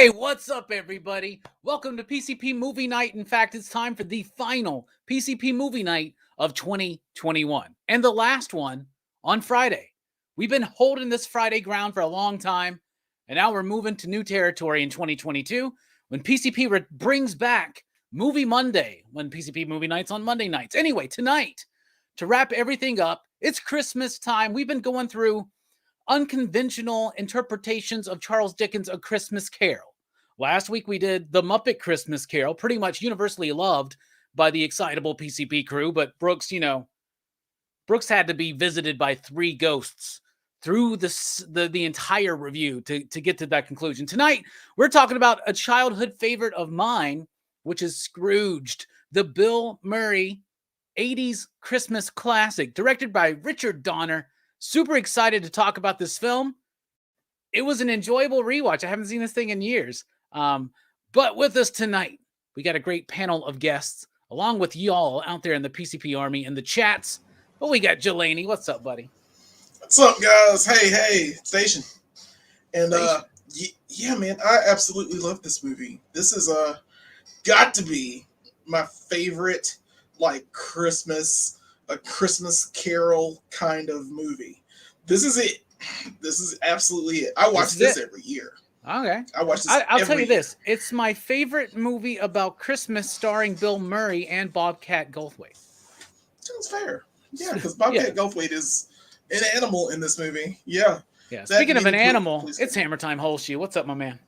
Hey, what's up, everybody? Welcome to PCP Movie Night. In fact, it's time for the final PCP Movie Night of 2021, and the last one on Friday. We've been holding this Friday ground for a long time, and now we're moving to new territory in 2022 when PCP brings back Movie Monday, when PCP Movie Night's on Monday nights. Anyway, tonight, to wrap everything up, it's Christmas time. We've been going through unconventional interpretations of Charles Dickens' A Christmas Carol. Last week we did The Muppet Christmas Carol, pretty much universally loved by the Excitable PCP crew, but Brooks, Brooks had to be visited by 3 ghosts through the entire review to get to that conclusion. Tonight, we're talking about a childhood favorite of mine, which is Scrooged, the Bill Murray 80s Christmas classic, directed by Richard Donner. Super excited to talk about this film. It was an enjoyable rewatch. I haven't seen this thing in years. But with us tonight, we got a great panel of guests, along with y'all out there in the PCP Army in the chats. But we got Jelani. What's up, buddy? What's up, guys? Hey, Station. And yeah, man, I absolutely love this movie. This is got to be my favorite, like, a Christmas Carol kind of movie. This is it. This is absolutely it. I watch this every year. Okay. I watch this I'll tell you this. It's my favorite movie about Christmas starring Bill Murray and Bobcat Goldthwait. Sounds fair. Yeah, because Bobcat Goldthwait is an animal in this movie. Yeah. Yeah. Speaking of an animal, it's Hammer Time Holshoe. What's up, my man?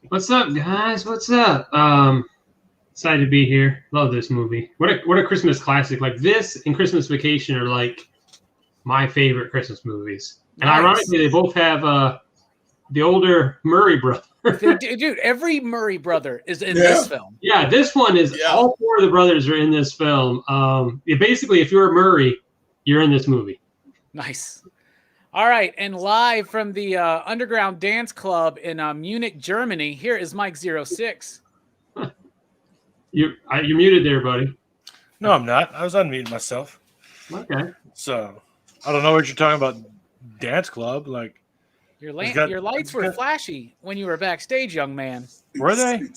What's up, guys? What's up? Excited to be here. Love this movie. What a Christmas classic. Like, this and Christmas Vacation are like my favorite Christmas movies. And ironically, they both have the older Murray brother. Dude, every Murray brother is in this film. Yeah, this one is all 4 of the brothers are in this film. Basically, if you're a Murray, you're in this movie. Nice. All right, and live from the Underground Dance Club in Munich, Germany, here is Mike 06. You're muted there, buddy. No, I'm not. I was unmuting myself. Okay. So, I don't know what you're talking about, dance club. Like, your lights were flashy when you were backstage, young man. Were they?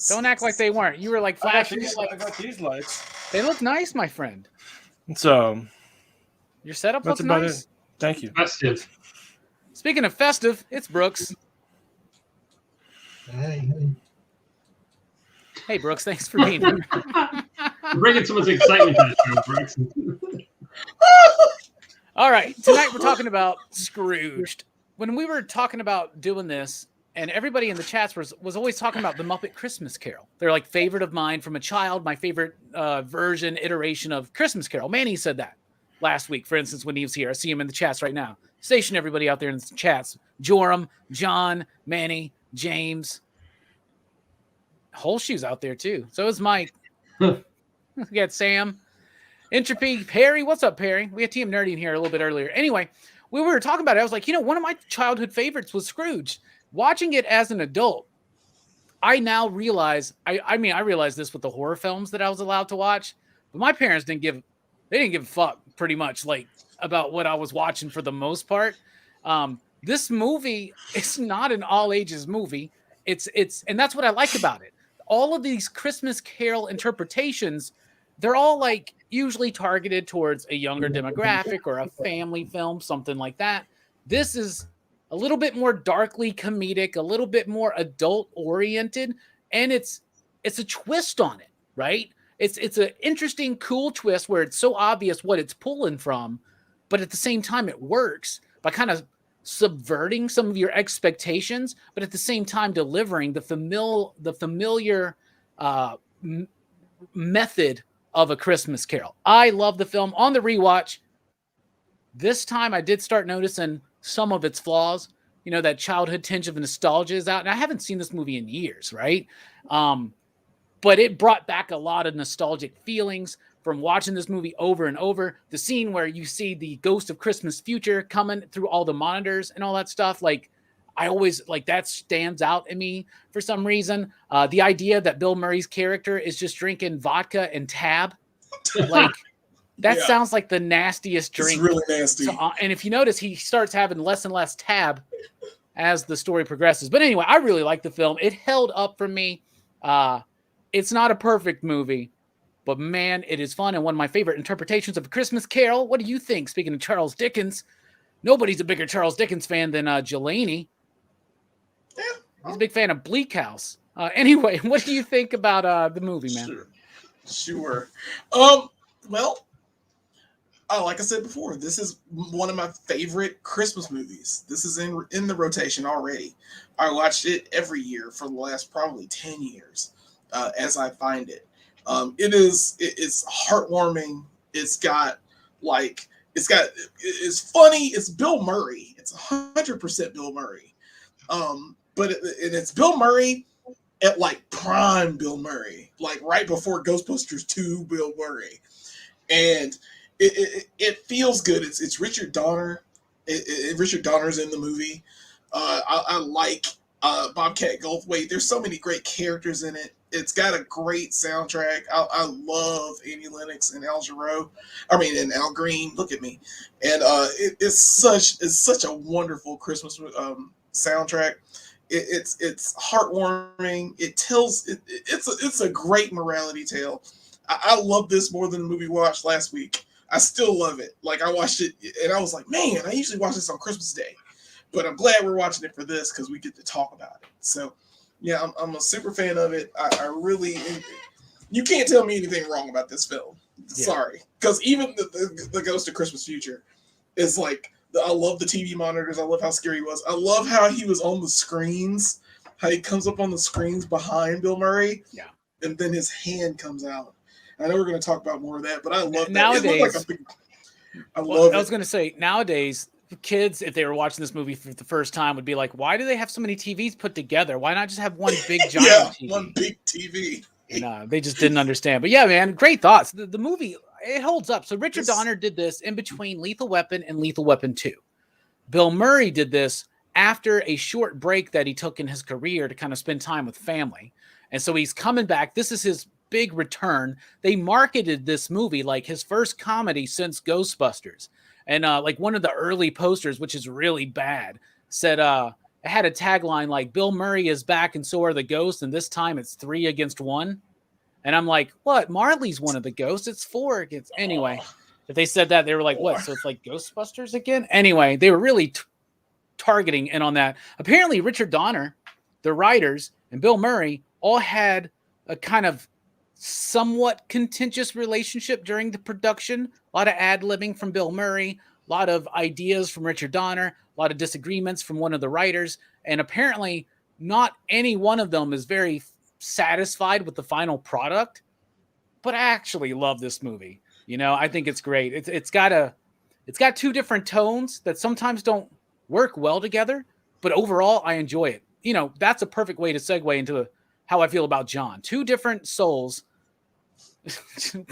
Don't act like they weren't. You were like flashing. I got these lights. They look nice, my friend. So, your setup looks nice. It. Thank you. Festive. Speaking of festive, it's Brooks. Hey, Brooks, thanks for being here. You're bringing so much excitement to this show, Brooks. All right, tonight we're talking about Scrooged. When we were talking about doing this, and everybody in the chats was always talking about the Muppet Christmas Carol. They're like favorite of mine from a child, my favorite iteration of Christmas Carol. Manny said that. last week, for instance, when he was here. I see him in the chats right now. Station everybody out there in the chats. Joram, John, Manny, James. Whole Shoes out there too. So is Mike. We got Sam. Entropy. Perry. What's up, Perry? We had Team Nerdy in here a little bit earlier. Anyway, we were talking about it. I was like, one of my childhood favorites was Scrooge. Watching it as an adult, I now realize, I realized this with the horror films that I was allowed to watch, but my parents didn't give a fuck pretty much like about what I was watching for the most part. This movie, it's not an all ages movie. It's, and that's what I like about it. All of these Christmas Carol interpretations, they're all like usually targeted towards a younger demographic or a family film, something like that. This is a little bit more darkly comedic, a little bit more adult oriented, and it's a twist on it, right? It's an interesting, cool twist where it's so obvious what it's pulling from, but at the same time it works by kind of subverting some of your expectations, but at the same time delivering the familiar method of A Christmas Carol. I love the film. On the rewatch, this time I did start noticing some of its flaws. That childhood tinge of nostalgia is out, and I haven't seen this movie in years, right? But it brought back a lot of nostalgic feelings from watching this movie over and over. The scene where you see the ghost of Christmas future coming through all the monitors and all that stuff, like I always like that stands out in me for some reason. The idea that Bill Murray's character is just drinking vodka and tab, like that sounds like the nastiest drink. It's really nasty. So, and if you notice, he starts having less and less tab as the story progresses. But anyway, I really like the film. It held up for me. It's not a perfect movie, but man, it is fun and one of my favorite interpretations of A Christmas Carol. What do you think? Speaking of Charles Dickens, nobody's a bigger Charles Dickens fan than Jelani. Yeah. He's a big fan of Bleak House. Anyway, what do you think about the movie, man? Sure. Well, like I said before, this is one of my favorite Christmas movies. This is in the rotation already. I watched it every year for the last probably 10 years as I find it. It's heartwarming. It's funny. It's Bill Murray. It's 100% Bill Murray. But it's Bill Murray at like prime Bill Murray, like right before Ghostbusters 2 Bill Murray. And it feels good. It's Richard Donner. Richard Donner's in the movie. I like Bobcat Goldthwait. There's so many great characters in it. It's got a great soundtrack. I love Annie Lennox and Al Jarreau. And Al Green. Look at me. And it's such a wonderful Christmas soundtrack. It's heartwarming. It's a great morality tale. I love this more than the movie we watched last week. I still love it. Like I watched it and I was like, man, I usually watch this on Christmas Day, but I'm glad we're watching it for this because we get to talk about it. So yeah, I'm a super fan of it. I really, you can't tell me anything wrong about this film. Yeah. Sorry. Because even the Ghost of Christmas Future is like, I love the TV monitors. I love how scary he was. I love how he was on the screens, how he comes up on the screens behind Bill Murray. Yeah. And then his hand comes out. I know we're going to talk about more of that, but I love that. Nowadays, I love it. I was going to say, nowadays, kids, if they were watching this movie for the first time, would be like, why do they have so many TVs put together? Why not just have one big, giant TV? One big TV. No, they just didn't understand. But yeah, man, great thoughts. The movie, it holds up. So Richard Donner did this in between Lethal Weapon and Lethal Weapon 2. Bill Murray did this after a short break that he took in his career to kind of spend time with family. And so he's coming back. This is his big return. They marketed this movie like his first comedy since Ghostbusters. And like one of the early posters, which is really bad, said it had a tagline like Bill Murray is back and so are the ghosts, and this time it's 3 against 1. And I'm like, what? Marley's one of the ghosts. It's 4 against. Anyway, if they said that, they were like, what? So it's like Ghostbusters again? Anyway, they were really targeting in on that. Apparently, Richard Donner, the writers, and Bill Murray all had a kind of somewhat contentious relationship during the production. A lot of ad-libbing from Bill Murray, a lot of ideas from Richard Donner, a lot of disagreements from one of the writers, and apparently not any one of them is very satisfied with the final product. But I actually love this movie. I think it's great. It's got two different tones that sometimes don't work well together, but overall I enjoy it. That's a perfect way to segue into how I feel about John. Two different souls.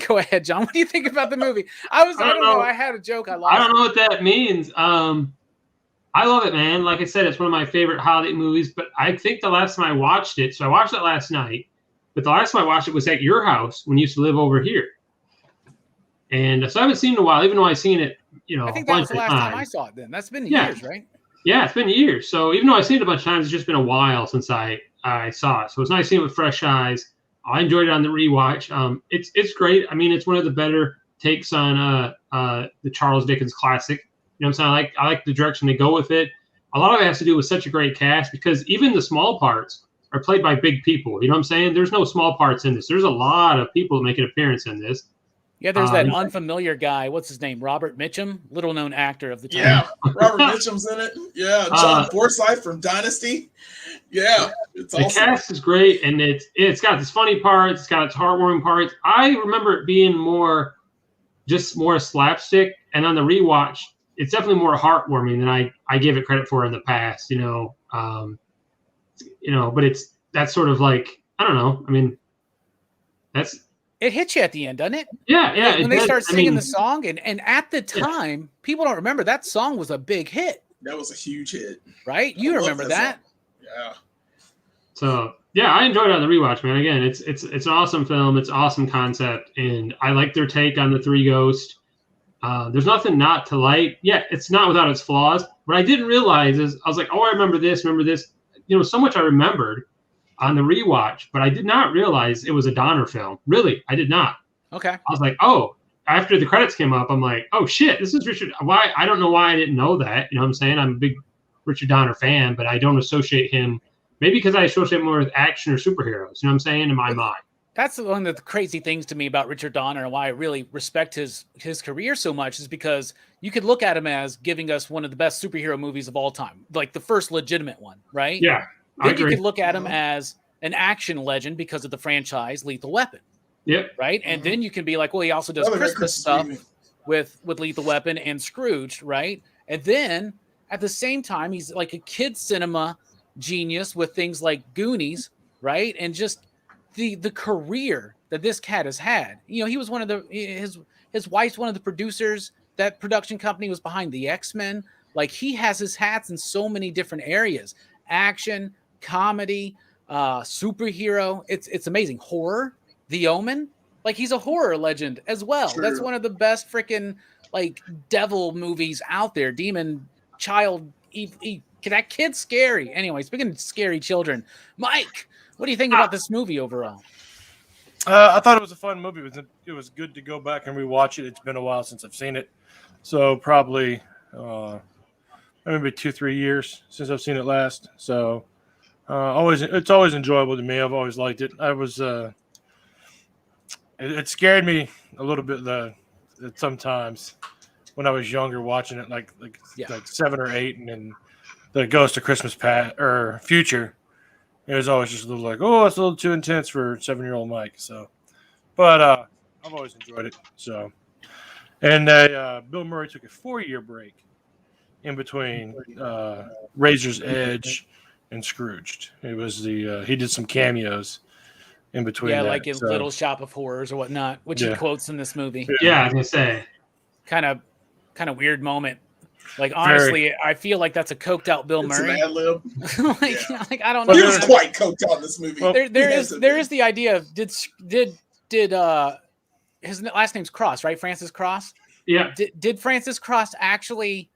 Go ahead, John. What do you think about the movie? I don't know. I had a joke. I don't know what that means. I love it, man. Like I said, it's one of my favorite holiday movies, but I think the last time I watched it, so I watched it last night, but the last time I watched it was at your house when you used to live over here. And so I haven't seen it in a while, even though I've seen it, I think that was the last time I saw it then. That's been years, right? Yeah, it's been years. So even though I've seen it a bunch of times, it's just been a while since I saw it. So it's nice seeing it with fresh eyes. I enjoyed it on the rewatch. It's great. I mean, it's one of the better takes on the Charles Dickens classic. You know what I'm saying? I like the direction they go with it. A lot of it has to do with such a great cast because even the small parts are played by big people. You know what I'm saying? There's no small parts in this. There's a lot of people that make an appearance in this. Yeah, there's that unfamiliar guy. What's his name? Robert Mitchum, little known actor of the time. Yeah, Robert Mitchum's in it. Yeah, John Forsythe from Dynasty. Yeah, it's awesome. The cast is great, and it's got its funny parts. It's got its heartwarming parts. I remember it being more slapstick, and on the rewatch, it's definitely more heartwarming than I give it credit for in the past. But that's sort of like, I don't know. I mean, it hits you at the end, doesn't it? Yeah. When they start singing the song, and at the time, people don't remember that song was a big hit. That was a huge hit, right? You remember that? Yeah. So yeah, I enjoyed it on the rewatch, man. Again, it's an awesome film. It's an awesome concept, and I like their take on the three ghosts. There's nothing not to like. Yeah, it's not without its flaws. What I didn't realize is I was like, oh, I remember this. So much I remembered on the rewatch, but I did not realize it was a Donner film. Really, I did not. Okay. I was like, oh, after the credits came up, I'm like, oh shit, this is Richard. Why? I don't know why I didn't know that. You know what I'm saying? I'm a big Richard Donner fan, but I don't associate him. Maybe because I associate more with action or superheroes. You know what I'm saying? In my mind. That's one of the crazy things to me about Richard Donner and why I really respect his career so much is because you could look at him as giving us one of the best superhero movies of all time, like the first legitimate one, right? Yeah. Then you could look at him as an action legend because of the franchise Lethal Weapon. Yep. Right? And then you can be like, well, he also does Christmas stuff with Lethal Weapon and Scrooged, right? And then at the same time, he's like a kid cinema genius with things like Goonies, right? And just the career that this cat has had. He was one of his wife's one of the producers. That production company was behind the X-Men. Like, he has his hats in so many different areas. Action, comedy, superhero. It's amazing. Horror, The Omen. Like, he's a horror legend as well. True. That's one of the best freaking like devil movies out there. Demon child. That kid's scary. Anyway, speaking of scary children, Mike, what do you think about this movie overall? I thought it was a fun movie. It was good to go back and rewatch it. It's been a while since I've seen it, so probably maybe 2-3 years since I've seen it last. So it's always enjoyable to me. I've always liked it. It scared me a little bit sometimes when I was younger watching it, like 7 or 8, and then the Ghost of Christmas Past or Future. It was always just a little like, oh, it's a little too intense for 7-year-old Mike. So, but I've always enjoyed it. So, and Bill Murray took a 4-year break in between Razor's Edge and Scrooged. It was he did some cameos in between. Yeah, like in Little Shop of Horrors or whatnot, which he quotes in this movie. Yeah, I was gonna say, kind of weird moment. Like, honestly, I feel like that's a coked out Bill Murray. An ad-lib. like I don't know. He was quite coked out in this movie. Well, there is the idea of did his last name's Cross, right? Francis Cross. Yeah. Did Francis Cross actually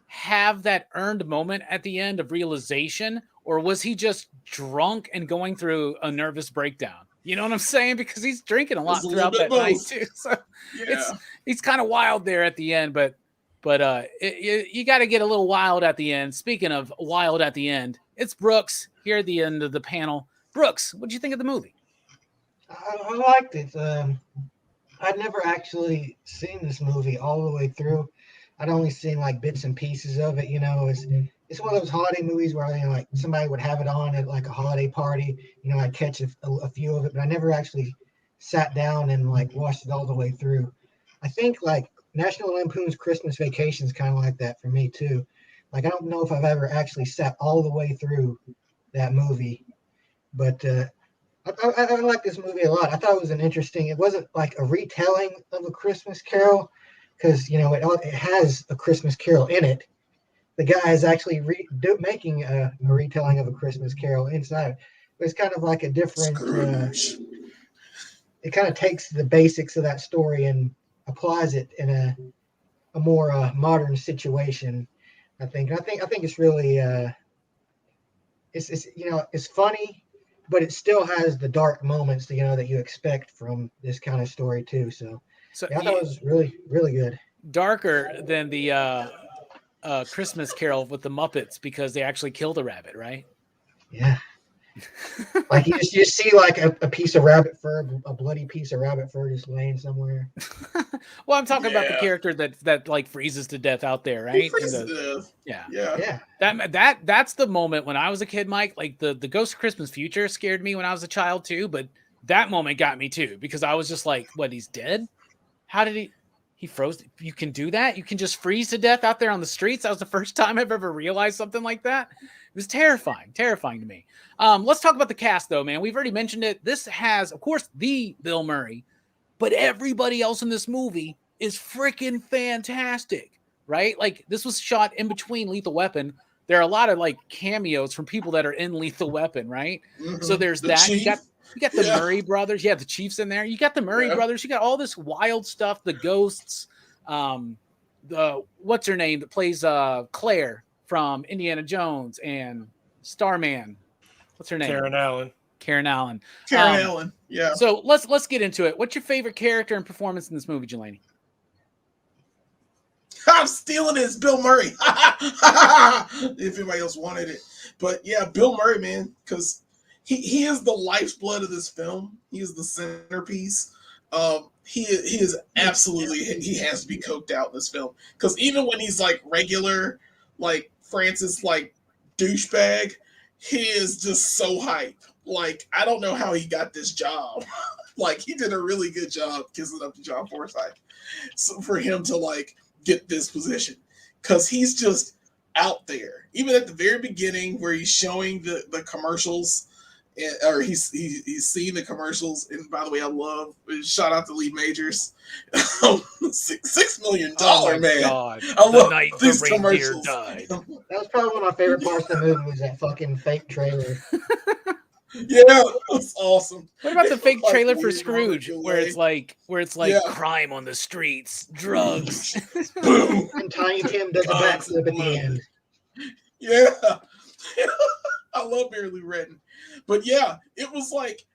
have that earned moment at the end of realization, or was he just drunk and going through a nervous breakdown? You know what I'm saying? Because he's drinking a lot throughout that night too. So he's kind of wild there at the end, but you got to get a little wild at the end. Speaking of wild at the end, it's Brooks here at the end of the panel. Brooks, what did you think of the movie? I liked it. I'd never actually seen this movie all the way through. I'd only seen like bits and pieces of it. It's one of those holiday movies where like somebody would have it on at like a holiday party. I'd catch a few of it, but I never actually sat down and like watched it all the way through. I think like National Lampoon's Christmas Vacation is kind of like that for me too. Like I don't know if I've ever actually sat all the way through that movie, but I like this movie a lot. I thought it was it wasn't like a retelling of A Christmas Carol, because it has A Christmas Carol in it. The guy is actually making a retelling of A Christmas Carol inside. It's kind of like a different. It kind of takes the basics of that story and applies it in a more modern situation. I think it's really it's funny, but it still has the dark moments that you expect from this kind of story too. So yeah, I thought it was really, really good. Darker than the Christmas Carol with the Muppets, because they actually killed a rabbit, right? Yeah. Like you see like a piece of rabbit fur, a bloody piece of rabbit fur just laying somewhere. Well, I'm talking about the character that like freezes to death out there, right? Yeah. That's the moment when I was a kid, Mike. Like the Ghost of Christmas Future scared me when I was a child too, but that moment got me too, because I was just like, what, he's dead? How did he froze? You can do that? You can just freeze to death out there on the streets? That was the first time I've ever realized something like that. It was terrifying to me. Let's talk about the cast, though, man. We've already mentioned it. This has, of course, the Bill Murray, but everybody else in this movie is freaking fantastic, right? Like, this was shot in between Lethal Weapon. There are a lot of, like, cameos from people that are in Lethal Weapon, right? Mm-hmm. So there's that. You got the Murray brothers. Yeah, the Chief's in there. You got the Murray brothers. You got all this wild stuff, the ghosts. What's her name that plays Claire from Indiana Jones and Starman? What's her name? Karen Allen. Yeah. So let's get into it. What's your favorite character and performance in this movie, Jelani? I'm stealing it. It's Bill Murray. If anybody else wanted it. But yeah, Bill Murray, man, because he is the lifeblood of this film. He is the centerpiece. He is absolutely, he has to be coked out in this film. Because even when he's like regular, like Francis, like douchebag, he is just so hype. Like, I don't know how he got this job. Like, he did a really good job kissing up to John Forsythe. So for him to like get this position, because he's just out there. Even at the very beginning, where he's showing the commercials, or he's seeing the commercials. And by the way, I love, shout out to Lee Majors, $6 million man. God. I love these commercials. Died. That was probably one of my favorite parts of the movie, was that fucking fake trailer. Yeah, it was awesome. What about the fake trailer for Scrooged, where it's like crime on the streets, drugs, boom, and Tiny Tim does a backflip at the end. Yeah, I love Barely Redden, but yeah, it was like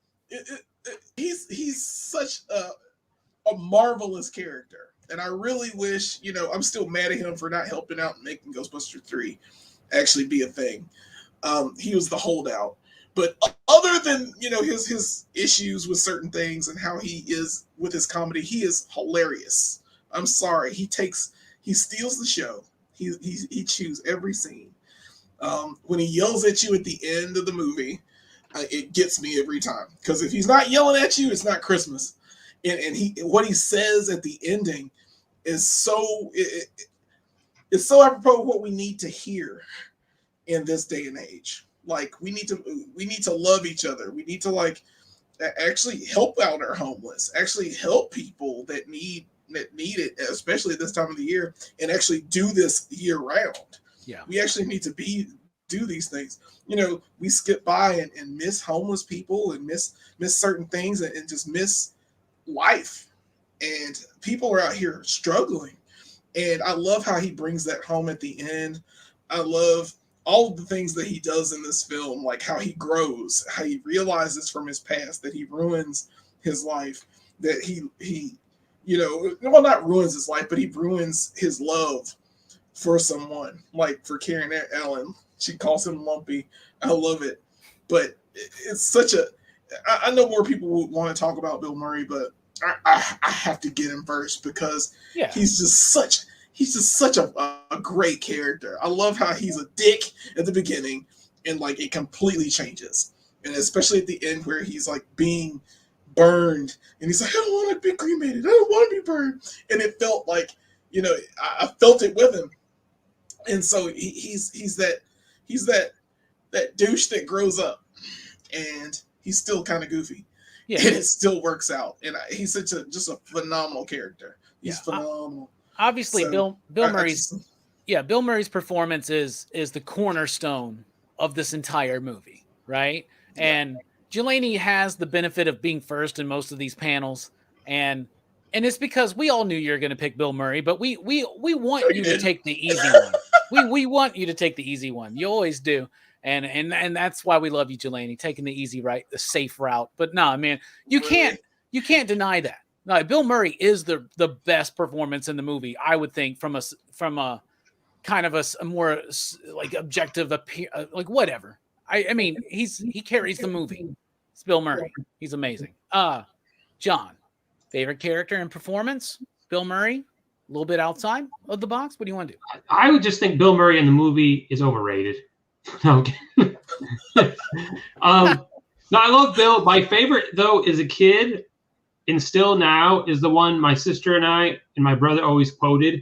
he's such a marvelous character, and I really wish, I'm still mad at him for not helping out and making Ghostbusters 3 actually be a thing. He was the holdout. But other than, his issues with certain things and how he is with his comedy, he is hilarious. I'm sorry. He steals the show. He chews every scene. When he yells at you at the end of the movie, it gets me every time. Because if he's not yelling at you, it's not Christmas. And what he says at the ending is so apropos of what we need to hear in this day and age. Like, we need to love each other. We need to like actually help out our homeless, actually help people that need it, especially at this time of the year, and actually do this year round. Yeah, we actually need to do these things. We skip by and miss homeless people and miss certain things and just miss life. And people are out here struggling. And I love how he brings that home at the end. I love all of the things that he does in this film, like how he grows, how he realizes from his past that he ruins his life, that he not ruins his life, but he ruins his love for someone, like for Karen Allen. She calls him Lumpy. I love it. But it's such I know more people would want to talk about Bill Murray, but I have to get him first, because he's just such a great character. I love how he's a dick at the beginning, and like it completely changes, and especially at the end where he's like being burned, and he's like, I don't want to be cremated. I don't want to be burned. And it felt like, I felt it with him. And so he's that douche that grows up, and he's still kind of goofy, and it still works out. And he's just a phenomenal character. He's phenomenal. Obviously, So, Bill Murray's Bill Murray's performance is the cornerstone of this entire movie, right? Yeah. And Delaney has the benefit of being first in most of these panels, and it's because we all knew you were going to pick Bill Murray, but we want you to take the easy one. We want you to take the easy one. You always do. And that's why we love you, Delaney, taking the easy the safe route. But no, man, you can't deny that. No, Bill Murray is the best performance in the movie, I would think, from a kind of a more like objective like whatever. I mean, he carries the movie. It's Bill Murray. He's amazing. John, favorite character and performance? Bill Murray, a little bit outside of the box. What do you want to do? I would just think Bill Murray in the movie is overrated. No, no, I love Bill. My favorite though, as a kid, and still now, is the one my sister and I and my brother always quoted.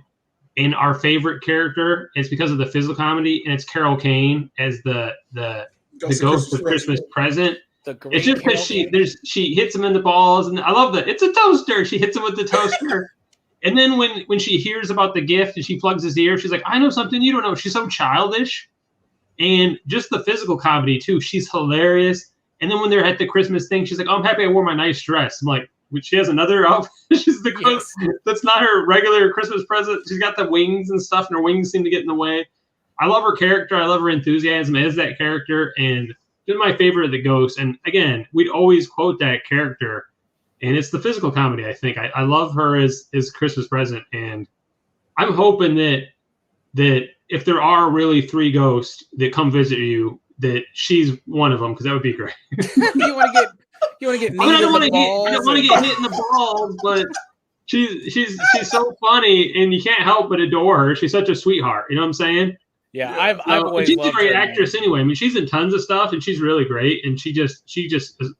And our favorite character is because of the physical comedy, and it's Carol Kane as the Ghost of Christmas Present. It's just because she hits him in the balls, and I love that. It's a toaster. She hits him with the toaster. And then when she hears about the gift and she plugs his ear, she's like, I know something you don't know. She's so childish. And just the physical comedy too. She's hilarious. And then when they're at the Christmas thing, she's like, oh, I'm happy I wore my nice dress. I'm like, she has another outfit. She's the ghost. That's not her regular Christmas present. She's got the wings and stuff, and her wings seem to get in the way. I love her character. I love her enthusiasm as that character. And she's my favorite of the ghosts. And again, we'd always quote that character. And it's the physical comedy, I think. I love her as Christmas Present. And I'm hoping that if there are really 3 ghosts that come visit you, that she's one of them, because that would be great. You want to get I don't want to get hit in the balls, but she's so funny, and you can't help but adore her. She's such a sweetheart. You know what I'm saying? Yeah, I've always she's loved a great her, actress man. anyway. I mean, she's in tons of stuff, and she's really great. And she just is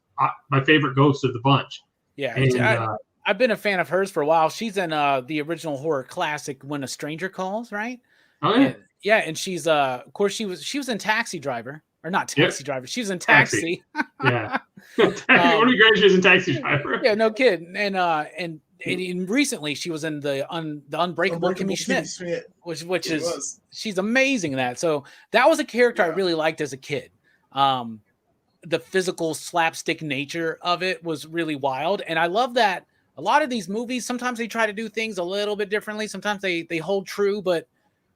my favorite ghost of the bunch. Yeah, and, I've been a fan of hers for a while. She's in the original horror classic When a Stranger Calls, right? Oh yeah, and she's of course she was in Taxi Driver, or not Taxi Driver. She was in Taxi. Yeah. What a great she was in Taxi Driver. Yeah, no kidding. And recently she was in the Unbreakable Kimmy Schmidt, which is she's amazing in that. So that was a character I really liked as a kid. The physical slapstick nature of it was really wild, and I love that a lot of these movies, sometimes they try to do things a little bit differently. Sometimes they hold true, but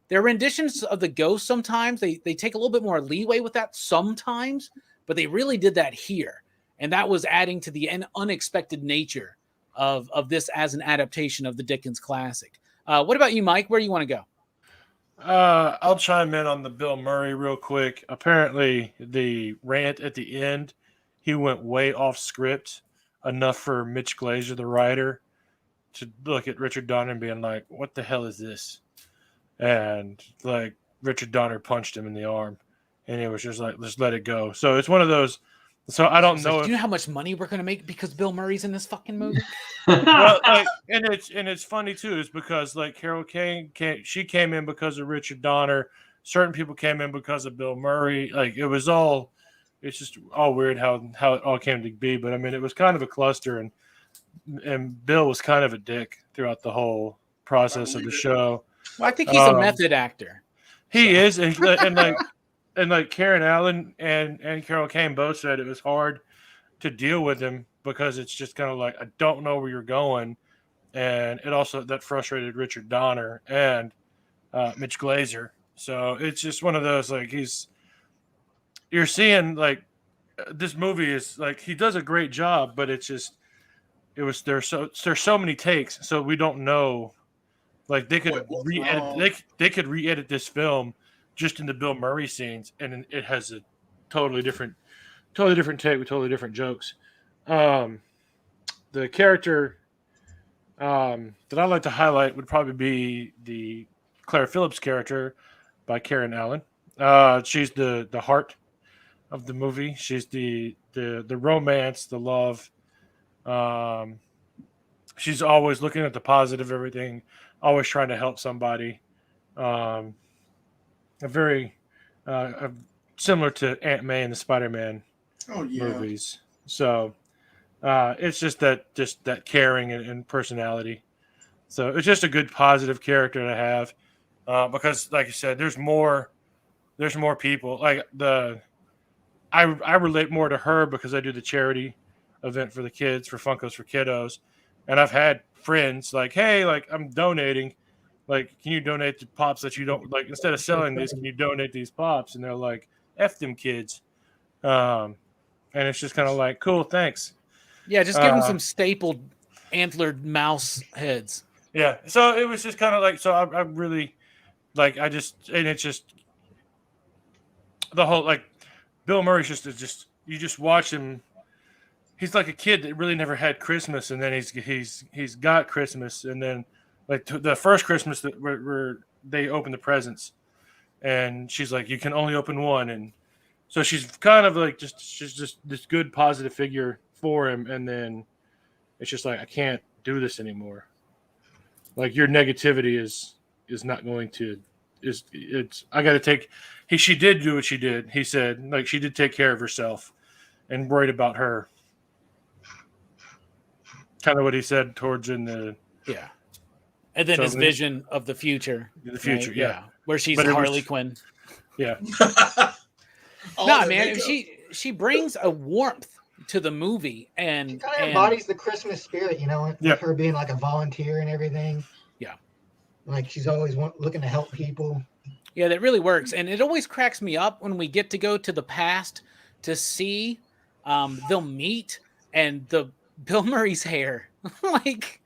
their renditions of the ghost, sometimes they take a little bit more leeway with that sometimes, but they really did that here. And that was adding to the unexpected nature of this as an adaptation of the Dickens classic. What about you, Mike? Where do you want to go? I'll chime in on the Bill Murray real quick. Apparently, the rant at the end, he went way off script, enough for Mitch Glazer, the writer, to look at Richard Donner and being like, what the hell is this? And like Richard Donner punched him in the arm, and it was just like, let's let it go. So it's one of those. So I don't know. Like, do you know how much money we're going to make because Bill Murray's in this fucking movie? Well, and it's funny too, is because like Carol Kane she came in because of Richard Donner. Certain people came in because of Bill Murray. Like it's just all weird how it all came to be. But I mean, it was kind of a cluster, and Bill was kind of a dick throughout the whole process of the show. Well, I think he's a method actor. He is, and like Karen Allen and Carol Kane both said it was hard to deal with him because it's just kind of like, I don't know where you're going, and it also that frustrated Richard Donner and Mitch Glazer. So it's just one of those, like, you're seeing like this movie is like, he does a great job, but it's just there's so many takes, so we don't know. Like they could re-edit this film just in the Bill Murray scenes, and it has a totally different take with totally different jokes. The character that I like to highlight would probably be the Claire Phillips character by Karen Allen. She's the heart of the movie. She's the romance, the love, She's always looking at the positive of everything, always trying to help somebody. A very similar to Aunt May in the Spider-Man movies. So it's just that caring and personality. So it's just a good positive character to have because, like you said, there's more people. Like I relate more to her because I do the charity event for the kids for Funkos for Kiddos, and I've had friends like, hey, like I'm donating. Like, can you donate to pops that you don't like? Instead of selling these, can you donate these pops? And they're like, F them kids. And it's just kind of like, cool, thanks. Yeah, just give them some stapled antlered mouse heads. Yeah. So it was just kind of like, so I really, like, and it's just the whole, like, Bill Murray's just you just watch him. He's like a kid that really never had Christmas, and then he's got Christmas, and then like the first Christmas where they open the presents, and she's like, you can only open one, and so she's kind of like she's just this good positive figure for him, and then it's just like, I can't do this anymore. Like, your negativity is not going to I got to take. She did do what she did. He said, like, she did take care of herself and worried about her. Kind of what he said towards in the and then his vision of the future. The future, right? Yeah, where she's Harley Quinn. Yeah. No, man, she brings a warmth to the movie, and she kind of embodies the Christmas spirit, you know, with her being like a volunteer and everything. Yeah, like she's always looking to help people. Yeah, that really works, and it always cracks me up when we get to go to the past to see they'll meet, and the Bill Murray's hair, like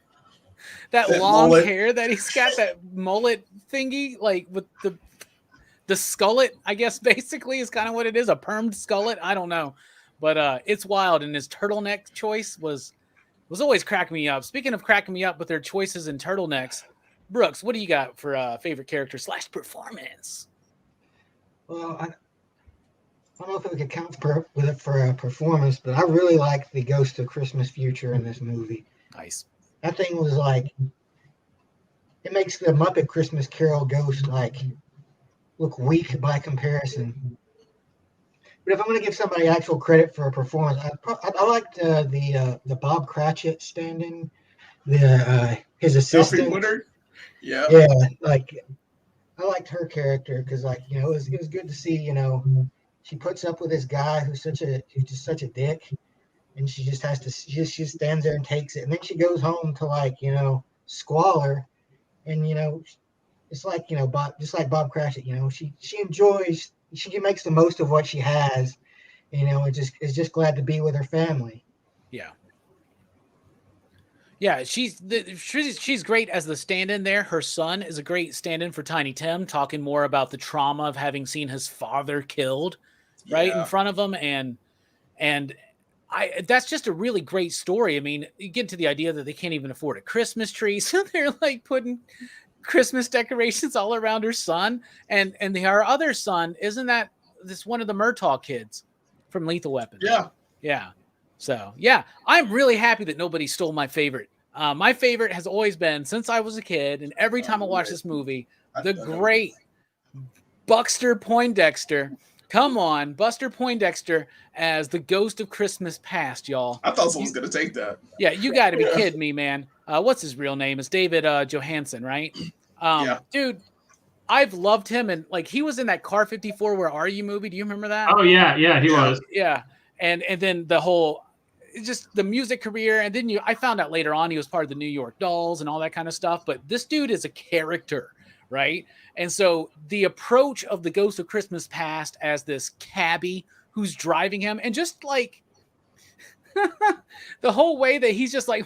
that long mullet hair that he's got, that mullet thingy, like with the skullet, I guess basically is kind of what it is, a permed skullet. I don't know, but it's wild. And his turtleneck choice was always cracking me up. Speaking of cracking me up with their choices in turtlenecks, Brooks, what do you got for favorite character / performance? Well, I don't know if we could count for a performance, but I really like the Ghost of Christmas Future in this movie. Nice. That thing was like, it makes the Muppet Christmas Carol ghost like look weak by comparison. But if I'm going to give somebody actual credit for a performance, I liked the Bob Cratchit stand-in, his assistant. Yeah, like I liked her character because, like, you know, it was good to see, you know, she puts up with this guy who's just such a dick, and she just has to she stands there and takes it, and then she goes home to, like, you know, squalor, and, you know, it's like, you know, just like Bob Cratchit, you know, she enjoys, she makes the most of what she has, you know, is just glad to be with her family. Yeah. Yeah, she's great as the stand-in there. Her son is a great stand-in for Tiny Tim, talking more about the trauma of having seen his father killed right in front of him, and that's just a really great story. I mean, you get to the idea that they can't even afford a Christmas tree, so they're like putting Christmas decorations all around her son, and her other son, isn't that this one of the Murtaugh kids from Lethal Weapon? Yeah. So yeah, I'm really happy that nobody stole my favorite. My favorite has always been, since I was a kid, and every time I watch this movie, the great Buster Poindexter. Come on, Buster Poindexter as the Ghost of Christmas Past, y'all. I thought someone was going to take that. Yeah, you got to be kidding me, man. What's his real name? It's David Johansen, right? Dude, I've loved him. And, like, he was in that Car 54 Where Are You movie. Do you remember that? Oh, yeah, he was. Yeah, and then the whole, just the music career. And then I found out later on he was part of the New York Dolls and all that kind of stuff. But this dude is a character, right? And so the approach of the Ghost of Christmas Past as this cabbie who's driving him, and just like the whole way that he's just like,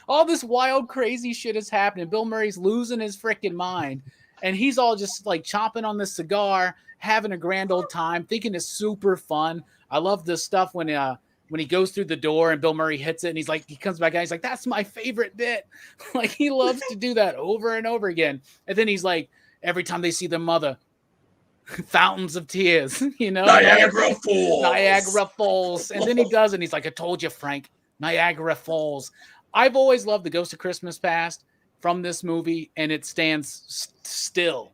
all this wild, crazy shit is happening. Bill Murray's losing his freaking mind, and he's all just like chomping on the cigar, having a grand old time, thinking it's super fun. I love this stuff when he goes through the door and Bill Murray hits it, and he comes back out, he's like, that's my favorite bit. Like, he loves to do that over and over again. And then he's like, every time they see their mother, fountains of tears, you know? Niagara Falls. And then he does, and he's like, I told you, Frank, Niagara Falls. I've always loved the Ghost of Christmas Past from this movie, and it stands still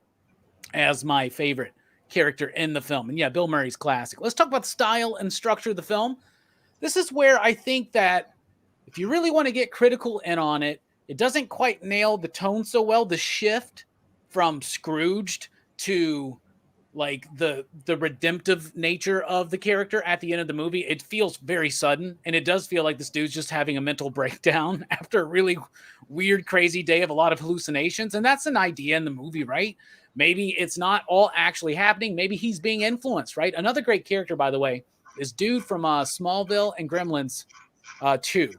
as my favorite character in the film. And yeah, Bill Murray's classic. Let's talk about the style and structure of the film. This is where I think that if you really want to get critical in on it, it doesn't quite nail the tone so well. The shift from Scrooged to like the redemptive nature of the character at the end of the movie, it feels very sudden, and it does feel like this dude's just having a mental breakdown after a really weird, crazy day of a lot of hallucinations. And that's an idea in the movie, right? Maybe it's not all actually happening. Maybe he's being influenced, right? Another great character, by the way, is dude from Smallville and Gremlins 2.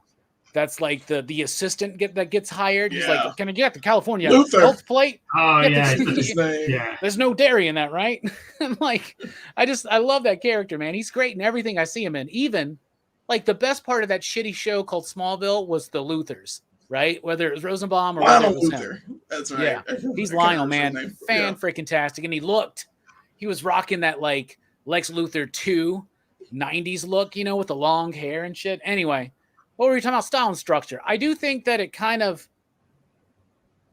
That's like the assistant that gets hired. He's like, can I get the California health plate? Oh, yeah. Yeah. There's no dairy in that, right? I'm like, I love that character, man. He's great in everything I see him in. Even like the best part of that shitty show called Smallville was the Luthers, right? Whether it was Rosenbaum or whether it was Luther. him. That's right. Yeah, he's Lionel, man. Fan-freaking-tastic. And he was rocking that like Lex Luthor 2 90s look, you know, with the long hair and shit. Anyway, what were we talking about? Style and structure. I do think that it kind of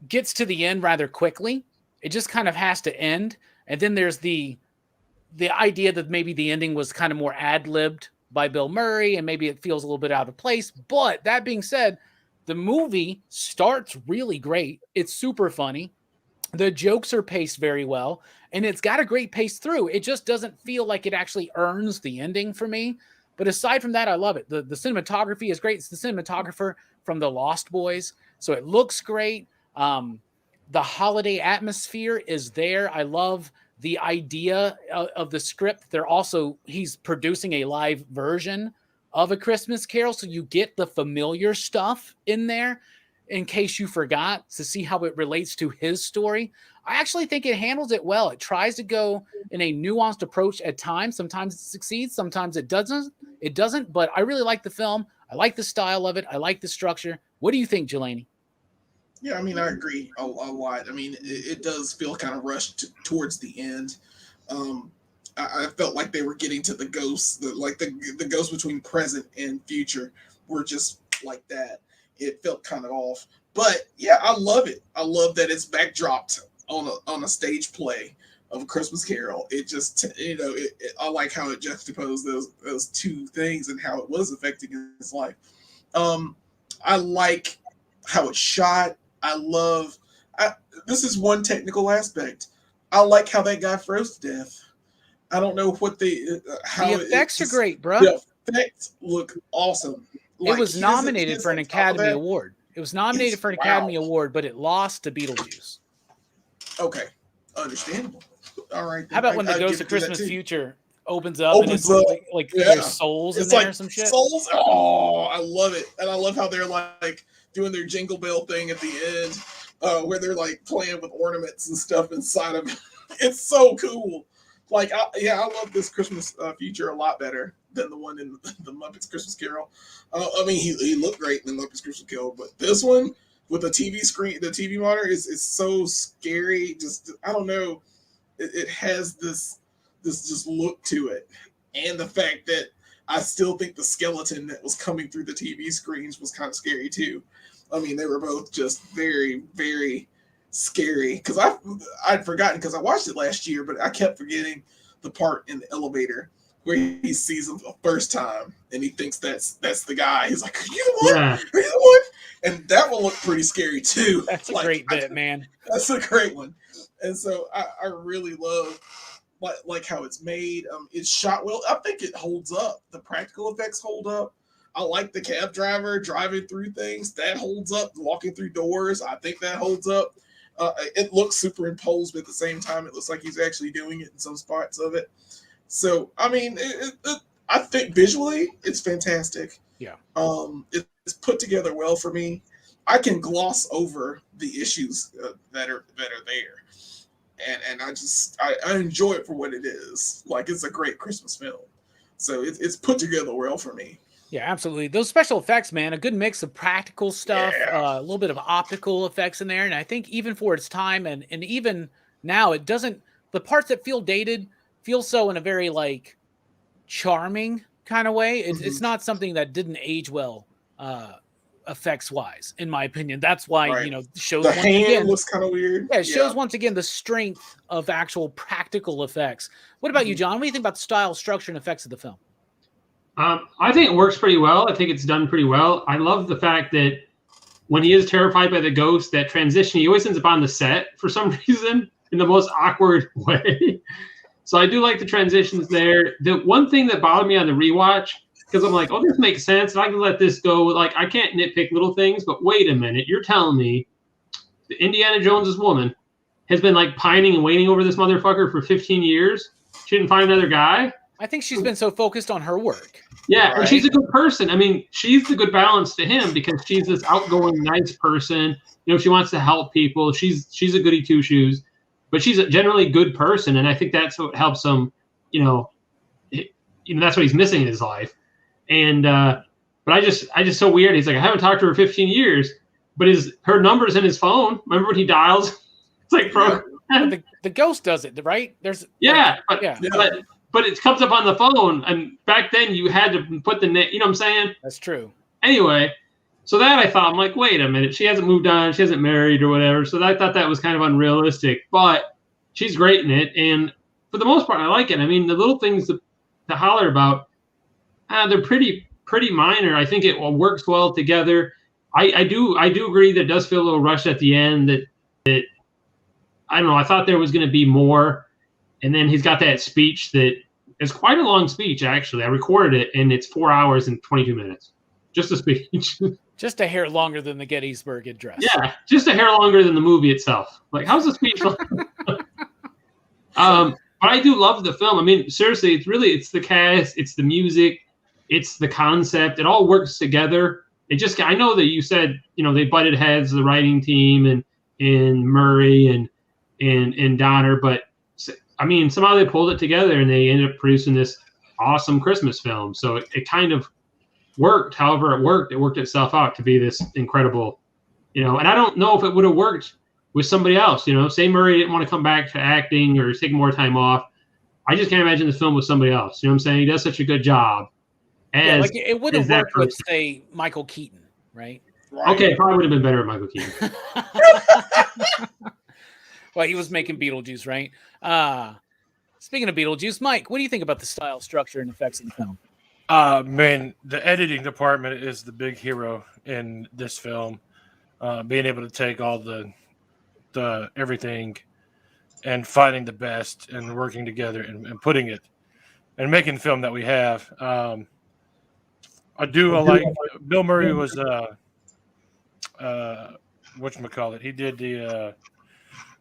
gets to the end rather quickly. It just kind of has to end. And then there's the idea that maybe the ending was kind of more ad-libbed by Bill Murray, and maybe it feels a little bit out of place. But that being said, the movie starts really great. It's super funny. The jokes are paced very well, and it's got a great pace through. It just doesn't feel like it actually earns the ending for me. But aside from that, I love it. The cinematography is great. It's the cinematographer from The Lost Boys, so it looks great. The holiday atmosphere is there. I love the idea of the script. He's producing a live version of A Christmas Carol, so you get the familiar stuff in there in case you forgot, to see how it relates to his story. I actually think it handles it well. It tries to go in a nuanced approach at times. Sometimes it succeeds, sometimes it doesn't. But I really like the film. I like the style of it. I like the structure. What do you think, Jelani? Yeah, I mean, I agree a lot. I mean, it does feel kind of rushed towards the end. I felt like they were getting to the ghosts, the ghosts between present and future were just like that. It felt kind of off. But yeah, I love it. I love that it's backdropped on a stage play of A Christmas Carol. It just, I like how it juxtaposed those two things and how it was affecting his life. I like how it's shot. This is one technical aspect. I like how that guy froze to death. I don't know what the effects are great, bro. The effects look awesome. It was nominated for an Academy Award. It was nominated for an Academy Award, but it lost to Beetlejuice. Okay, understandable. All right. How about when the Ghost of Christmas Future opens up and it's like there's souls in there or some shit? Souls? Oh, I love it. And I love how they're like doing their Jingle Bell thing at the end, where they're like playing with ornaments and stuff inside of it. It's so cool. Like, I love this Christmas Future a lot better than the one in the Muppets Christmas Carol. I mean, he looked great in the Muppets Christmas Carol, but this one with the TV screen, the TV monitor is so scary. Just, I don't know. It has this just look to it. And the fact that I still think the skeleton that was coming through the TV screens was kind of scary too. I mean, they were both just very, very scary. Because I'd forgotten, because I watched it last year, but I kept forgetting the part in the elevator where he sees him the first time and he thinks that's the guy. He's like, "Are you the one? Yeah. Are you the one?" And that one looked pretty scary too. That's a great bit, man. That's a great one. And so I really love like how it's made. It's shot well. I think it holds up. The practical effects hold up. I like the cab driver driving through things. That holds up. Walking through doors, I think that holds up. It looks superimposed, but at the same time, it looks like he's actually doing it in some spots of it. So, I mean, I think visually, it's fantastic. Yeah. It's put together well for me. I can gloss over the issues that are there. And I enjoy it for what it is. Like, it's a great Christmas film. So it's put together well for me. Yeah, absolutely. Those special effects, man, a good mix of practical stuff, a little bit of optical effects in there. And I think even for its time and even now, it doesn't, the parts that feel dated feel so in a very like charming kind of way. It's not something that didn't age well effects wise, in my opinion. That's why, shows the once hand again, looks kind of weird. Yeah, it shows once again the strength of actual practical effects. What about you, John? What do you think about the style, structure, and effects of the film? I think it works pretty well. I think it's done pretty well. I love the fact that when he is terrified by the ghost, that transition, he always ends up on the set for some reason in the most awkward way. So I do like the transitions there. The one thing that bothered me on the rewatch, because I'm like, oh, this makes sense. I can let this go. Like, I can't nitpick little things, but wait a minute. You're telling me the Indiana Jones's woman has been like pining and waiting over this motherfucker for 15 years? She didn't find another guy? I think she's been so focused on her work. Yeah, right? And she's a good person. I mean, she's the good balance to him because she's this outgoing, nice person. She wants to help people. She's a goody two shoes, but she's a generally good person, and I think that's what helps him. That's what he's missing in his life. And but I just so weird. He's like, I haven't talked to her 15 years, but her number's in his phone. Remember when he dials? It's like, bro. The ghost does it, right? But it comes up on the phone, and back then you had to put the name. You know what I'm saying? That's true. Anyway, so that I thought, I'm like, wait a minute, she hasn't moved on, she hasn't married or whatever. So I thought that was kind of unrealistic, but she's great in it, and for the most part, I like it. I mean, the little things to holler about, they're pretty minor. I think it all works well together. I do agree that it does feel a little rushed at the end. That I don't know. I thought there was going to be more. And then he's got that speech that is quite a long speech, actually. I recorded it, and it's 4 hours and 22 minutes. Just a speech. Just a hair longer than the Gettysburg Address. Yeah, just a hair longer than the movie itself. Like, how's the speech? But I do love the film. I mean, seriously, it's the cast, it's the music, it's the concept. It all works together. I know that you said, they butted heads, the writing team and Murray and Donner, but I mean, somehow they pulled it together and they ended up producing this awesome Christmas film. So it kind of worked. However it worked itself out to be this incredible, and I don't know if it would have worked with somebody else, say Murray didn't want to come back to acting or take more time off. I just can't imagine this film with somebody else. You know what I'm saying? He does such a good job. It would have worked with, say, Michael Keaton, right? Okay, probably would have been better with Michael Keaton. Well, he was making Beetlejuice, right? Speaking of Beetlejuice, Mike, what do you think about the style, structure, and effects of the film? Man, the editing department is the big hero in this film. Being able to take all the everything and finding the best and working together and putting it and making the film that we have. I like Bill Murray was whatchamacallit. He did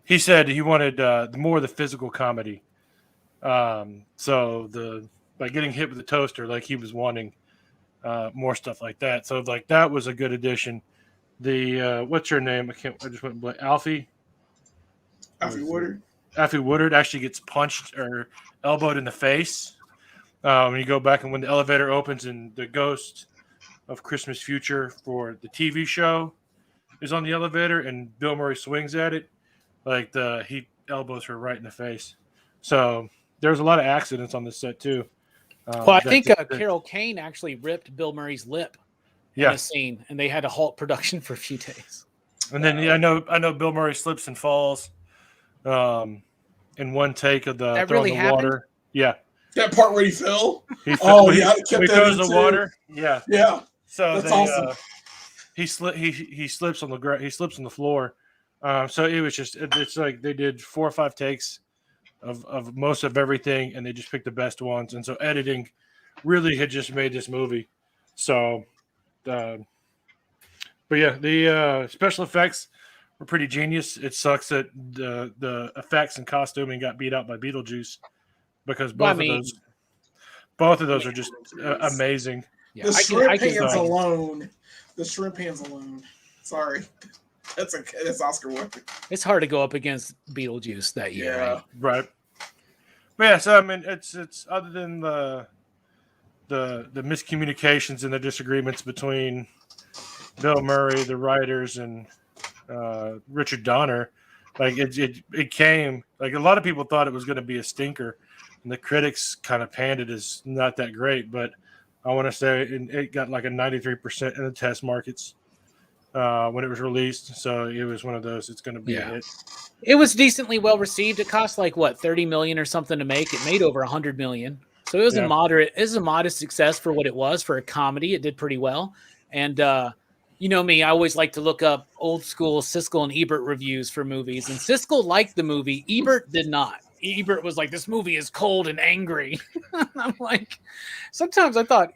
he said he wanted more of the physical comedy. So by getting hit with the toaster, like he was wanting more stuff like that. So like that was a good addition. The what's her name? I just went blank. Alfie Woodard. Alfie Woodard actually gets punched or elbowed in the face. When you go back and when the elevator opens and the ghost of Christmas Future for the TV show is on the elevator and Bill Murray swings at it, like he elbows her right in the face. So there's a lot of accidents on this set too. Well, I think Carol Kane actually ripped Bill Murray's lip in a scene, and they had to halt production for a few days. And then I know Bill Murray slips and falls in one take of the that throwing really the happened? water. Yeah. That part where he fell? He throws the water. Yeah. Yeah. So that's awesome. He slips on the ground. He slips on the floor. So it was it's like they did 4 or 5 takes of most of everything, and they just picked the best ones. And so editing really had just made this movie. So, but yeah, the special effects were pretty genius. It sucks that the effects and costuming got beat out by Beetlejuice because both of those are just amazing. Yeah, the shrimp hands alone. The shrimp hands alone. Sorry. That's Oscar worthy. It's hard to go up against Beetlejuice that year. Yeah. Right. But yeah, so I mean it's other than the miscommunications and the disagreements between Bill Murray, the writers, and Richard Donner, like it came like a lot of people thought it was going to be a stinker, and the critics kind of panned it as not that great. But I want to say it got like a 93% in the test markets when it was released. So it was one of those. It's going to be a hit. It was decently well received. It cost like what, 30 million or something to make. It made over 100 million. So it was a modest success for what it was for a comedy. It did pretty well. And you know me, I always like to look up old school Siskel and Ebert reviews for movies. And Siskel liked the movie. Ebert did not. Ebert was like, this movie is cold and angry. I'm like, sometimes I thought,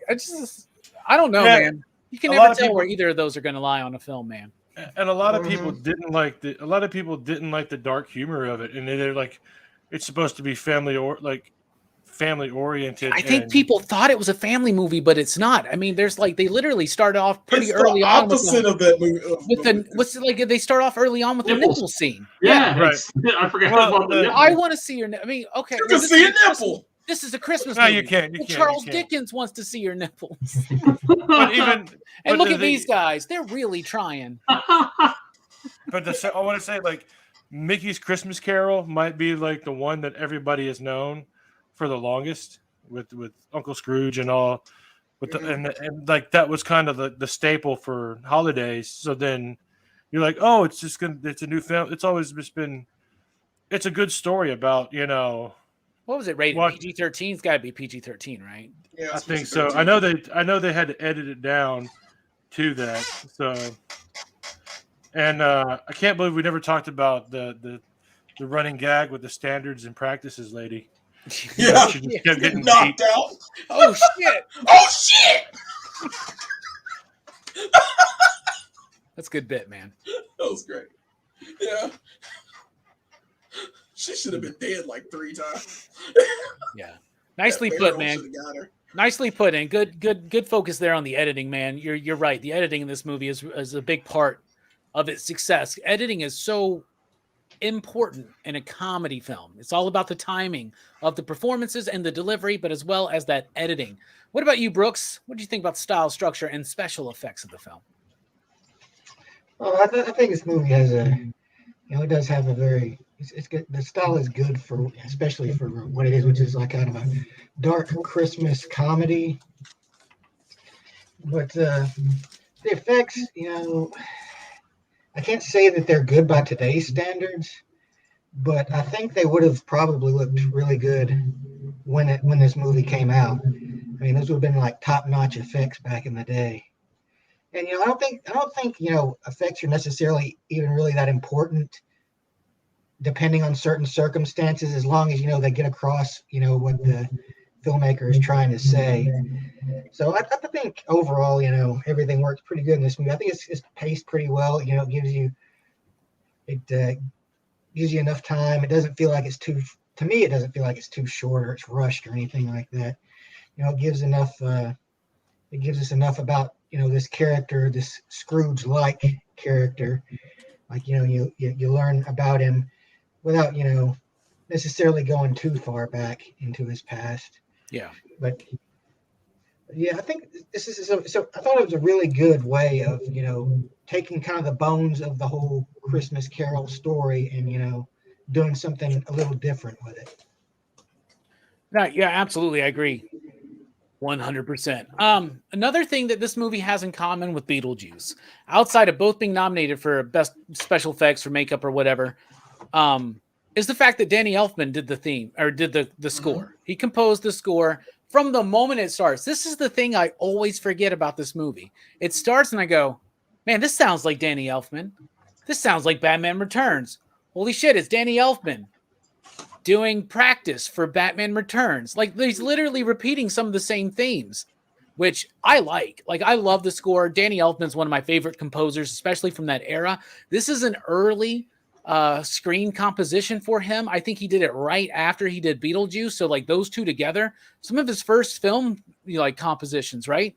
I don't know, man. You can never tell where either of those are going to lie on a film, man. And a lot of people didn't like the dark humor of it, and they're like, it's supposed to be family oriented. I think people thought it was a family movie, but it's not. I mean, there's like they literally started off pretty early on. Opposite of that movie. They start off early on with the nipple scene. Yeah, right. I forgot about the nipple. I want to see your. I mean, okay, you can see a nipple. This is a Christmas movie. No, you can't. Charles Dickens wants to see your nipples. but look at these guys; they're really trying. But I want to say, like, Mickey's Christmas Carol might be like the one that everybody has known for the longest, with Uncle Scrooge and all. And like that was kind of the staple for holidays. So then you're like, oh, it's a new film. It's always just been. It's a good story about What was it rated? PG-13's got to be PG-13, right? Yeah, I think so. I know they had to edit it down to that. So, and I can't believe we never talked about the running gag with the standards and practices lady. Yeah, she just kept getting knocked out. Oh shit! Oh shit! That's a good bit, man. That was great. Yeah. She should have been dead like 3 times. Yeah. Nicely put, man. Nicely put in. Good focus there on the editing, man. You're right. The editing in this movie is a big part of its success. Editing is so important in a comedy film. It's all about the timing of the performances and the delivery, but as well as that editing. What about you, Brooks? What do you think about the style, structure, and special effects of the film? Well, I think this movie has it does have a very, it's good. The style is good especially for what it is, which is like kind of a dark Christmas comedy. But the effects, I can't say that they're good by today's standards, but I think they would have probably looked really good when this movie came out. I mean, those would have been like top-notch effects back in the day. And I don't think effects are necessarily even really that important, depending on certain circumstances, as long as they get across what the filmmaker is trying to say. So I think overall, everything works pretty good in this movie. I think it's paced pretty well. It gives you enough time. It doesn't feel like it's too. To me, it doesn't feel like it's too short or it's rushed or anything like that. It gives enough. It gives us enough about this character, this Scrooge-like character. Like you learn about him without necessarily going too far back into his past. Yeah. But yeah, I think this is so. I thought it was a really good way of taking kind of the bones of the whole Christmas Carol story and doing something a little different with it. No, yeah, absolutely, I agree. 100%. Another thing that this movie has in common with Beetlejuice, outside of both being nominated for best special effects or makeup or whatever, is the fact that Danny Elfman did the theme or did the score. He composed the score from the moment it starts. This is the thing I always forget about this movie. It starts and I go, man, this sounds like Danny Elfman. This sounds like Batman Returns. Holy shit, it's Danny Elfman doing practice for Batman Returns. Like, he's literally repeating some of the same themes, which I like. Like, I love the score. Danny Elfman's one of my favorite composers, especially from that era. This is an early screen composition for him. I think he did it right after he did Beetlejuice. So, like, those two together, some of his first film, compositions, right?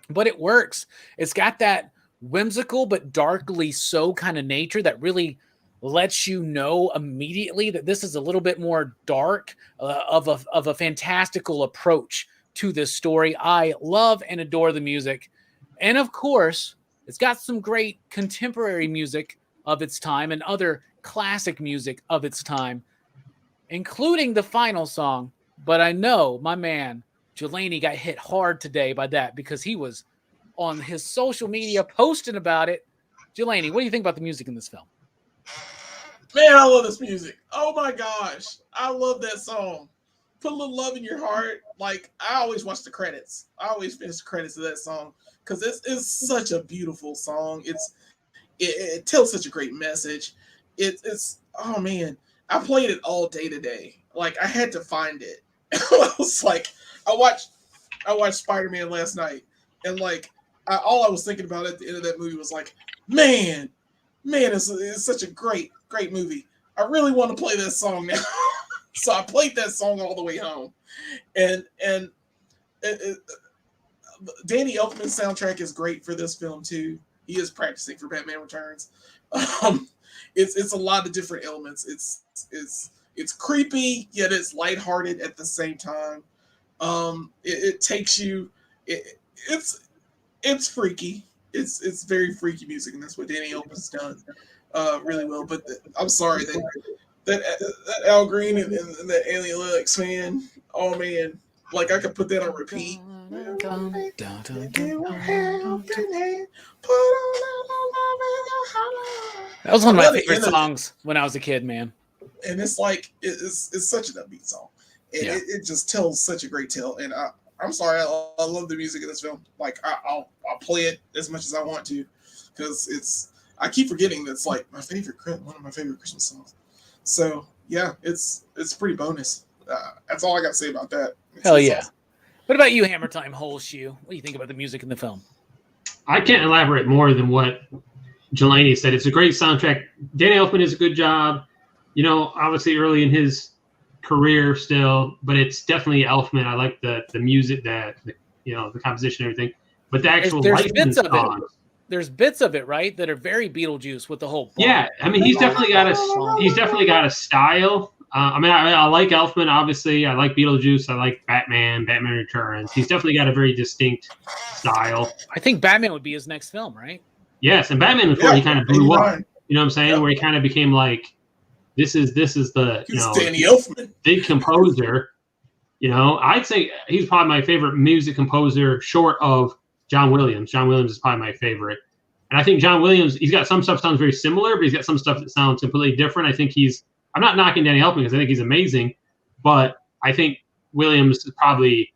But it works. It's got that whimsical but darkly so kind of nature that really lets you know immediately that this is a little bit more dark of a fantastical approach to this story. I love and adore the music. And of course, it's got some great contemporary music of its time and other classic music of its time, including the final song. But I know my man, Jelani got hit hard today by that because he was on his social media posting about it. Jelani, what do you think about the music in this film? Man, I love this music. Oh my gosh. I love that song. Put a little love in your heart. Like, I always watch the credits. I always finish the credits of that song because it's such a beautiful song. It tells such a great message. It's oh man, I played it all day today. Like, I had to find it. I was like, I watched Spider-Man last night, and like all I was thinking about at the end of that movie was like, man, it's such a great movie. I really want to play that song now. So I played that song all the way home, and Danny Elfman's soundtrack is great for this film too. He is practicing for Batman Returns. It's a lot of different elements. It's creepy, yet it's lighthearted at the same time. It takes you. It's freaky. It's very freaky music, and that's what Danny Elfman's done really well. But I'm sorry that Al Green and that Annie Lennox, man. Oh man, like I could put that on repeat. That was one of my favorite songs when I was a kid, man. And it's like it's such an upbeat song. It just tells such a great tale. And I'm sorry, I love the music in this film. Like I'll play it as much as I want to because I keep forgetting that's like one of my favorite Christmas songs. So yeah, it's pretty bonus. That's all I got to say about that. Hell yeah. Awesome. What about you, Hammer Time Holeshoe? What do you think about the music in the film? I can't elaborate more than what Jelani said. It's a great soundtrack. Danny Elfman does a good job. You know, obviously early in his career still, but it's definitely Elfman. I like the music, the composition, and everything. But the actual there's bits of it. There's bits of it, right, that are very Beetlejuice with the whole. Yeah, I mean, he's definitely got a style. I like Elfman, obviously. I like Beetlejuice. I like Batman Returns. He's definitely got a very distinct style. I think Batman would be his next film, right? Yes, and Batman before he kind of blew up. You know what I'm saying? Yeah. Where he kind of became like, this is the Danny Elfman, big composer. You know, I'd say he's probably my favorite music composer, short of John Williams. John Williams is probably my favorite. And I think John Williams, he's got some stuff sounds very similar, but he's got some stuff that sounds completely different. I think I'm not knocking Danny Elfman because I think he's amazing, but I think Williams probably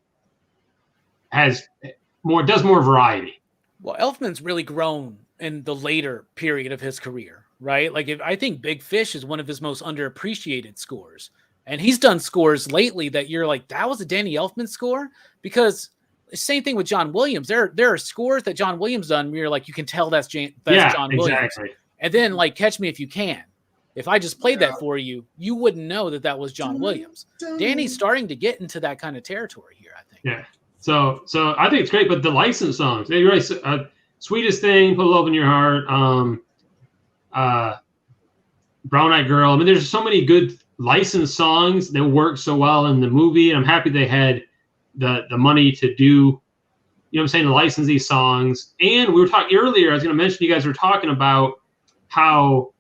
does more variety. Well, Elfman's really grown in the later period of his career, right? Like I think Big Fish is one of his most underappreciated scores. And he's done scores lately that you're like, that was a Danny Elfman score? Because same thing with John Williams. There are scores that John Williams done where you're like, you can tell that's John Williams. Exactly. And then like Catch Me If You Can. If I just played that for you, you wouldn't know that was John Williams. Danny's starting to get into that kind of territory here, I think. Yeah. So I think it's great, but the licensed songs, they really Sweetest Thing, Put Love in Your Heart, Brown Eyed Girl. I mean, there's so many good licensed songs that work so well in the movie, and I'm happy they had the money to do, you know what I'm saying, to license these songs. And we were talking earlier, I was going to mention, you guys were talking about how,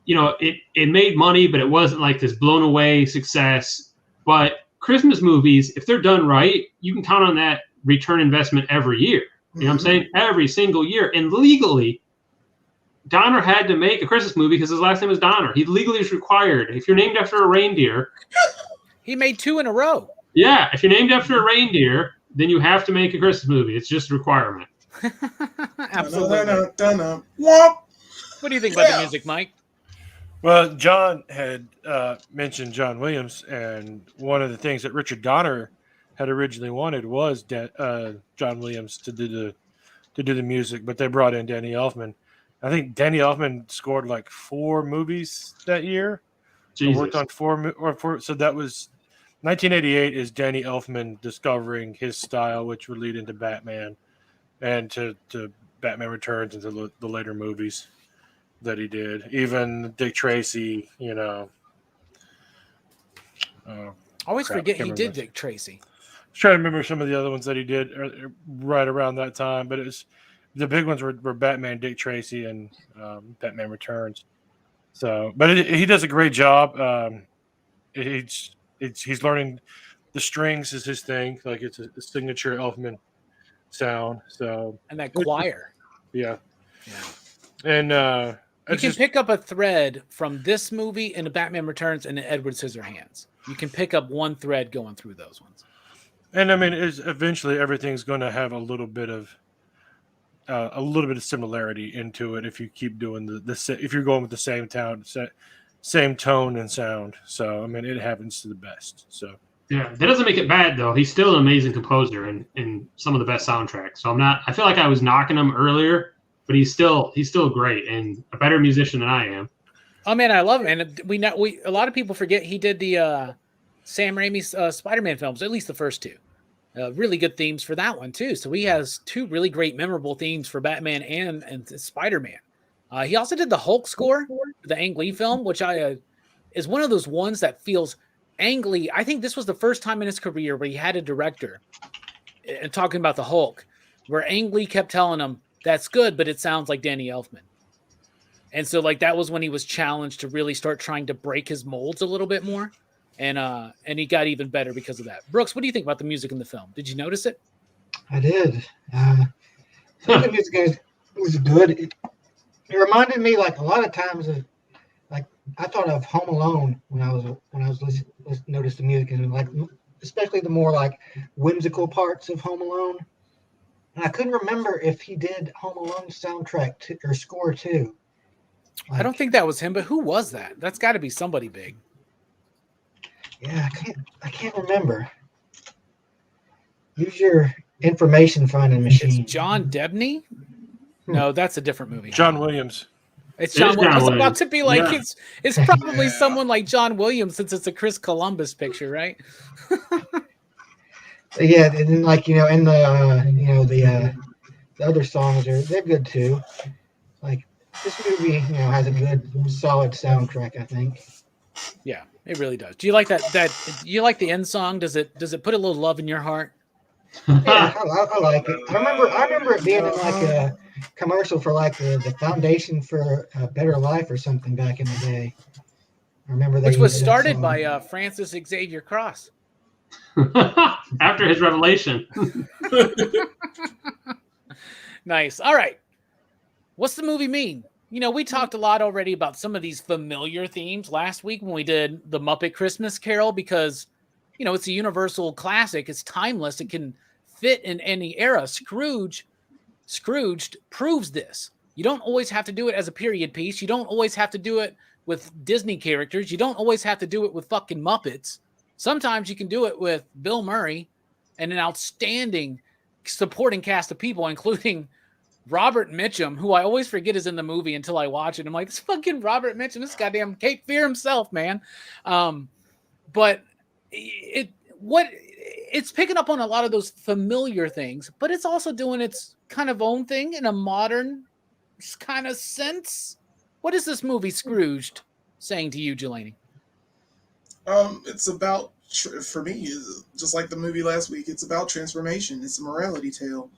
you know, it made money, but it wasn't like this blown away success. But Christmas movies, if they're done right, you can count on that return investment every year. You know what I'm saying? Every single year. And legally, Donner had to make a Christmas movie because his last name is Donner. He legally is required. If you're named after a reindeer. He made 2 in a row. Yeah. If you're named after a reindeer, then you have to make a Christmas movie. It's just a requirement. Absolutely. What do you think about the music, Mike? Well, John had mentioned John Williams, and one of the things that Richard Donner had originally wanted was John Williams to do the music, but they brought in Danny Elfman. I think Danny Elfman scored like 4 movies that year. Worked on 4, so that was 1988 is Danny Elfman discovering his style, which would lead into Batman and to Batman Returns and to the later movies that he did. Even Dick Tracy, you know. Always forget he did Dick Tracy. I was trying to remember some of the other ones that he did right around that time, but it was the big ones were Batman, Dick Tracy, and Batman Returns. So, but he does a great job. He's learning the strings is his thing. Like it's a signature Elfman sound. So And that choir. yeah. And you can pick up a thread from this and the Batman Returns and the Edward Scissorhands. You can pick up one thread going through those ones. And I mean, eventually everything's going to have a little bit of similarity into it if you keep doing if you're going with the same tone and sound. So I mean, it happens to the best. So yeah, that doesn't make it bad though. He's still an amazing composer and some of the best soundtracks. So I feel like I was knocking him earlier, but he's still great and a better musician than I am. Oh man, I love him. And a lot of people forget he did the Sam Raimi's Spider-Man films, at least the first two. Really good themes for that one too. So he has two really great, memorable themes for Batman and Spider-Man. He also did the Hulk score, the Ang Lee film, which is one of those ones that feels Ang Lee. I think this was the first time in his career where he had a director and talking about the Hulk, where Ang Lee kept telling him, "That's good, but it sounds like Danny Elfman." And so like that was when he was challenged to really start trying to break his molds a little bit more. And he got even better because of that. Brooks, what do you think about the music in the film? Did you notice it? I did. The music was good. It reminded me like a lot of times of like I thought of Home Alone when I was listening, noticed the music and like especially the more like whimsical parts of Home Alone. And I couldn't remember if he did Home Alone soundtrack or score too. I don't think that was him, but who was that? That's got to be somebody big. Yeah, I can't remember. Use your information finding machine. It's John Debney? No, that's a different movie. John Williams. It's John Williams. I was about to be like, it's probably someone like John Williams since it's a Chris Columbus picture, right? Yeah, and then like and the other songs they're good too. Like this movie, has a good solid soundtrack, I think. Yeah. It really does. Do you like that? You like the end song? Does it put a little love in your heart? Yeah, I like it. I remember it being in like a commercial for like the Foundation for a Better Life or something back in the day. I remember that. Which was started by Francis Xavier Cross. After his revelation. Nice. All right. What's the movie mean? We talked a lot already about some of these familiar themes last week when we did the Muppet Christmas Carol because, it's a universal classic. It's timeless. It can fit in any era. Scrooged proves this. You don't always have to do it as a period piece. You don't always have to do it with Disney characters. You don't always have to do it with fucking Muppets. Sometimes you can do it with Bill Murray and an outstanding supporting cast of people, including Robert Mitchum, who I always forget is in the movie until I watch it. I'm like, it's fucking Robert Mitchum. This goddamn Cape Fear himself, man. But it's picking up on a lot of those familiar things, but it's also doing its kind of own thing in a modern kind of sense. What is this movie Scrooged saying to you, Jelani? It's about, for me, just like the movie last week, it's about transformation. It's a morality tale.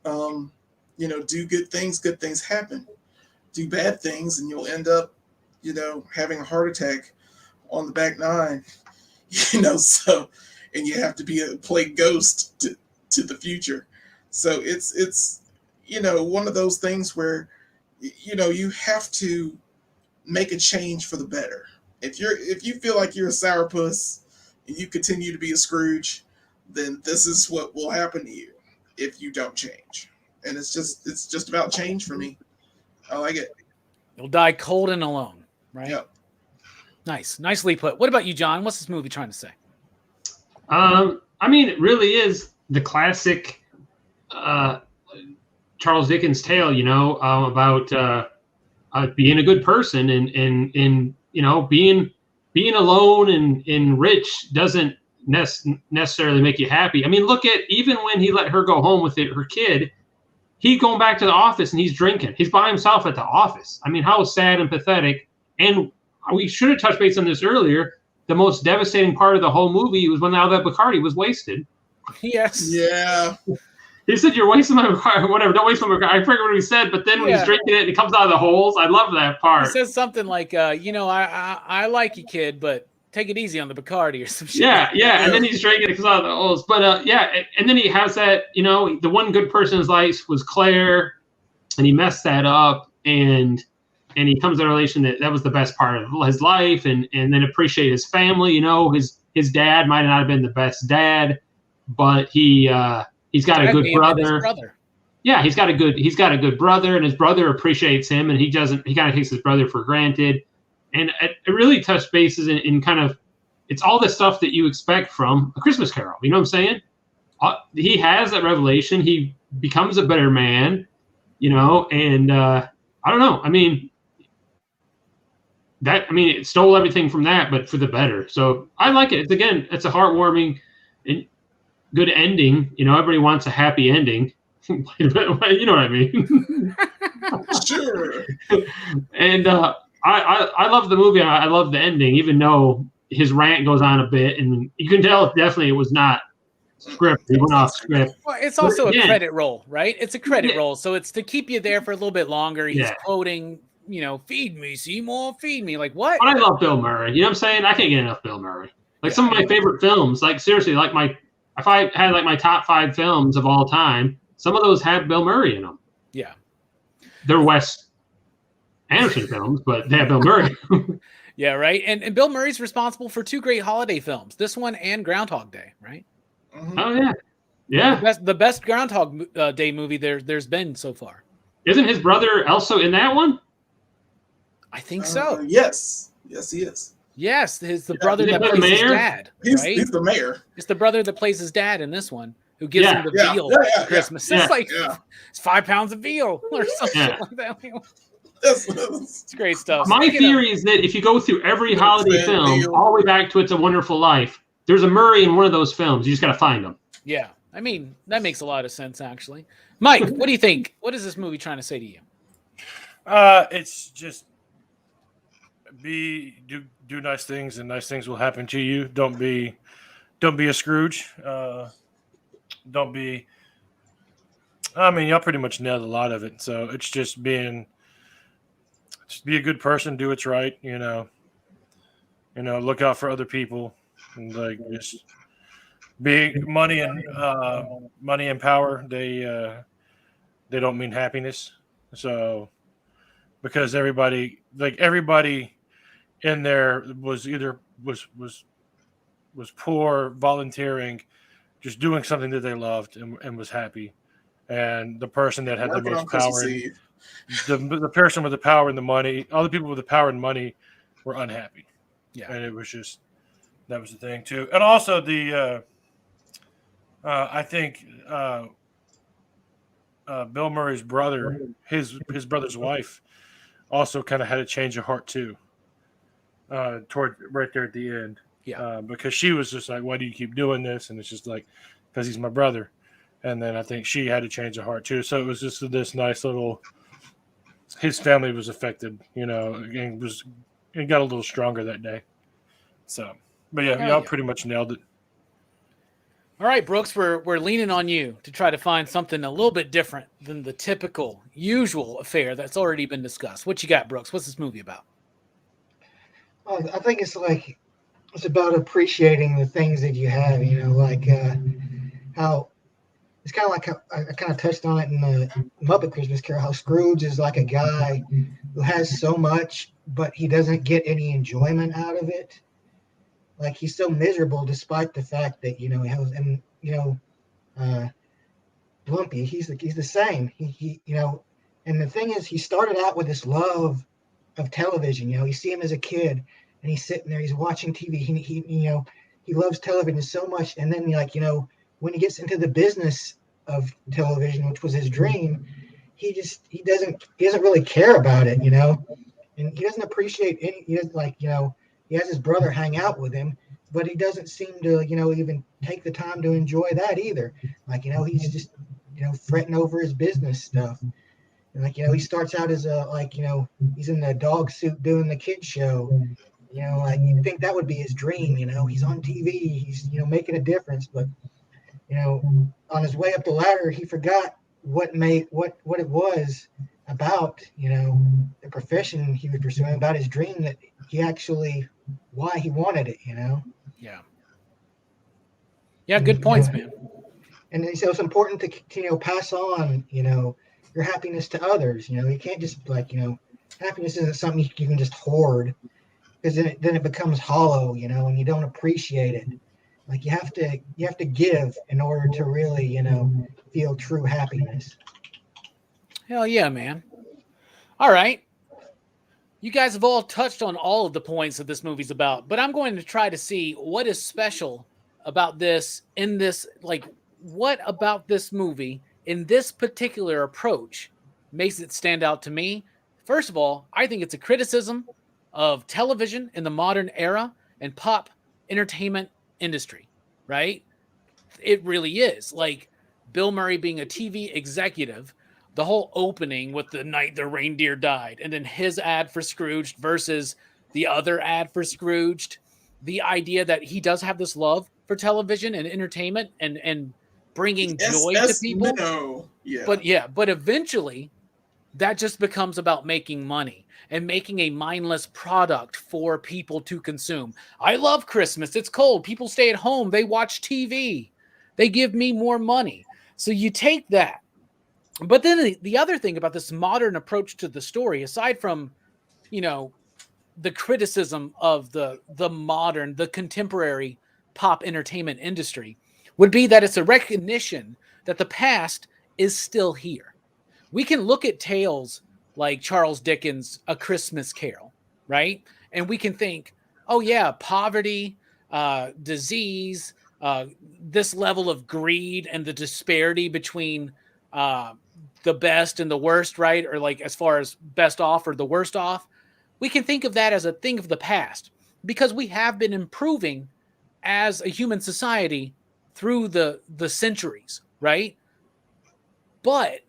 Do good things happen. Do bad things, and you'll end up, having a heart attack on the back nine. So, and you have to play ghost to the future. So it's one of those things where, you have to make a change for the better. If you feel like you're a sourpuss and you continue to be a Scrooge, then this is what will happen to you if you don't change. And it's just about change for me. I like it. You'll die cold and alone, right? Yep. Nice. Nicely put. What about you, John? What's this movie trying to say? It really is the classic Charles Dickens tale, about being a good person and being alone and rich doesn't necessarily make you happy. I mean, look at even when he let her go home with her kid, he's going back to the office and he's drinking. He's by himself at the office. I mean, how sad and pathetic. And we should have touched base on this earlier. The most devastating part of the whole movie was when all that Bacardi was wasted. Yes. Yeah. He said, "You're wasting my Bacardi." Whatever. Don't waste my Bacardi. I forget what he said, but then when he's drinking it, it comes out of the holes. I love that part. He says something like, I like you, kid, but take it easy on the Bacardi or some shit. Yeah, yeah. And then he's drinking because of the O's. But yeah, and then he has that, the one good person in his life was Claire, and he messed that up, and he comes to a relation that was the best part of his life, and then appreciate his family. His dad might not have been the best dad, but he's got a good brother. Yeah, he's got a good brother, and his brother appreciates him, and he kind of takes his brother for granted. And it really touched bases in kind of, it's all the stuff that you expect from A Christmas Carol. You know what I'm saying? He has that revelation. He becomes a better man, and I don't know. I mean, it stole everything from that, but for the better. So I like it. It's a heartwarming and good ending. Everybody wants a happy ending. You know what I mean? Sure. And I love the movie. I love the ending, even though his rant goes on a bit, and you can tell definitely it was not script. He went off script. Well, it's also a credit roll, right? It's a credit roll, so it's to keep you there for a little bit longer. He's quoting, feed me, Seymour, feed me. Like what? But I love Bill Murray. You know what I'm saying? I can't get enough Bill Murray. Like some of my favorite films. Like seriously, if I had like my top 5 films of all time, some of those have Bill Murray in them. Yeah, they're Wes Anderson films, but they have Bill Murray. Yeah, right. And Bill Murray's responsible for 2 great holiday films, this one and Groundhog Day, right? Mm-hmm. Oh yeah, yeah. The best Groundhog Day movie there's been so far. Isn't his brother also in that one? I think so. Yes, he is. Yes, the brother that plays his dad. He's the mayor. It's the brother that plays his dad in this one, who gives him the veal for Christmas. It's like it's 5 pounds of veal or something like that. It's great stuff. My theory is that if you go through every holiday film, all the way back to It's a Wonderful Life, there's a Murray in one of those films. You just got to find him. Yeah, I mean that makes a lot of sense, actually. Mike, what do you think? What is this movie trying to say to you? It's just do nice things, and nice things will happen to you. Don't be a Scrooge. Don't be. I mean, y'all pretty much nailed a lot of it. So it's just be a good person, do what's right. Look out for other people, and like just be money and power. They don't mean happiness. So because everybody in there was either was poor, volunteering, just doing something that they loved and was happy. And the person that had the most power, the person with the power and the money, all the people with the power and money were unhappy. Yeah. And it was just, that was the thing too. And also I think Bill Murray's brother, his brother's wife also kind of had a change of heart too. Toward right there at the end. Yeah. Because she was just like, why do you keep doing this? And it's just like, because he's my brother. And then I think she had to change her heart too. So it was just this nice little, his family was affected, and got a little stronger that day. So, but y'all pretty much nailed it. All right, Brooks, we're leaning on you to try to find something a little bit different than the typical, usual affair that's already been discussed. What you got, Brooks? What's this movie about? I think it's about appreciating the things that you have, how it's kind of like how I kind of touched on it in the Muppet Christmas Carol, how Scrooge is like a guy who has so much, but he doesn't get any enjoyment out of it. Like he's so miserable despite the fact that, he has, and, Blumpy, he's the same. He and the thing is, he started out with this love of television. You see him as a kid and he's sitting there, he's watching TV. He loves television so much. And then when he gets into the business of television, which was his dream, he doesn't really care about it, and he doesn't appreciate any, he has his brother hang out with him, but he doesn't seem to, even take the time to enjoy that either. He's just, fretting over his business stuff. And he starts out as he's in the dog suit doing the kids show. You'd think that would be his dream. He's on TV, he's making a difference. But on his way up the ladder, he forgot what it was about the profession he was pursuing, about his dream, that he actually why he wanted it, Yeah. Yeah, good points, man. And so it's important to pass on, your happiness to others. You can't just happiness isn't something you can just hoard, because then it becomes hollow, and you don't appreciate it. Like you have to give in order to really, feel true happiness. Hell yeah, man. All right. You guys have all touched on all of the points that this movie's about, but I'm going to try to see what is special about this in this, like, what about this movie in this particular approach makes it stand out to me. First of all, I think it's a criticism of television in the modern era and pop entertainment industry, right? It really is. Like Bill Murray being a TV executive, the whole opening with the night the reindeer died, and then his ad for Scrooged versus the other ad for Scrooged, the idea that he does have this love for television and entertainment and bringing joy to people. But eventually that just becomes about making money and making a mindless product for people to consume. I love Christmas. It's cold. People stay at home. They watch TV. They give me more money. So you take that. But then the other thing about this modern approach to the story, aside from, the criticism of the modern, the contemporary pop entertainment industry, would be that it's a recognition that the past is still here. We can look at tales like Charles Dickens' A Christmas Carol, right? And we can think, oh yeah, poverty, disease, this level of greed and the disparity between the best and the worst, right? Or like as far as best off or the worst off, we can think of that as a thing of the past because we have been improving as a human society through the centuries, right? But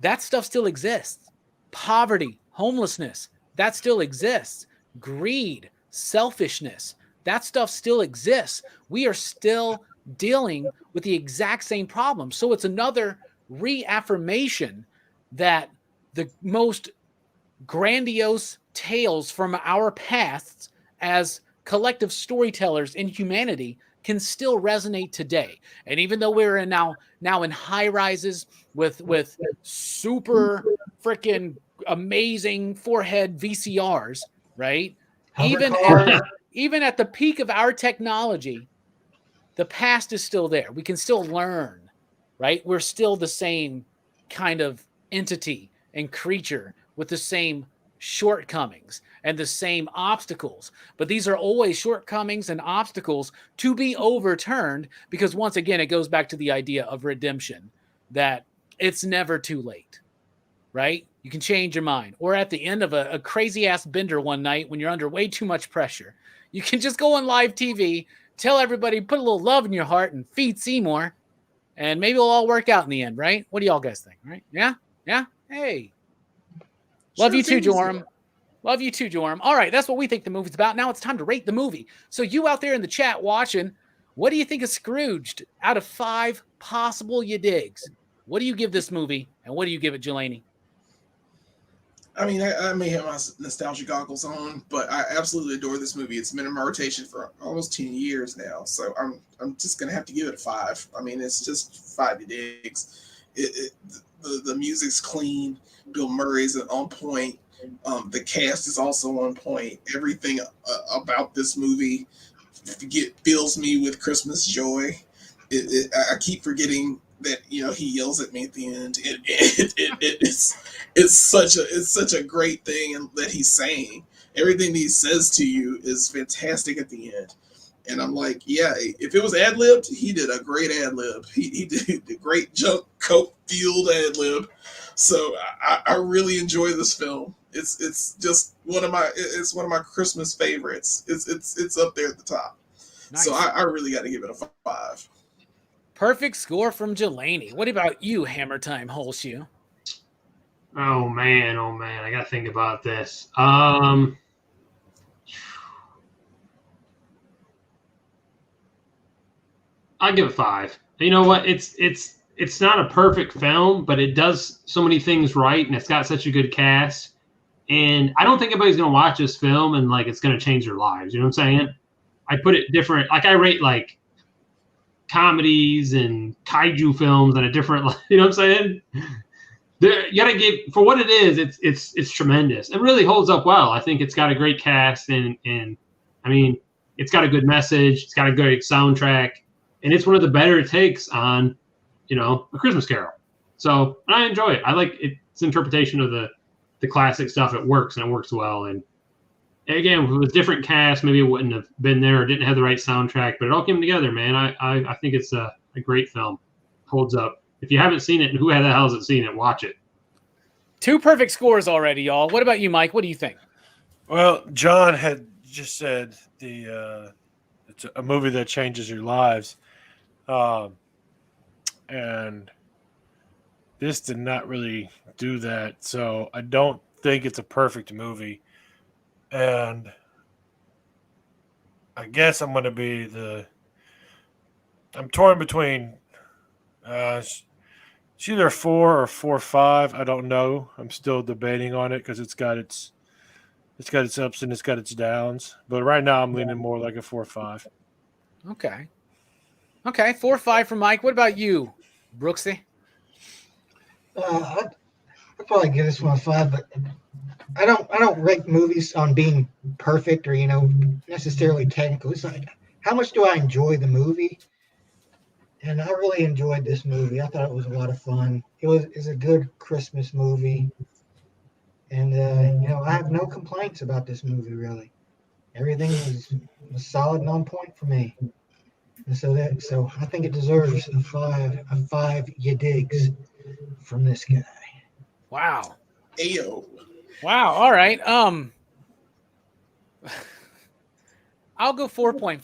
that stuff still exists. Poverty, homelessness, that still exists. Greed, selfishness, that stuff still exists. We are still dealing with the exact same problem. So it's another reaffirmation that the most grandiose tales from our pasts as collective storytellers in humanity can still resonate today. And even though we're now in high rises with super freaking amazing forehead VCRs, right? Even at the peak of our technology, the past is still there. We can still learn, right? We're still the same kind of entity and creature with the same shortcomings and the same obstacles. But these are always shortcomings and obstacles to be overturned because once again, it goes back to the idea of redemption, that it's never too late, right? You can change your mind. Or at the end of a crazy ass bender one night when you're under way too much pressure, you can just go on live TV, tell everybody, put a little love in your heart and feed Seymour, and maybe it'll all work out in the end, right? What do y'all guys think, right? Yeah? Yeah? Hey. Love you too, Joram. Love you too, Joram. All right, that's what we think the movie's about. Now it's time to rate the movie. So you out there in the chat watching, what do you think of Scrooged out of 5 possible you digs? What do you give this movie, and what do you give it, Jelani? I mean, I may have my nostalgia goggles on, but I absolutely adore this movie. It's been in my rotation for almost 10 years now, so I'm just gonna have to give it a 5. I mean, it's just 5 digs. The music's clean. Bill Murray's on point. The cast is also on point. Everything about this movie fills me with Christmas joy. I keep forgetting that he yells at me at the end. It's such a great thing, and that he's saying everything that he says to you is fantastic at the end. And I'm like, yeah, if it was ad libbed, he did a great ad lib. He did a great junk coat field ad lib. So I really enjoy this film. It's just one of my Christmas favorites. It's up there at the top. Nice. So I really got to give it a 5. Perfect score from Jelani. What about you, Hammer Time Holeshoe? Oh man, I gotta think about this. I'll give it 5. You know what? It's not a perfect film, but it does so many things right, and it's got such a good cast. And I don't think anybody's going to watch this film and like it's going to change their lives. You know what I'm saying? I put it different. Like I rate like comedies and kaiju films and a different. You know what I'm saying? You got to give for what it is. It's tremendous. It really holds up well. I think it's got a great cast and I mean it's got a good message. It's got a great soundtrack, and it's one of the better takes on A Christmas Carol. So I enjoy it. I like it. It's an interpretation of the classic stuff. It works and it works well. And again, if it was a different cast, maybe it wouldn't have been there or didn't have the right soundtrack, but it all came together, man. I think it's a great film. Holds up. If you haven't seen it, and who the hell hasn't seen it, watch it. 2 perfect scores already, y'all. What about you, Mike? What do you think? Well, John had just said it's a movie that changes your lives. And this did not really do that. So I don't think it's a perfect movie. And I guess I'm going to be I'm torn between it's either 4 or 4.5. I don't know. I'm still debating on it because it's got its ups and it's got its downs. But right now I'm leaning more like a 4.5. Okay. 4.5 for Mike. What about you, Brooksy? I'd probably give this one a 5, but I don't rate movies on being perfect or necessarily technical. It's like how much do I enjoy the movie? And I really enjoyed this movie. I thought it was a lot of fun. It was a good Christmas movie, and I have no complaints about this movie really. Everything was solid and on point for me. And so I think it deserves a 5 you digs from this guy. Wow. Ayo. Wow. All right. I'll go 4.5.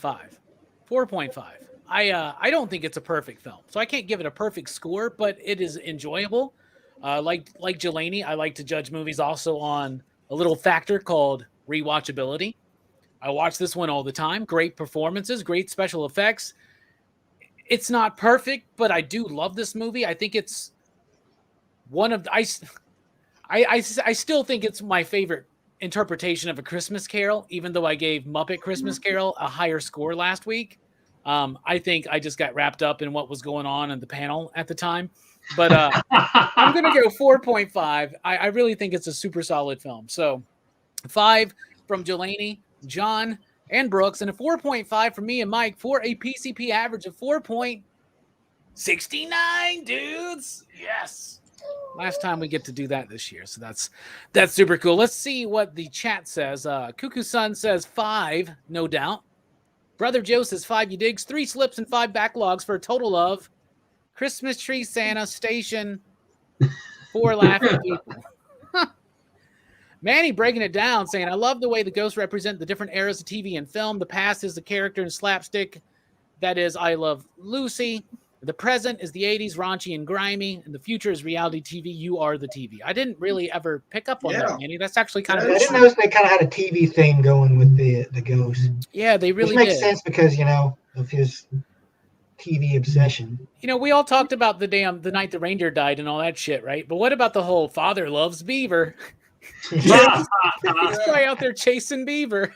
4.5. I don't think it's a perfect film, so I can't give it a perfect score, but it is enjoyable. Like Jelani, I like to judge movies also on a little factor called rewatchability. I watch this one all the time. Great performances, great special effects. It's not perfect, but I do love this movie. I think it's one of I still think it's my favorite interpretation of A Christmas Carol, even though I gave Muppet Christmas Carol a higher score last week. I think I just got wrapped up in what was going on in the panel at the time. But I'm going to go 4.5. I really think it's a super solid film. So 5 from Jelani, John, and Brooks, and a 4.5 from me and Mike for a PCP average of 4.69, dudes. Yes. Last time we get to do that this year. So that's super cool. Let's see what the chat says. Cuckoo Sun says 5, no doubt. Brother Joe says 5 you digs, 3 slips and 5 backlogs for a total of Christmas tree, Santa, station, 4 laughing people. Manny breaking it down, saying, I love the way the ghosts represent the different eras of TV and film. The past is the character in slapstick. That is I Love Lucy. The present is the 80s, raunchy and grimy. And the future is reality TV. You are the TV. I didn't really ever pick up on that, Manny. That's actually kind of I didn't notice they kind of had a TV theme going with the ghost. Yeah, they really Which makes did. sense because, of his TV obsession. We all talked about the night the reindeer died and all that shit, right? But what about the whole father loves beaver? This guy out there chasing beaver.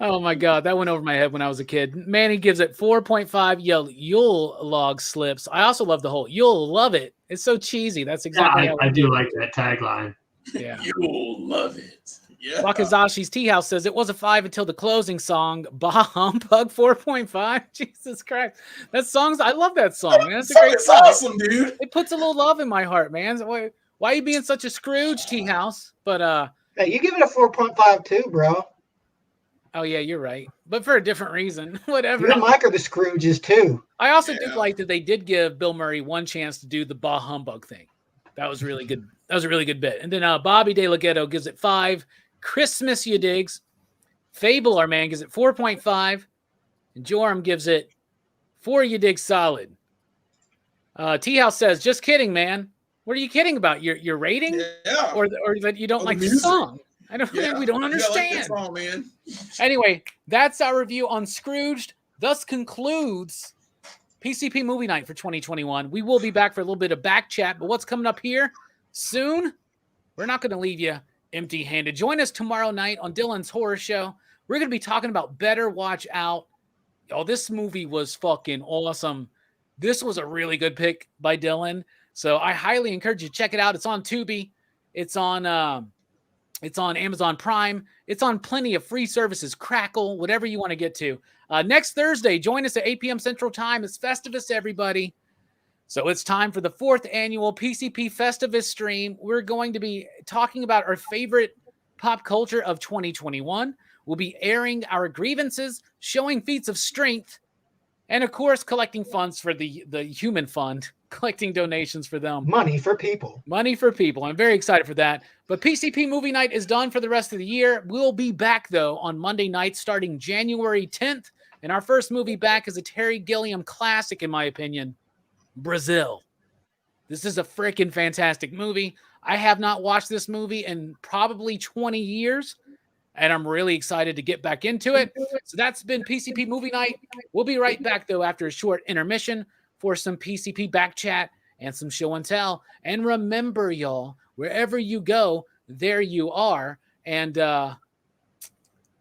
Oh my God, that went over my head when I was a kid. Manny gives it 4.5 Yule log slips. I also love the whole you'll love it. It's so cheesy. That's exactly how I do like that tagline. Yeah. You'll love it. Yeah. Wakazashi's Tea House says it was a 5 until the closing song. Bah Humbug 4.5. Jesus Christ. That song's I love that song, man. That's a great song. Awesome, dude. It puts a little love in my heart, man. Why are you being such a Scrooge, Tea House? But hey, you give it a 4.5 too, bro. Oh yeah, you're right. But for a different reason. Whatever. You and Mike are the Scrooges too. I also did like that they did give Bill Murray one chance to do the Bah Humbug thing. That was really good. That was a really good bit. And then Bobby De La Ghetto gives it 5. Christmas, you digs. Fable, our man, gives it 4.5. And Joram gives it 4 you dig solid. T-House says, just kidding, man. What are you kidding about? Your rating? Yeah. Or that you don't like the song? I don't think we don't understand. Like song, man. Anyway, that's our review on Scrooged. Thus concludes PCP Movie Night for 2021. We will be back for a little bit of back chat, but what's coming up here soon? We're not going to leave you empty-handed. Join us tomorrow night on Dylan's Horror Show. We're going to be talking about Better Watch Out. Oh, this movie was fucking awesome. This was a really good pick by Dylan. So I highly encourage you to check it out. It's on Tubi. It's on Amazon Prime. It's on plenty of free services, Crackle, whatever you want to get to. Next Thursday, join us at 8 p.m. Central Time. It's Festivus, everybody. So it's time for the 4th annual PCP Festivus stream. We're going to be talking about our favorite pop culture of 2021. We'll be airing our grievances, showing feats of strength, and of course, collecting funds for the Human Fund, collecting donations for them. Money for people. Money for people. I'm very excited for that. But PCP Movie Night is done for the rest of the year. We'll be back, though, on Monday night starting January 10th. And our first movie back is a Terry Gilliam classic, in my opinion, Brazil. This is a freaking fantastic movie. I have not watched this movie in probably 20 years, and I'm really excited to get back into it. So that's been PCP Movie Night. We'll be right back, though, after a short intermission for some PCP Backchat and some show and tell. And remember, y'all, wherever you go, there you are. And I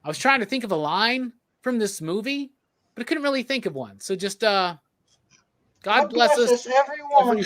was trying to think of a line from this movie, but I couldn't really think of one. So just God bless us, everyone.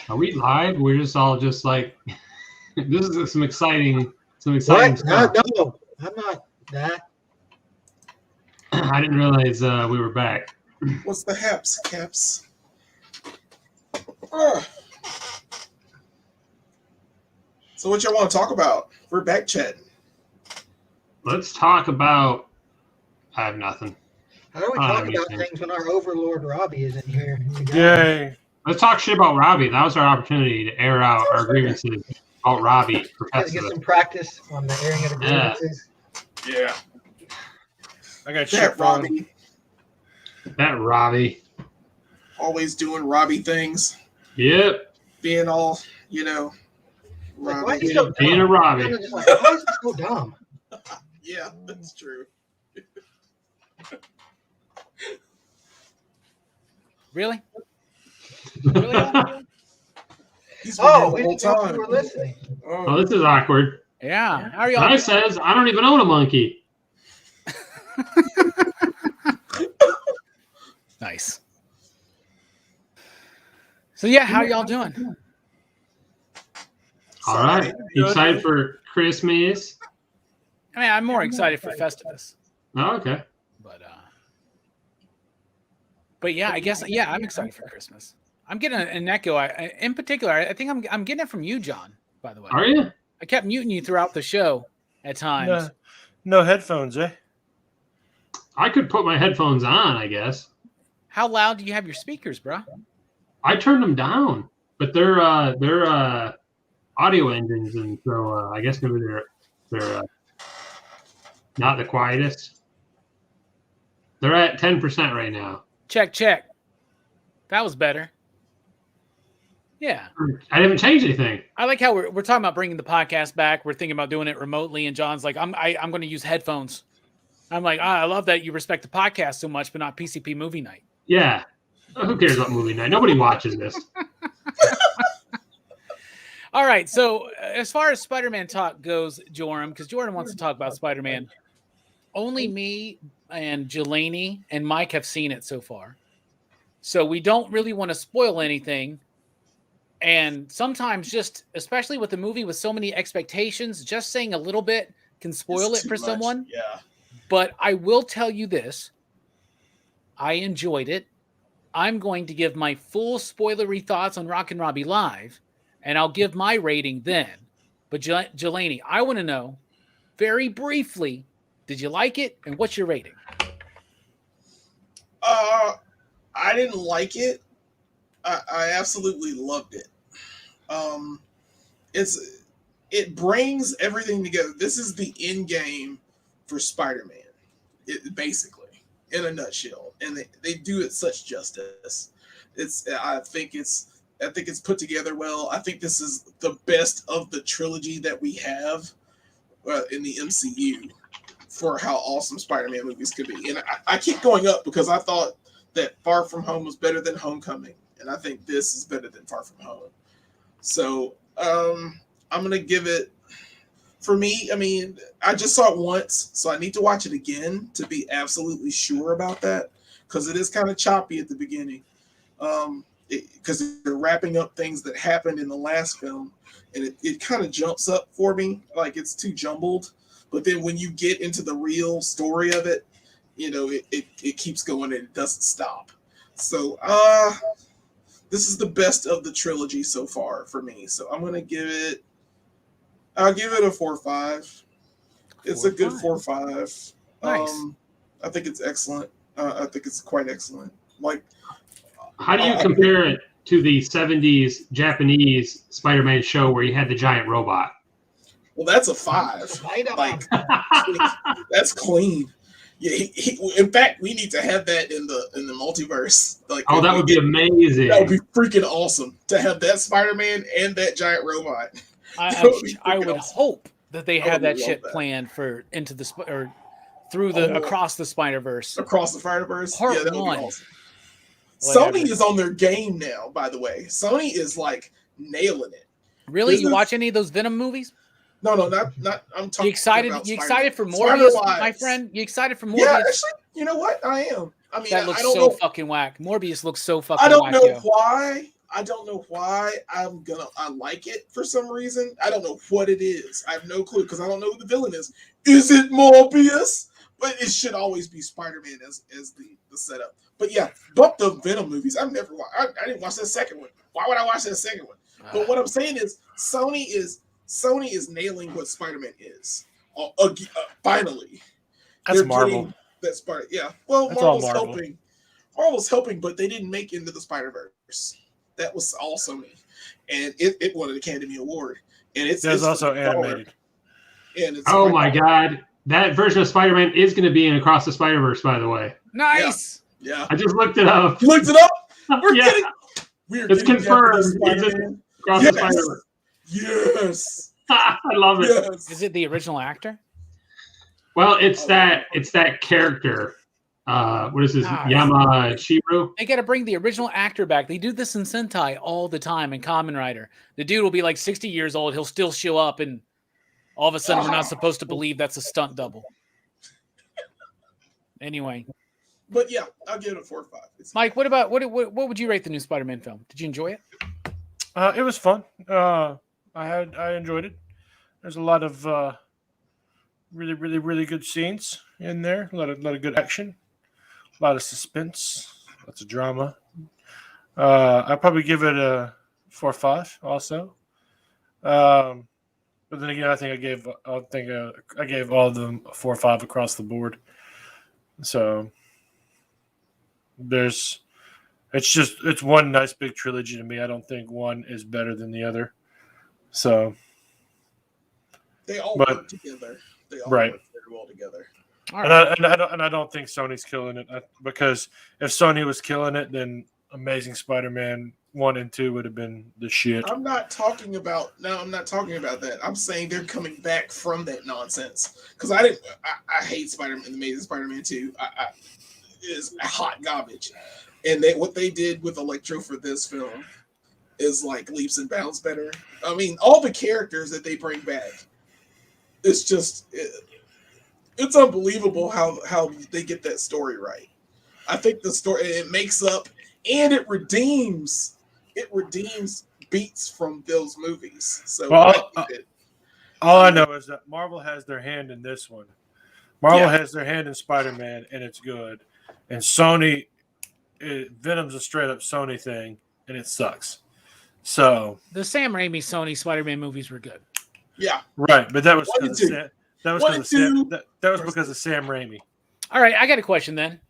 Are we live? We're just all just like, this is some exciting What? stuff. No, I'm not that. I didn't realize we were back. What's the haps, Caps? So what y'all want to talk about? We're back chatting. Let's talk about. I have nothing. How do we talk about things when our overlord Robbie isn't here? Yay. Let's talk shit about Robbie. That was our opportunity to air out our grievances about Robbie. Gotta get some practice on the airing of the grievances. Yeah. I got That shit wrong. Robbie. That Robbie. Always doing Robbie things. Yep. Being all, you know, Like, Robbie. why is he so dumb? Being a Robbie. I'm just like, why is he so dumb? Yeah, that's true. Really? Really? He's been Oh, here we the didn't whole know if time. you were listening. Oh, this is awkward. Yeah. How are y'all? Guy says, I don't even own a monkey. Nice. So yeah, how y'all doing? All right. You excited for Christmas? I mean, I'm more excited for Festivus, Oh, okay. but yeah, I guess I'm excited for Christmas. I'm getting an echo. In particular, I think I'm getting it from you, John. By the way, Are you? I kept muting you throughout the show at times. No headphones, eh? I could put my headphones on, I guess. How loud do you have your speakers, bro? I turned them down, but they're audio engines, and so I guess maybe they're not the quietest. They're at 10% right now. Check. That was better. Yeah. I haven't changed anything. I like how we're talking about bringing the podcast back. We're thinking about doing it remotely, and John's like, I'm going to use headphones. I'm like, I love that you respect the podcast so much, but not PCP movie night. Yeah. Who cares about movie night? Nobody watches this. All right. So as far as Spider-Man talk goes, Joram, because Jordan wants to talk about Spider-Man, only me and Jelani and Mike have seen it so far. So we don't really want to spoil anything. And sometimes just, especially with the movie with so many expectations, just saying a little bit can spoil It's it for too much. someone. Yeah. But I will tell you this. I enjoyed it. I'm going to give my full spoilery thoughts on Rockin' Robbie Live, and I'll give my rating then. But Jelani, I want to know, very briefly, did you like it, and what's your rating? I didn't like it. I absolutely loved it. It brings everything together. This is the end game for Spider-Man, basically, in a nutshell, and they do it such justice. I think it's put together well. I think this is the best of the trilogy that we have in the MCU for how awesome Spider-Man movies could be. And I keep going up because I thought that Far From Home was better than Homecoming, and I think this is better than Far From Home. So I'm gonna give it. For me, I mean, I just saw it once, so I need to watch it again to be absolutely sure about that, because it is kind of choppy at the beginning. Because they're wrapping up things that happened in the last film, and it kind of jumps up for me, like it's too jumbled. But then when you get into the real story of it, you know, it keeps going and it doesn't stop. So this is the best of the trilogy so far for me. So I'll give it a 4.5. It's a good 4.5. Nice. I think it's excellent. I think it's quite excellent. Like, how do you compare it to the 70s Japanese Spider-Man show where you had the giant robot? Well, that's a 5. Like, that's clean. Yeah, in fact, we need to have that in the multiverse. Like, oh, that would be amazing. That would be freaking awesome to have that Spider-Man and that giant robot. I would hope that they have that shit planned for across the Spider-Verse. Across the Spider-Verse? Part yeah, that would one. be awesome. Sony is on their game now, by the way. Sony is like nailing it. Really? You watch any of those Venom movies? No, not. I'm talking. You excited? About You excited for Morbius, my friend? You excited for Morbius? Yeah, actually, you know what? I am. I mean, that looks I don't so know. fucking whack. Morbius looks so fucking. I don't whack, know yo. why. I don't know why I like it for some reason. I don't know what it is. I have no clue because I don't know who the villain is. Is it Morbius? But it should always be Spider-Man as the setup. But yeah, but the Venom movies, I've never watched. I didn't watch that second one. Why would I watch that second one? But what I'm saying is Sony is nailing what Spider-Man is. Finally. That's Marvel. That Spider. Yeah. Well, That's all Marvel's Marvel. helping. Marvel's helping, but they didn't make Into the Spider-Verse. That was all Sony, and it won an Academy Award. And it's also animated. And it's oh my god, that version of Spider-Man is going to be in Across the Spider-Verse, by the way. Nice. Yeah. I just looked it up. Looked it up. It's confirmed. It's in Across the Spider-Verse. Yes. I love it. Yes. Is it the original actor? Well, it's that character. What is this? Yamashiro? They got to bring the original actor back. They do this in Sentai all the time in Kamen Rider. The dude will be like 60 years old. He'll still show up, and all of a sudden we're not supposed to believe that's a stunt double. Anyway. But yeah, I'll give it a 4 or 5. Mike, what would you rate the new Spider-Man film? Did you enjoy it? It was fun. I enjoyed it. There's a lot of really, really, really good scenes in there. A lot of good action. A lot of suspense, lots of drama. I'd probably give it a 4 or 5 also. But then again, I think I gave all of them a 4 or 5 across the board. So it's one nice big trilogy to me. I don't think one is better than the other. So they all work together. They all work very well together. Right. And I don't think Sony's killing it, because if Sony was killing it, then Amazing Spider-Man 1 and 2 would have been the shit. I'm not talking about that. I'm saying they're coming back from that nonsense. Because I hate Spider-Man, the Amazing Spider-Man 2. Is hot garbage. And what they did with Electro for this film is like leaps and bounds better. I mean, all the characters that they bring back, it's just it's unbelievable how they get that story right. I think the story, it makes up and it redeems beats from those movies. So all I know is that Marvel has their hand in this one. Marvel has their hand in Spider-Man, and it's good. And Sony, Venom's a straight up Sony thing, and it sucks. So the Sam Raimi Sony Spider-Man movies were good. Yeah, right. But that was because of Sam Raimi. All right, I got a question then.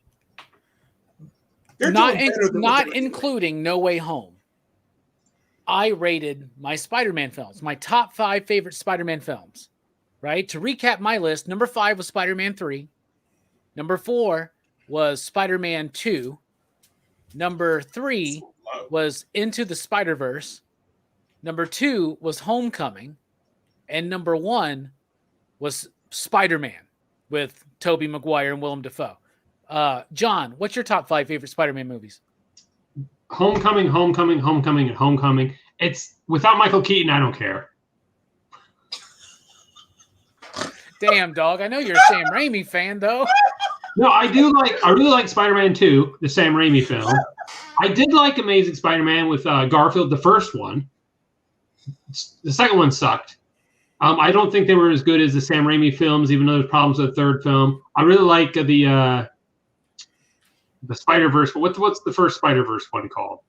Not including No Way Home. I rated my Spider-Man films, my top 5 favorite Spider-Man films. Right? To recap my list, number 5 was Spider-Man 3. Number 4 was Spider-Man 2. Number 3 was Into the Spider-Verse. Number 2 was Homecoming. And number 1 was Spider-Man with Tobey Maguire and Willem Dafoe. John, what's your top 5 favorite Spider-Man movies? Homecoming, and Homecoming. It's without Michael Keaton, I don't care. Damn, dog. I know you're a Sam Raimi fan, though. No, I really like Spider-Man 2, the Sam Raimi film. I did like Amazing Spider-Man with Garfield, the first one. The second one sucked. I don't think they were as good as the Sam Raimi films, even though there's problems with the third film. I really like the Spider-Verse. What's the first Spider-Verse one called?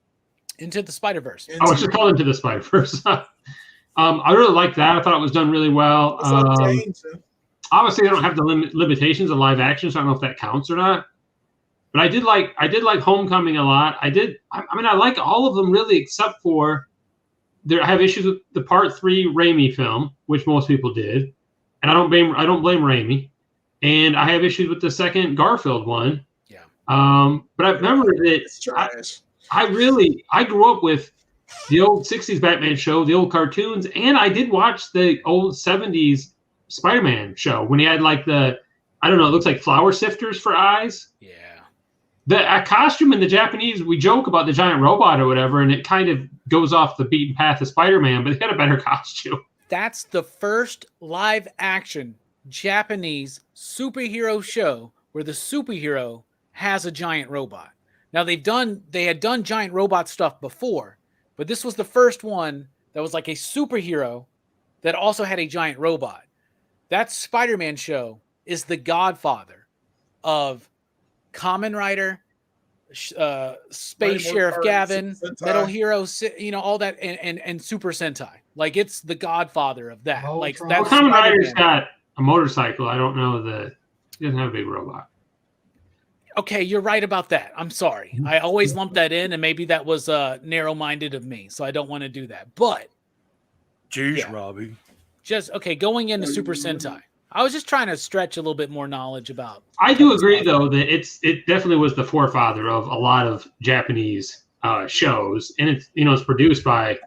Into the Spider-Verse. Oh, it's just called Into the Spider-Verse. I really like that. I thought it was done really well. Obviously, they don't have the limitations of live action, so I don't know if that counts or not. But I did like Homecoming a lot. I like all of them really, except for I have issues with the Part 3 Raimi film, which most people did, and I don't blame Raimi. And I have issues with the second Garfield one. Yeah. But I remember that I grew up with the old 60s Batman show, the old cartoons, and I did watch the old 70s Spider-Man show when he had like it looks like flour sifters for eyes. Yeah. The costume in the Japanese, we joke about the giant robot or whatever, and it kind of goes off the beaten path of Spider-Man, but they had a better costume. That's the first live action Japanese superhero show where the superhero has a giant robot. Now they had done giant robot stuff before, but this was the first one that was like a superhero that also had a giant robot. That Spider-Man show is the godfather of Kamen Rider, Space Sheriff Gavin, Metal Hero, all that, and Super Sentai. Like, it's the godfather of that. Voltron. Like, Well, that's Kamen Rider's Spider-Man. got a motorcycle. I don't know that he doesn't have a big robot. Okay, you're right about that. I'm sorry. I always lump that in, and maybe that was narrow-minded of me, so I don't want to do that. But Jeez, Yeah. Robbie. just going into Super Sentai. I was just trying to stretch a little bit more knowledge about. I do agree, though, that it definitely was the forefather of a lot of Japanese shows, and it's produced by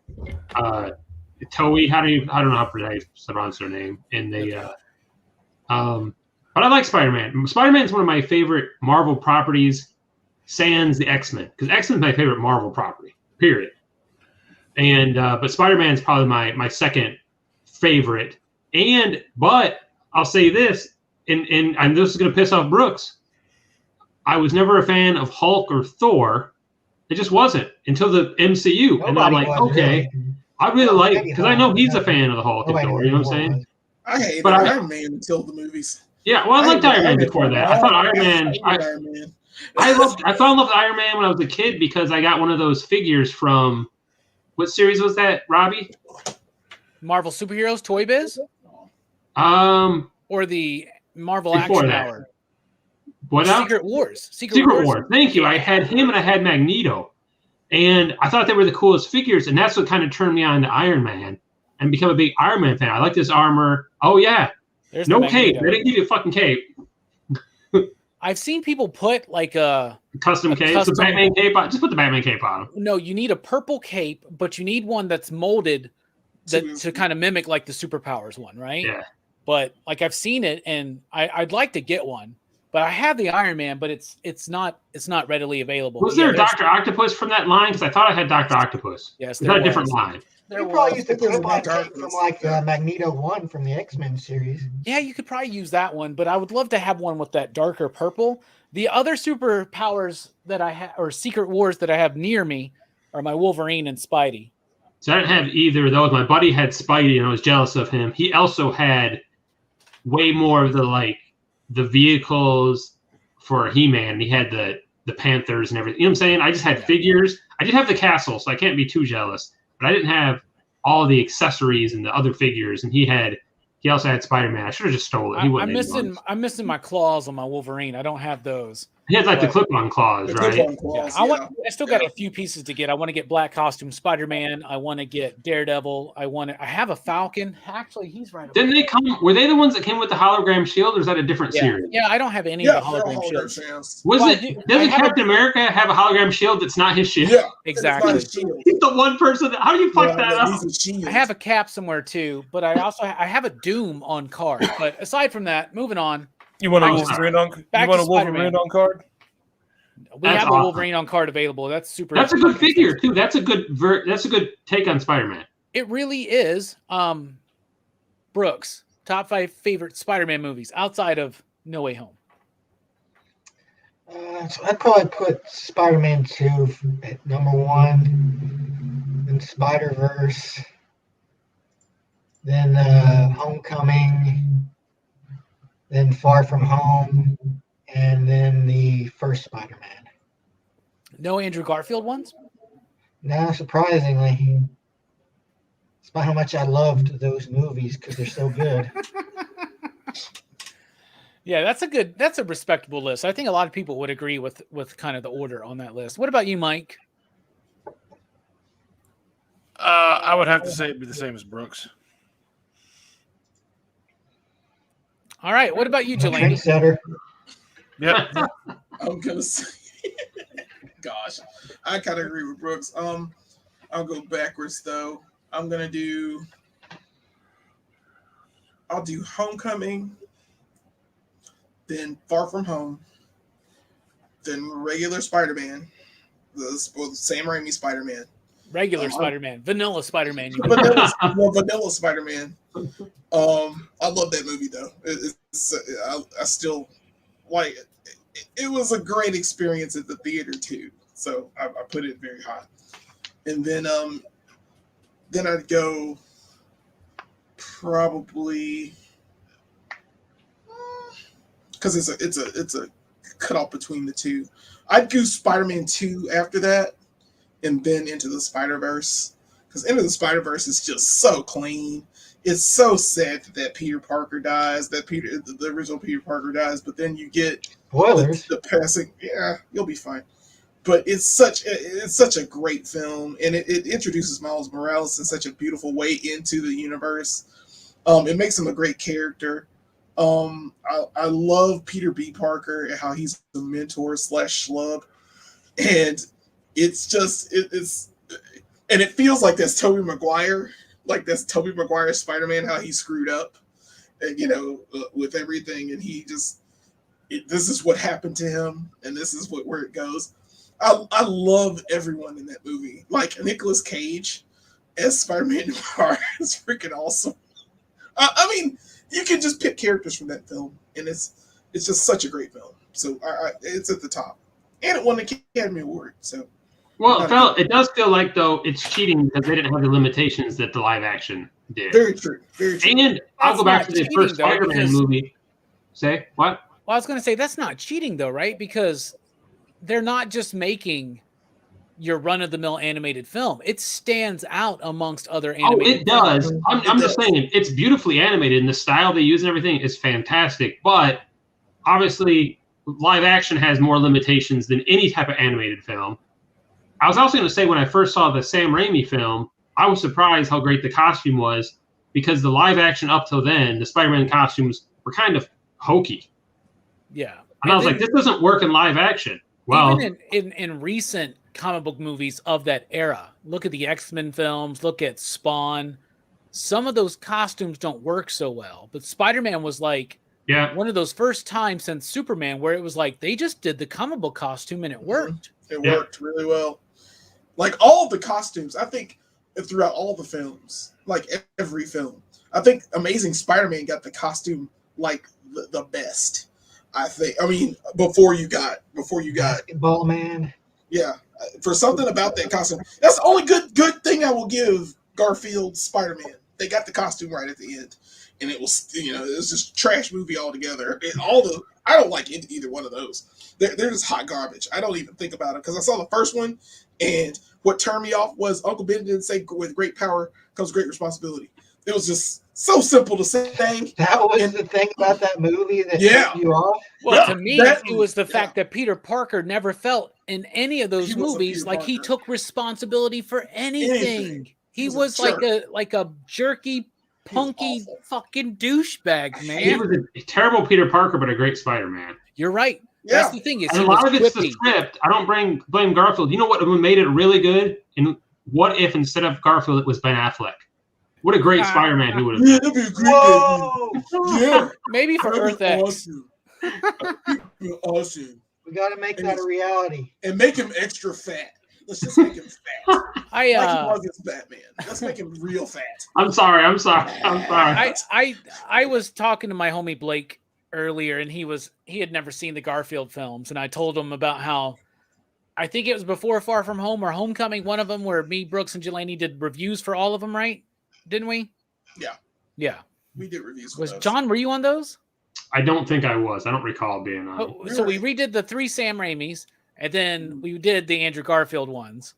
Toei. I don't know how to pronounce their name, and they but I like Spider-Man. Spider-Man is one of my favorite Marvel properties, sans the X-Men, because X-Men is my favorite Marvel property. Period. And but Spider-Man is probably my second favorite. But I'll say this, and this is going to piss off Brooks. I was never a fan of Hulk or Thor. It just wasn't until the MCU, and I'm like, okay, really. I really like, because I know he's a fan of the Hulk and Thor. You know what I'm saying? I hated Iron Man until the movies. Yeah, well, I liked Iron Man before that. I thought Iron Man. I fell in love with Iron Man when I was a kid because I got one of those figures from. What series was that, Robbie? Marvel Superheroes Toy Biz? Or the Marvel Action Hour? What else? Secret Wars. Secret Wars. Thank you. I had him and I had Magneto. And I thought they were the coolest figures, and that's what kind of turned me on to Iron Man and become a big Iron Man fan. I like this armor. Oh, yeah. There's no cape. They didn't give you a fucking cape. I've seen people put like a custom cape. The Batman cape on. Just put the Batman cape on him. No, you need a purple cape, but you need one that's molded to kind of mimic like the Superpowers one, right? Yeah. But like I've seen it, and I'd like to get one. But I have the Iron Man, but it's not readily available. Was there a Dr. Octopus from that line? Because I thought I had Dr. Octopus. Yes, there was a different line. You probably used the clip-on cape from like Magneto 1 from the X-Men series. Yeah, you could probably use that one, but I would love to have one with that darker purple. The other superpowers that I have, or Secret Wars that I have near me, are my Wolverine and Spidey. So I didn't have either of those. My buddy had Spidey, and I was jealous of him. He also had way more of the vehicles for He-Man. He had the Panthers and everything. You know what I'm saying? I just had figures. I did have the castle, so I can't be too jealous. But I didn't have all the accessories and the other figures. And he also had Spider-Man. I should have just stole it. I'm missing my claws on my Wolverine. I don't have those. He had the clip-on claws, right? I still got a few pieces to get. I want to get Black Costume Spider-Man. I want to get Daredevil. I have a Falcon. Actually, he's right. Didn't they come? Were they the ones that came with the hologram shield, or is that a different series? Yeah, I don't have any of the hologram shields. Doesn't Captain America have a hologram shield that's not his shield? Yeah, exactly. He's the one person. How do you fuck that up? I have a Cap somewhere too, but I have a Doom on card. But aside from that, moving on. You want a Wolverine on card? We have a Wolverine on card available. That's super. That's a good figure too. That's a good take on Spider-Man. It really is. Brooks, top 5 favorite Spider-Man movies outside of No Way Home. So I'd probably put Spider-Man 2 at number 1, then Spider-Verse, then Homecoming, then Far From Home, and then the first Spider-Man. No Andrew Garfield ones? No, surprisingly. Despite how much I loved those movies because they're so good. Yeah, that's a respectable list. I think a lot of people would agree with kind of the order on that list. What about you, Mike? I would have to say it'd be the same as Brooks. All right. What about you, Jelani? Trendsetter. Yep. I'm gonna say, gosh, I kind of agree with Brooks. I'll go backwards though. I'll do Homecoming, then Far From Home, then regular Spider-Man, the Sam Raimi Spider-Man. Regular Spider-Man, vanilla Spider-Man. Vanilla Spider-Man. I love that movie though. I still like it. It was a great experience at the theater too. So I put it very high. and then I'd go probably because it's a cutoff between the two. I'd go Spider-Man 2 after that, and then Into the Spider-Verse, because Into the Spider-Verse is just so clean. It's so sad that Peter Parker dies, the original Peter Parker dies, but then you get the passing. Yeah, you'll be fine. But it's such a great film, and it introduces Miles Morales in such a beautiful way into the universe. It makes him a great character. I love Peter B. Parker and how he's a mentor / schlub, and it's just and it feels like that's Tobey Maguire, like that's Tobey Maguire's Spider-Man, how he screwed up, and, with everything, and he just this is what happened to him, and this is where it goes. I love everyone in that movie. Like Nicolas Cage as Spider-Man Noir is freaking awesome. I mean, you can just pick characters from that film, and it's just such a great film. So it's at the top, and it won the Academy Award. So, well, it does feel like though it's cheating because they didn't have the limitations that the live action did. Very true. Very true. And I'll go back to the first Spider-Man movie. Say what? Well, I was going to say that's not cheating though, right? Because they're not just making your run-of-the-mill animated film. It stands out amongst other animated it does. Films. I'm just saying, it's beautifully animated, and the style they use and everything is fantastic. But obviously, live action has more limitations than any type of animated film. I was also going to say, when I first saw the Sam Raimi film, I was surprised how great the costume was, because the live action up till then, the Spider-Man costumes were kind of hokey. Yeah. And I was like, this doesn't work in live action. Well, even in recent comic book movies of that era, look at the X-Men films, look at Spawn. Some of those costumes don't work so well, but Spider-Man was like one of those first times since Superman where it was like they just did the comic book costume and it worked. It worked really well. Like all of the costumes, I think throughout all the films, like every film, I think Amazing Spider-Man got the costume like the best. I think. I mean, before you got Basketball Man. Yeah, for something about that costume. That's the only good thing I will give Garfield's Spider-Man. They got the costume right at the end, and it was it was just trash movie altogether. And I don't like either one of those. They're just hot garbage. I don't even think about it because I saw the first one, and what turned me off was Uncle Ben didn't say with great power comes great responsibility. It was just so simple to say. That was the thing about that movie that tipped you off? Well, to me, it was the fact that Peter Parker never felt in any of those movies like he took responsibility for anything. He was like a jerky, punky fucking douchebag, man. He was a terrible Peter Parker, but a great Spider-Man. You're right. Yeah. That's the thing. And a lot of it's the script. I don't blame Garfield. You know what made it really good? And what if instead of Garfield, it was Ben Affleck? What a great Spider-Man he would have been. Yeah, that'd be a great Batman. Yeah. Maybe for Earth X. Awesome. We got to make that a reality. And make him extra fat. Let's just make him fat. Like he was as Batman. Let's make him real fat. I'm sorry. I was talking to my homie Blake earlier, and he had never seen the Garfield films, and I told him about how I think it was before Far From Home or Homecoming, one of them where me, Brooks, and Jelani did reviews for all of them, right? Didn't we? Yeah. We did reviews for Was those. John, were you on those? I don't think I was. I don't recall being on. So we redid the 3 Sam Raimis, and then we did the Andrew Garfield ones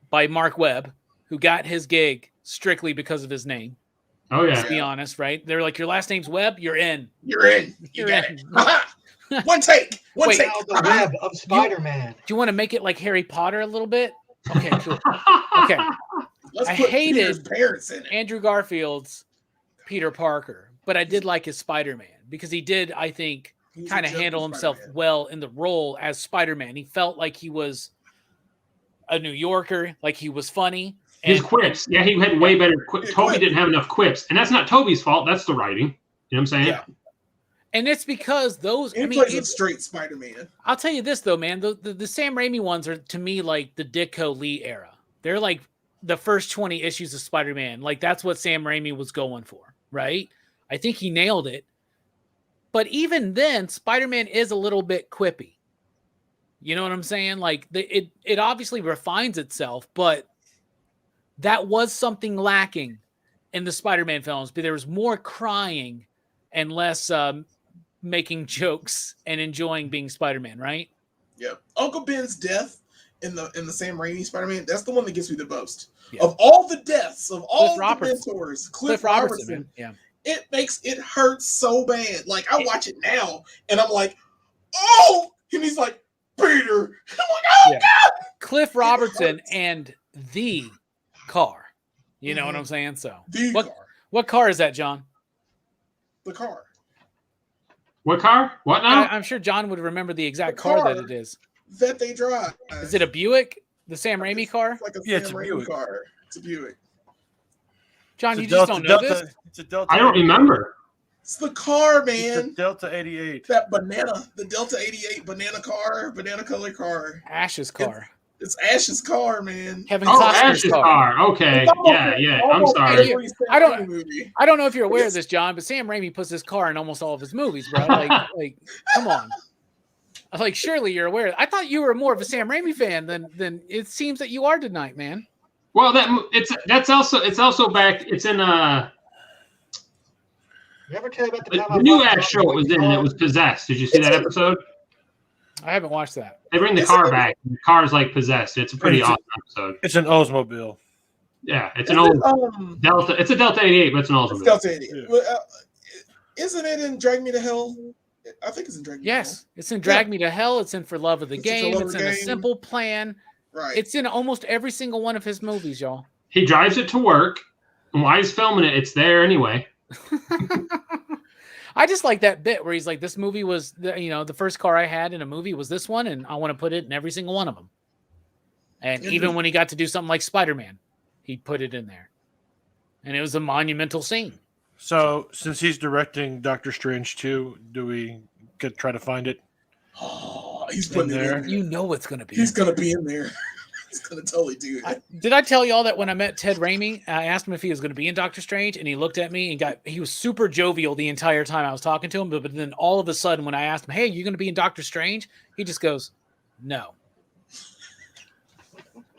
by Mark Webb, who got his gig strictly because of his name. Oh, yeah. Let's be honest, right? They're like, your last name's Webb, you're in. You're in. You're in. One take. Wait, the web of Spider-Man. Do you want to make it like Harry Potter a little bit? Okay, cool. Okay. Let's I put hated Peter's parents in it. Andrew Garfield's Peter Parker, but I did like his Spider-Man because he did, I think, kind of handle himself well in the role as Spider-Man. He felt like he was a New Yorker, like he was funny. His quips. Yeah, he had way better quips. Toby didn't have enough quips. And that's not Toby's fault. That's the writing. You know what I'm saying? Yeah. And it's because those... He plays a straight Spider-Man. I'll tell you this, though, man. The Sam Raimi ones are, to me, like the Ditko Lee era. They're like the first 20 issues of Spider-Man. Like, that's what Sam Raimi was going for, right? I think he nailed it. But even then, Spider-Man is a little bit quippy. You know what I'm saying? Like, it obviously refines itself, but that was something lacking in the Spider-Man films, but there was more crying and less making jokes and enjoying being Spider-Man, right? Yeah. Uncle Ben's death in the Sam Raimi Spider-Man, that's the one that gives me the most. Yeah. Of all the deaths, of all the Robertson. mentors, Cliff Robertson, man. Yeah. It hurts so bad. Like, I watch it now and I'm like, oh, and he's like, Peter. I'm like, oh God. Cliff Robertson and the car. You know what I'm saying? So what car is that, John? The car. What car? What now? I'm sure John would remember the exact car that it is. That they drive. Is it a Buick? The Sam Raimi car? It's like a Yeah, Sam Raimi car. It's a Buick. John, you just don't know this? It's a Delta. I don't remember. It's the car, man. It's a Delta 88. That the Delta 88 banana color car. Ash's car. It's Ash's car, man. Kevin Oh, Costner's Ash's car. Okay. Yeah. I'm sorry. I don't know if you're aware of this, John, but Sam Raimi puts his car in almost all of his movies, bro. Like, come on. Like, surely you're aware. I thought you were more of a Sam Raimi fan than it seems that you are tonight, man. Well, it's also back. It's in You ever tell you about the time the new Ash show it was in. It was Possessed. Did you see that episode? I haven't watched that. They bring the car back. The car's like possessed. It's a pretty awesome episode. It's an Oldsmobile. Yeah, it's an old Delta. It's a Delta 88, but it's an Oldsmobile. It's Delta 88. Yeah. Well, isn't it in Drag Me to Hell? I think it's in Drag Me to Hell. Yes, it's in Drag Me to Hell. It's in For Love of the Game. For Love It's of in the A Game. Simple Plan. Right. It's in almost every single one of his movies, y'all. He drives it to work, and while he's filming it, it's there anyway. I just like that bit where he's like, this movie was, the first car I had in a movie was this one, and I want to put it in every single one of them. And even when he got to do something like Spider-Man, he put it in there. And it was a monumental scene. So, since he's directing Doctor Strange 2, do we try to find it? Oh, he's putting it in there. You know what's going to be. He's going to be in there. He's going to totally do it. Did I tell y'all that when I met Ted Raimi, I asked him if he was going to be in Doctor Strange, and he looked at me and he was super jovial the entire time I was talking to him. But then all of a sudden, when I asked him, hey, you going to be in Doctor Strange? He just goes, no.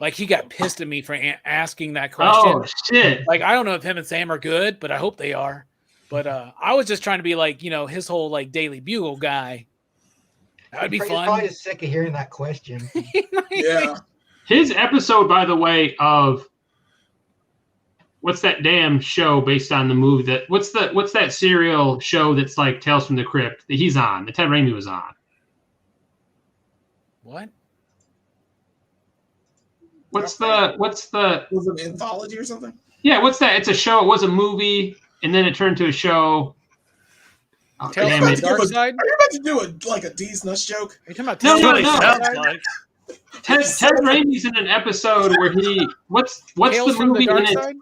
Like, he got pissed at me for asking that question. Oh, shit. Like, I don't know if him and Sam are good, but I hope they are. But I was just trying to be like, his whole like Daily Bugle guy. That would be fun. You're probably just sick of hearing that question. Yeah. His episode, by the way, of what's that damn show based on the movie what's that serial show that's like Tales from the Crypt that he's on, that Ted Raimi was on? What? What's the Was it an anthology or something? Yeah, what's that? It's a show. It was a movie, and then it turned to a show. Oh, Tales damn from it. the Dark Side? Are you about to do a D's Nuts joke? Are you talking about No, Tales no, from the no. Dark Sounds Side? like. Ted Raimi's in an episode where he what's Tales the from movie the Dark in it? Side?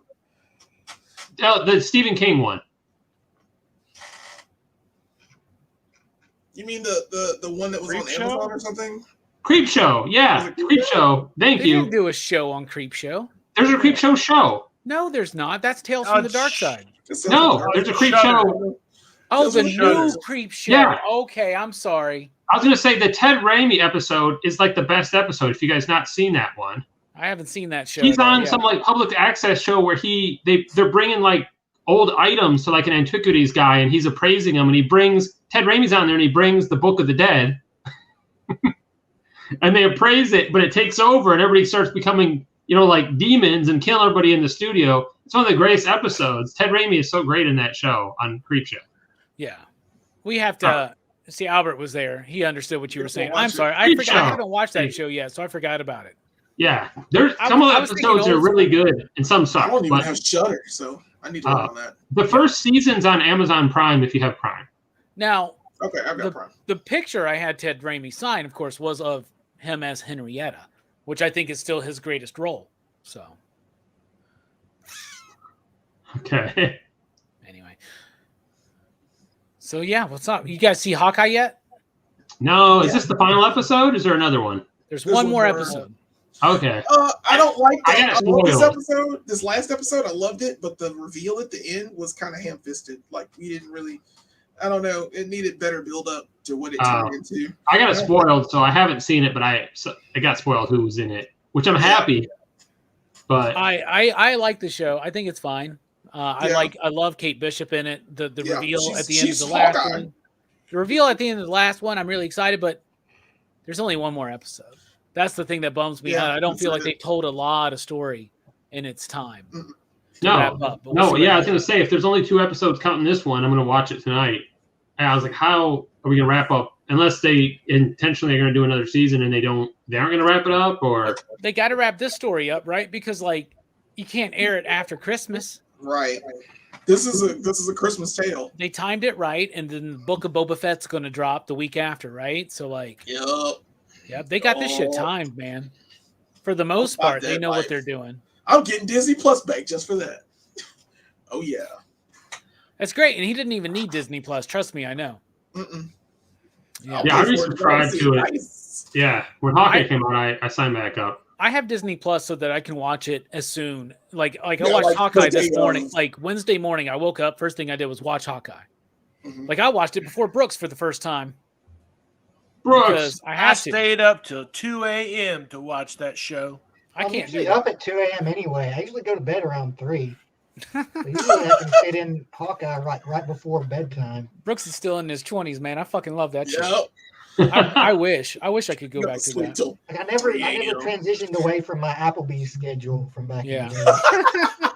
Oh, the Stephen King one. You mean the one that was on Creep Amazon Show? or something? Creep Show. Yeah, Creep Show. Thank They didn't you. do a show on Creep Show. There's a Creep Show show. No, there's not. That's Tales from the Dark Side. No, there's a Creep Show. Oh, the Tales new from the Creep Show. Yeah. Okay, I'm sorry. I was going to say the Ted Raimi episode is like the best episode if you guys not seen that one. I haven't seen that show. He's on yet. some like public access show where they're bringing like old items to like an antiquities guy and he's appraising them, and Ted Raimi's on there and he brings the Book of the Dead and they appraise it, but it takes over and everybody starts becoming, like demons and killing everybody in the studio. It's one of the greatest episodes. Ted Raimi is so great in that show on Creep Show. Yeah. We have to see, Albert was there. He understood what you were saying. I'm watch it. sorry. I Creep forgot. Show. I haven't watched that show yet, so I forgot about it. Yeah, there's I some of the was thinking episodes are old really good and some I suck. don't even But have Shudder, so I need to work on that. the first season's on Amazon Prime if you have Prime. Now, Okay, I've got Prime. the picture I had Ted Raimi sign, of course, was of him as Henrietta, which I think is still his greatest role. So, Okay. anyway. So, yeah, what's up? You guys see Hawkeye yet? No, is this the final episode? Is there another one? There's There's one one more more. episode. Okay. I don't like I that. got I love this spoiled. episode. This last episode, I loved it, but the reveal at the end was kind of ham-fisted. Like, we didn't really, I don't know. It needed better build-up to what it turned into. I got it spoiled, so I haven't seen it, but I got spoiled who was in it, which I'm happy. But I like the show. I think it's fine. I love Kate Bishop in it. The reveal at the end of the last one. The reveal at the end of the last one, I'm really excited, but there's only one more episode. That's the thing that bums me out. I don't feel like they told a lot of story in its time. I was going to say, if there's only 2 episodes counting this one, I'm going to watch it tonight. And I was like, how are we going to wrap up? Unless they intentionally are going to do another season and they aren't going to wrap it up, or they got to wrap this story up, right? Because you can't air it after Christmas. Right. This is a Christmas tale. They timed it right, and then the Book of Boba Fett's going to drop the week after, right? So they got this shit timed, man. For the most part, they know what they're doing. I'm getting Disney Plus back just for that. Oh yeah, that's great. And he didn't even need Disney Plus. Trust me, I know. Yeah, I resubscribed to it. Nice. Yeah, when Hawkeye came out, I signed back up. I have Disney Plus so that I can watch it as soon. I watched Hawkeye this morning. Wednesday morning, I woke up. First thing I did was watch Hawkeye. Mm-hmm. I watched it before Brooks for the first time. Brooks, I stayed up till 2 a.m. to watch that show. I can't do up at 2 a.m. anyway. I usually go to bed around 3. But usually I can fit in Hawkeye right before bedtime. Brooks is still in his 20s, man. I fucking love that show. I wish I could go back to that. I never transitioned away from my Applebee's schedule from back in the day.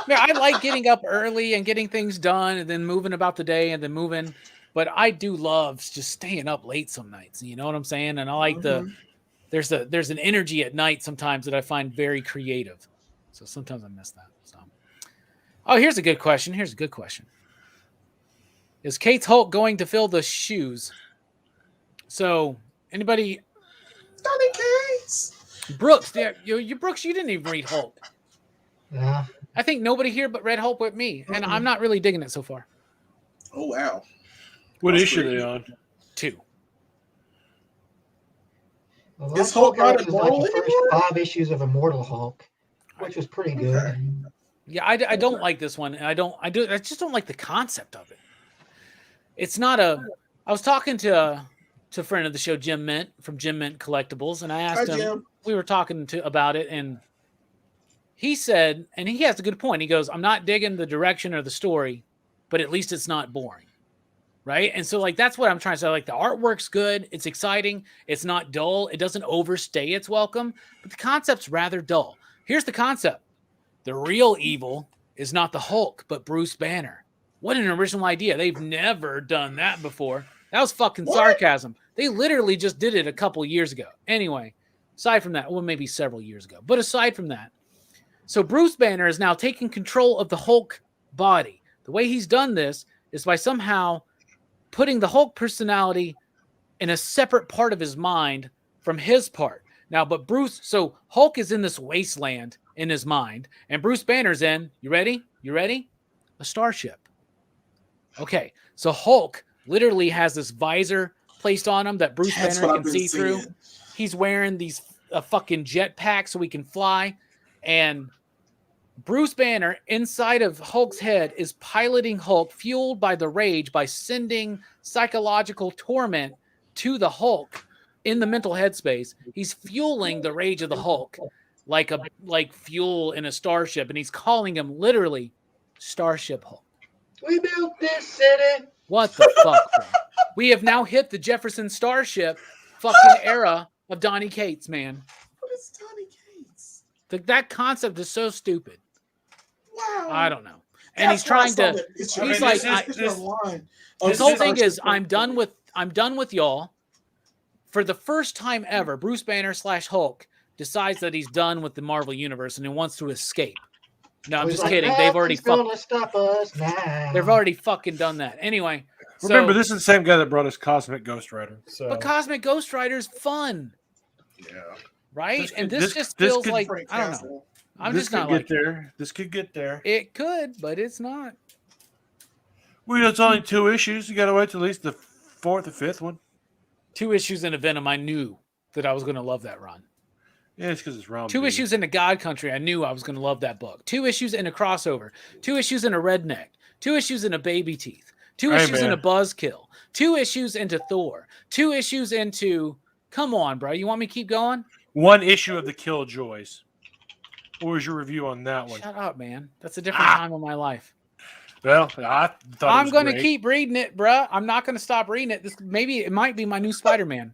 Man, I like getting up early and getting things done and then moving about the day and then moving. But I do love just staying up late some nights. You know what I'm saying? And I like there's an energy at night sometimes that I find very creative. So sometimes I miss that. So, here's a good question. Is Kate's Hulk going to fill the shoes? So, anybody? Johnny Case. Brooks, you Brooks, you didn't even read Hulk. Yeah. I think nobody here but read Hulk with me, and I'm not really digging it so far. Oh wow! What issue are they on? 2. Well, is Hulk not immortal? The first 5 issues of Immortal Hulk, which was pretty good. Okay. Yeah, I don't like this one, and I just don't like the concept of it. It's not a. I was talking to a friend of the show, Jim Mint from Jim Mint Collectibles, and I asked him. Jim. We were talking about it, and he said, and he has a good point. He goes, "I'm not digging the direction or the story, but at least it's not boring." Right. And so that's what I'm trying to say. The artwork's good. It's exciting. It's not dull. It doesn't overstay its welcome, but the concept's rather dull. Here's the concept. The real evil is not the Hulk, but Bruce Banner. What an original idea. They've never done that before. That was fucking sarcasm. They literally just did it a couple years ago. Anyway, aside from that, maybe several years ago, but aside from that, so Bruce Banner is now taking control of the Hulk body. The way he's done this is by somehow putting the Hulk personality in a separate part of his mind from his part. Now, but so Hulk is in this wasteland in his mind, and Bruce Banner's in, you ready? A starship. Okay, so Hulk literally has this visor placed on him that Bruce Banner can see through. He's wearing these fucking jetpacks so he can fly, and Bruce Banner, inside of Hulk's head, is piloting Hulk, fueled by the rage, by sending psychological torment to the Hulk in the mental headspace. He's fueling the rage of the Hulk like fuel in a starship, and he's calling him literally Starship Hulk. We built this city. What the fuck, bro? We have now hit the Jefferson Starship fucking era of Donny Cates, man. What is Donny Cates? That concept is so stupid. Wow. I don't know. And he's trying to. He's like, his whole thing is, I'm done with y'all. For the first time ever, Bruce Banner / Hulk decides that he's done with the Marvel Universe and he wants to escape. No, I'm just kidding. They've already stop us now. They've already fucking done that. Anyway. Remember, this is the same guy that brought us Cosmic Ghost Rider. So. But Cosmic Ghost Rider is fun. Yeah. Right? This just feels like, I don't know. I'm just not like there. This could get there. It could, but it's not. Well, it's only 2 issues. You got to wait till at least the 4th or 5th one. 2 issues into Venom, I knew that I was going to love that run. Yeah, it's because it's round. 2 issues into God Country, I knew I was going to love that book. 2 issues into Crossover. 2 issues into Redneck. 2 issues into Baby Teeth. 2 issues into Buzzkill. 2 issues into Thor. 2 issues into... Come on, bro. You want me to keep going? 1 issue of the Killjoys. What was your review on that one? Shut up, man. That's a different time of my life. Well, I thought I'm going to great. keep reading it, bruh. I'm not going to stop reading it. It might be my new Spider-Man.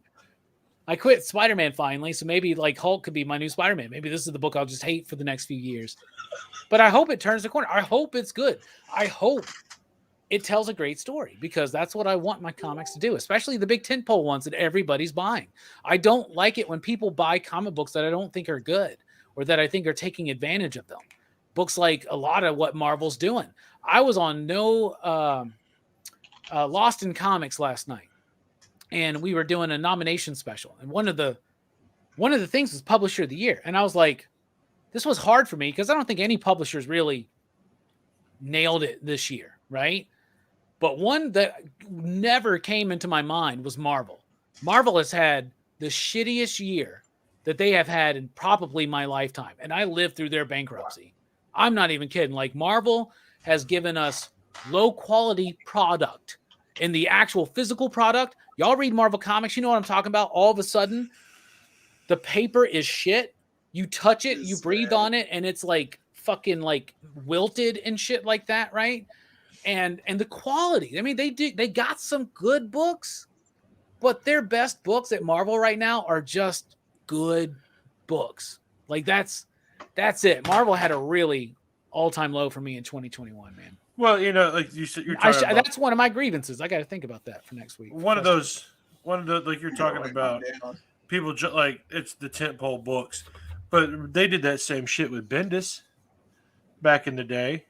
I quit Spider-Man finally, so maybe like Hulk could be my new Spider-Man. Maybe this is the book I'll just hate for the next few years. But I hope it turns the corner. I hope it's good. I hope it tells a great story, because that's what I want my comics to do, especially the big tentpole ones that everybody's buying. I don't like it when people buy comic books that I don't think are good or that I think are taking advantage of them. Books like a lot of what Marvel's doing. I was on Lost in Comics last night, and we were doing a nomination special. And one of the things was Publisher of the Year. And I was like, this was hard for me because I don't think any publishers really nailed it this year, right? But one that never came into my mind was Marvel. Marvel has had the shittiest year that they have had in probably my lifetime. And I lived through their bankruptcy. I'm not even kidding. Like, Marvel has given us low quality product in the actual physical product. Y'all read Marvel comics, you know what I'm talking about. All of a sudden, the paper is shit. You touch it, you breathe on it, and it's like fucking like wilted and shit like that, right? And the quality. I mean, they got some good books, but their best books at Marvel right now are just good books. Like, that's it. Marvel had a really all-time low for me in 2021, man. Well, you know, like you said, you're talking about, that's one of my grievances. I got to think about that for next week. One of the like you're talking about, people like it's the tentpole books, but they did that same shit with Bendis back in the day.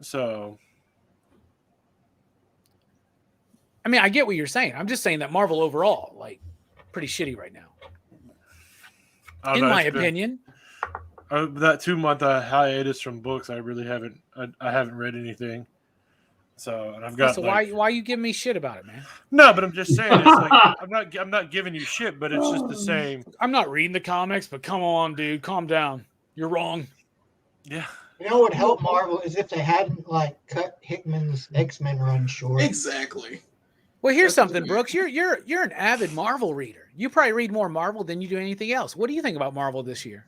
So, I mean, I get what you're saying. I'm just saying that Marvel overall, like, pretty shitty right now, in my opinion. That 2-month hiatus from books, I really haven't. I haven't read anything. So, and I've got. So why are you giving me shit about it, man? No, but I'm just saying, it's like I'm not giving you shit, but it's just the same. I'm not reading the comics, but come on, dude, calm down. You're wrong. Yeah. You know what would help Marvel is if they hadn't like cut Hickman's X-Men run short. Exactly. Well, here's something, Brooks. You're an avid Marvel reader. You probably read more Marvel than you do anything else. What do you think about Marvel this year?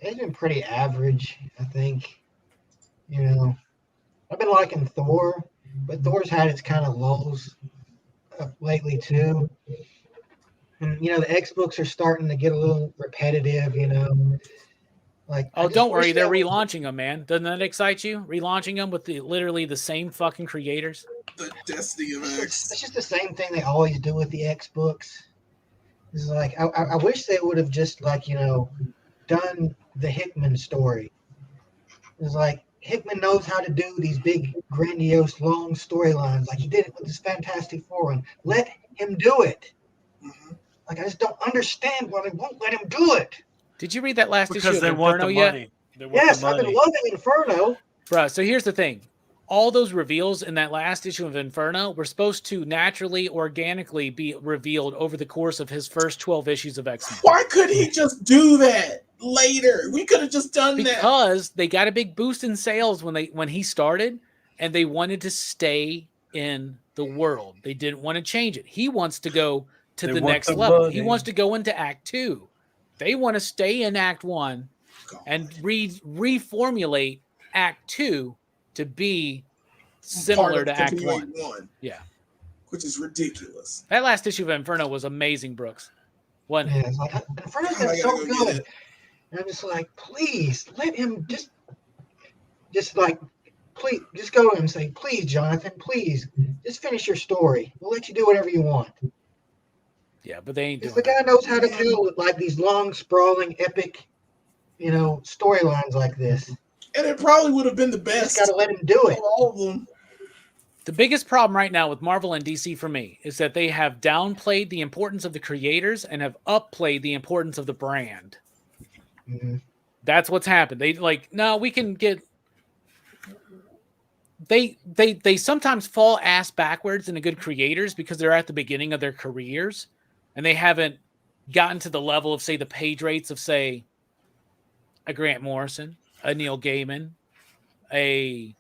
It's been pretty average, I think. You know, I've been liking Thor, but Thor's had its kind of lulls lately too. And you know, the X books are starting to get a little repetitive. You know, like don't worry, they're relaunching them, man. Doesn't that excite you? Relaunching them with literally the same fucking creators. The Destiny of X. It's just the same thing they always do with the X books. It's like I wish they would have just like, you know, done the Hickman story. It's like Hickman knows how to do these big, grandiose, long storylines. Like he did it with this Fantastic Four run. Let him do it. Mm-hmm. Like I just don't understand why they won't let him do it. Did you read that last issue of they Inferno want the yet? money. Yes, I've been loving Inferno. Bro, so here's the thing. All those reveals in that last issue of Inferno were supposed to naturally, organically be revealed over the course of his first 12 issues of X-Men. Why couldn't he just do that later? We could have just done that. Because they got a big boost in sales when he started, and they wanted to stay in the world. They didn't want to change it. He wants to go to the next level. He wants to go into Act 2. They want to stay in Act 1 and reformulate Act 2 to be similar to Act 1. Yeah. Which is ridiculous. That last issue of Inferno was amazing, Brooks. Yeah, it's like, Inferno's been so good. And I'm just like, please, let him just like, please, just go to him and say, please, Jonathan, please, just finish your story. We'll let you do whatever you want. Yeah, but they ain't doing it. The guy knows how to deal with like these long, sprawling, epic, you know, storylines like this. And it probably would have been the best. Just got to let him do it. All of them. The biggest problem right now with Marvel and DC for me is that they have downplayed the importance of the creators and have upplayed the importance of the brand. Mm-hmm. That's what's happened. They like, no, we can get. They sometimes fall ass backwards into good creators because they're at the beginning of their careers and they haven't gotten to the level of, say, the page rates of, say, a Grant Morrison, a Neil Gaiman, I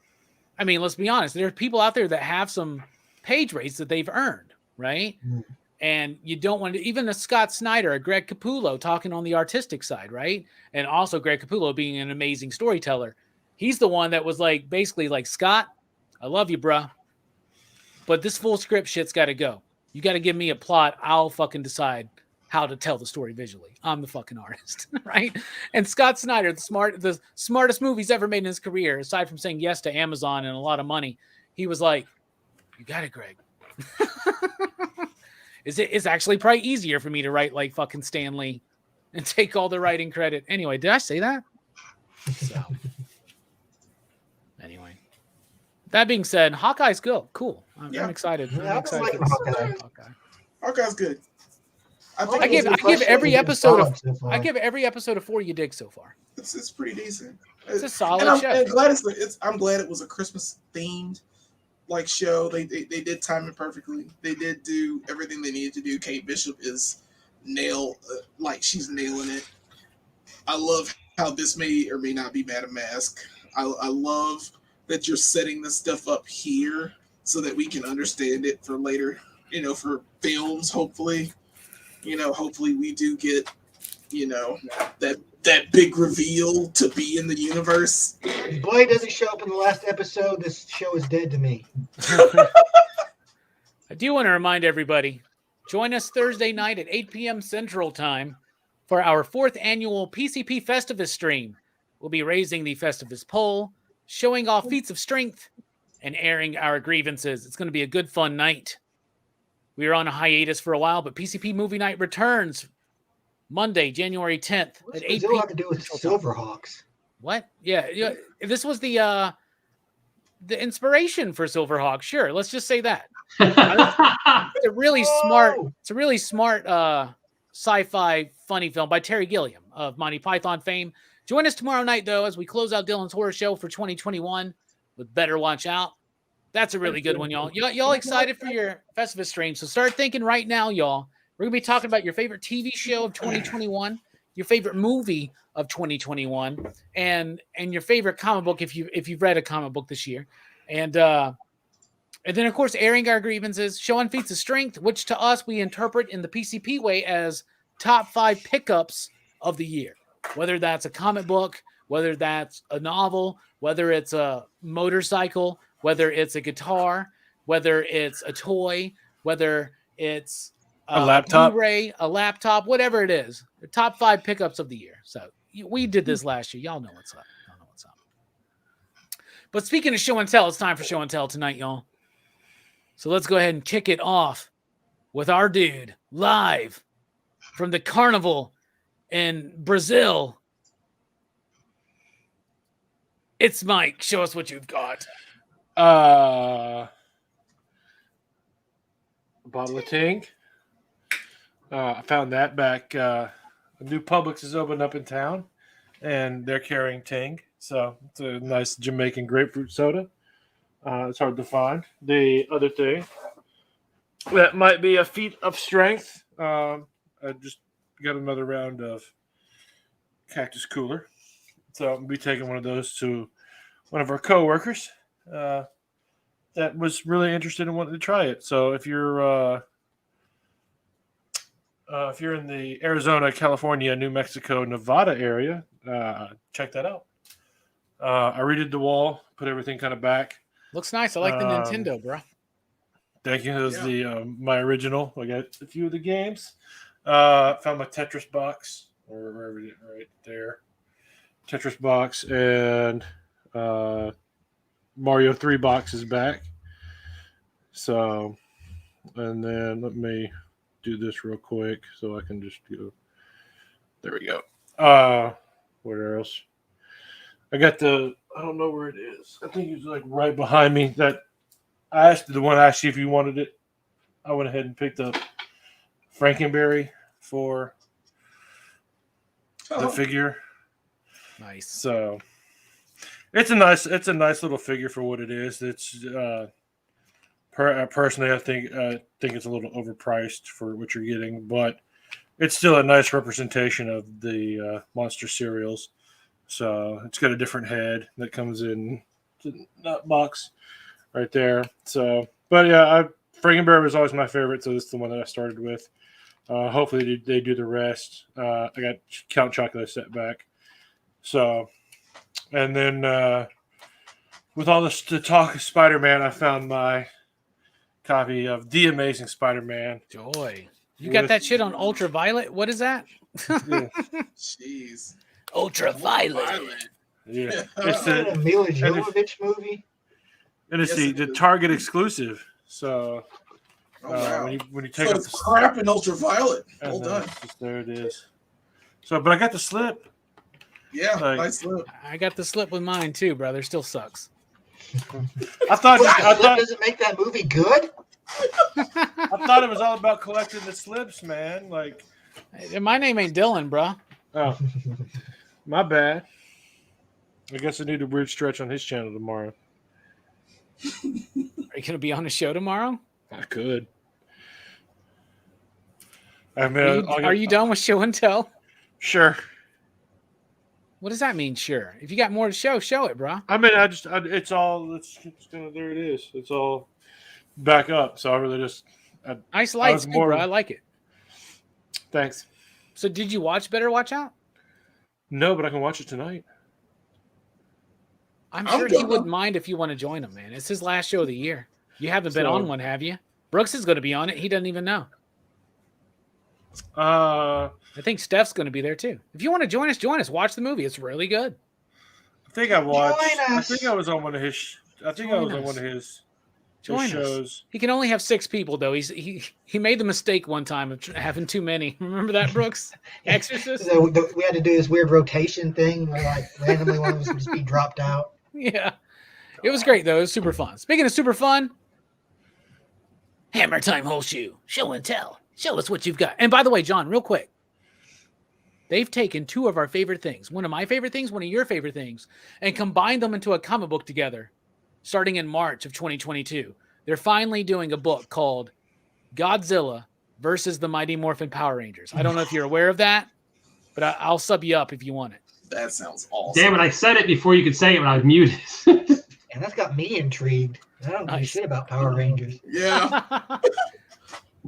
mean, let's be honest. There are people out there that have some page rates that they've earned, right? Mm. And you don't want to, even a Scott Snyder, a Greg Capullo talking on the artistic side, right? And also Greg Capullo being an amazing storyteller. He's the one that was like, basically like, Scott, I love you, bruh, but this full script shit's got to go. You got to give me a plot. I'll fucking decide how to tell the story visually. I'm the fucking artist, right? And Scott Snyder, the smartest movies ever made in his career, aside from saying yes to Amazon and a lot of money, he was like, you got it, Greg. It's actually probably easier for me to write like fucking Stan Lee and take all the writing credit. Anyway, did I say that? So, anyway, that being said, Hawkeye's cool. I'm excited. Yeah, I'm excited for Hawkeye. Hawkeye's good. I give every episode of 4 you dig so far. It's pretty decent. It's a solid and show. I'm glad it was a Christmas themed like show. They did time it perfectly. They did do everything they needed to do. Kate Bishop is she's nailing it. I love how this may or may not be Madam Mask. I love that you're setting this stuff up here so that we can understand it for later, for films, hopefully. Hopefully we do get, that big reveal to be in the universe. If Blade doesn't show up in the last episode, this show is dead to me. I do want to remind everybody, join us Thursday night at 8 p.m. Central Time for our 4th annual PCP Festivus stream. We'll be raising the Festivus poll, showing off feats of strength, and airing our grievances. It's going to be a good, fun night. We were on a hiatus for a while, but PCP Movie Night returns Monday, January 10th at 8 p.m. What to do with Silverhawks? What? Yeah. This was the inspiration for Silverhawks. Sure, let's just say that. It's a really smart sci-fi funny film by Terry Gilliam of Monty Python fame. Join us tomorrow night, though, as we close out Dylan's Horror Show for 2021 with Better Watch Out. That's a really good one, y'all. Y'all excited for your Festivus stream? So start thinking right now, y'all. We're going to be talking about your favorite TV show of 2021, your favorite movie of 2021, and your favorite comic book if you've read a comic book this year. And then, of course, airing our grievances, showing feats of strength, which to us we interpret in the PCP way as top 5 pickups of the year. Whether that's a comic book, whether that's a novel, whether it's a motorcycle, whether it's a guitar, whether it's a toy, whether it's a laptop, Blu-ray, a laptop, whatever it is. The top 5 pickups of the year. So we did this last year. Y'all know what's up. But speaking of show and tell, it's time for show and tell tonight, y'all. So let's go ahead and kick it off with our dude live from the carnival in Brazil. It's Mike. Show us what you've got. A bottle of Ting. I found that back. A new Publix is opened up in town, and they're carrying Ting. So it's a nice Jamaican grapefruit soda. It's hard to find. The other thing that might be a feat of strength. I just got another round of Cactus Cooler. So I'll be taking one of those to one of our coworkers that was really interested and wanted to try it. So if you're in the Arizona, California, New Mexico, Nevada area, check that out. I redid the wall, put everything kind of back. Looks nice. I like the Nintendo, bro. Thank you. It was my original. I got a few of the games. Found my Tetris box, or wherever it is, right there. Tetris box and Mario 3 box is back. So, and then let me do this real quick so I can just go. There we go. Where else? I got I don't know where it is. I think it's like right behind me. That I asked the one I asked you if you wanted it. I went ahead and picked up Frankenberry for the figure. Nice. So it's a nice little figure for what it is. It's personally, I think it's a little overpriced for what you're getting, but it's still a nice representation of the monster cereals. So it's got a different head that comes in the nut box right there. So, but yeah, Frankenberry was always my favorite, so this is the one that I started with. Hopefully they do the rest. I got Count Chocula set back. So, and then with all this the talk of Spider-Man, I found my copy of The Amazing Spider-Man. Joy. You got that shit on Ultraviolet? What is that? Yeah. Jeez. Ultraviolet. Yeah. Is that a Mila Jovovich movie? And it's the Target exclusive. So Wow. when you take So out it's crap in Ultraviolet. Well done. There it is. So, but I got the slip. Yeah, Like- nice slip. I got the slip with mine too, brother. Still sucks. I thought Doesn't make that movie good? I thought it was all about collecting the slips, man. Like, My name ain't Dylan, bro. oh, my bad. I guess I need a weird stretch on his channel tomorrow. Are you gonna be on the show tomorrow? I could. I mean, Are you done with show and tell? Sure. What does that mean? Sure. If you got more to show it, bro. I mean, it's all. It's gonna. There it is. It's all back up. So I really just. Nice lights, too, bro. I like it. Thanks. So, did you watch Better Watch Out? No, but I can watch it tonight. I'm I'm sure he gonna. wouldn't mind if you want to join him, man. It's his last show of the year. You haven't been on one, have you? Brooks is going to be on it. He doesn't even know. I I think Steph's going to be there too. If you want to join us, join us. Watch the movie. It's really good. think I watched. Join I us. think I was on one of his. I think I Join was on us. one of his Join us. shows. He can only have 6 people though. He made the mistake one time of having too many. Remember that, Brooks? Exorcist. So we had to do this weird rotation thing where like randomly one of us would just be dropped out. Yeah. It was great though. It was super fun. Speaking of super fun, Hammer Time Whole Shoe. Show and tell. Show us what you've got. And by the way, John, real quick. They've taken 2 of our favorite things, one of my favorite things, one of your favorite things, and combined them into a comic book together starting in March of 2022. They're finally doing a book called Godzilla versus the Mighty Morphin Power Rangers. I don't know if you're aware of that, but I'll sub you up if you want it. That sounds awesome. Damn it! I said it before you could say it when I was muted. And that's got me intrigued. I don't give a shit about Power Rangers. Yeah.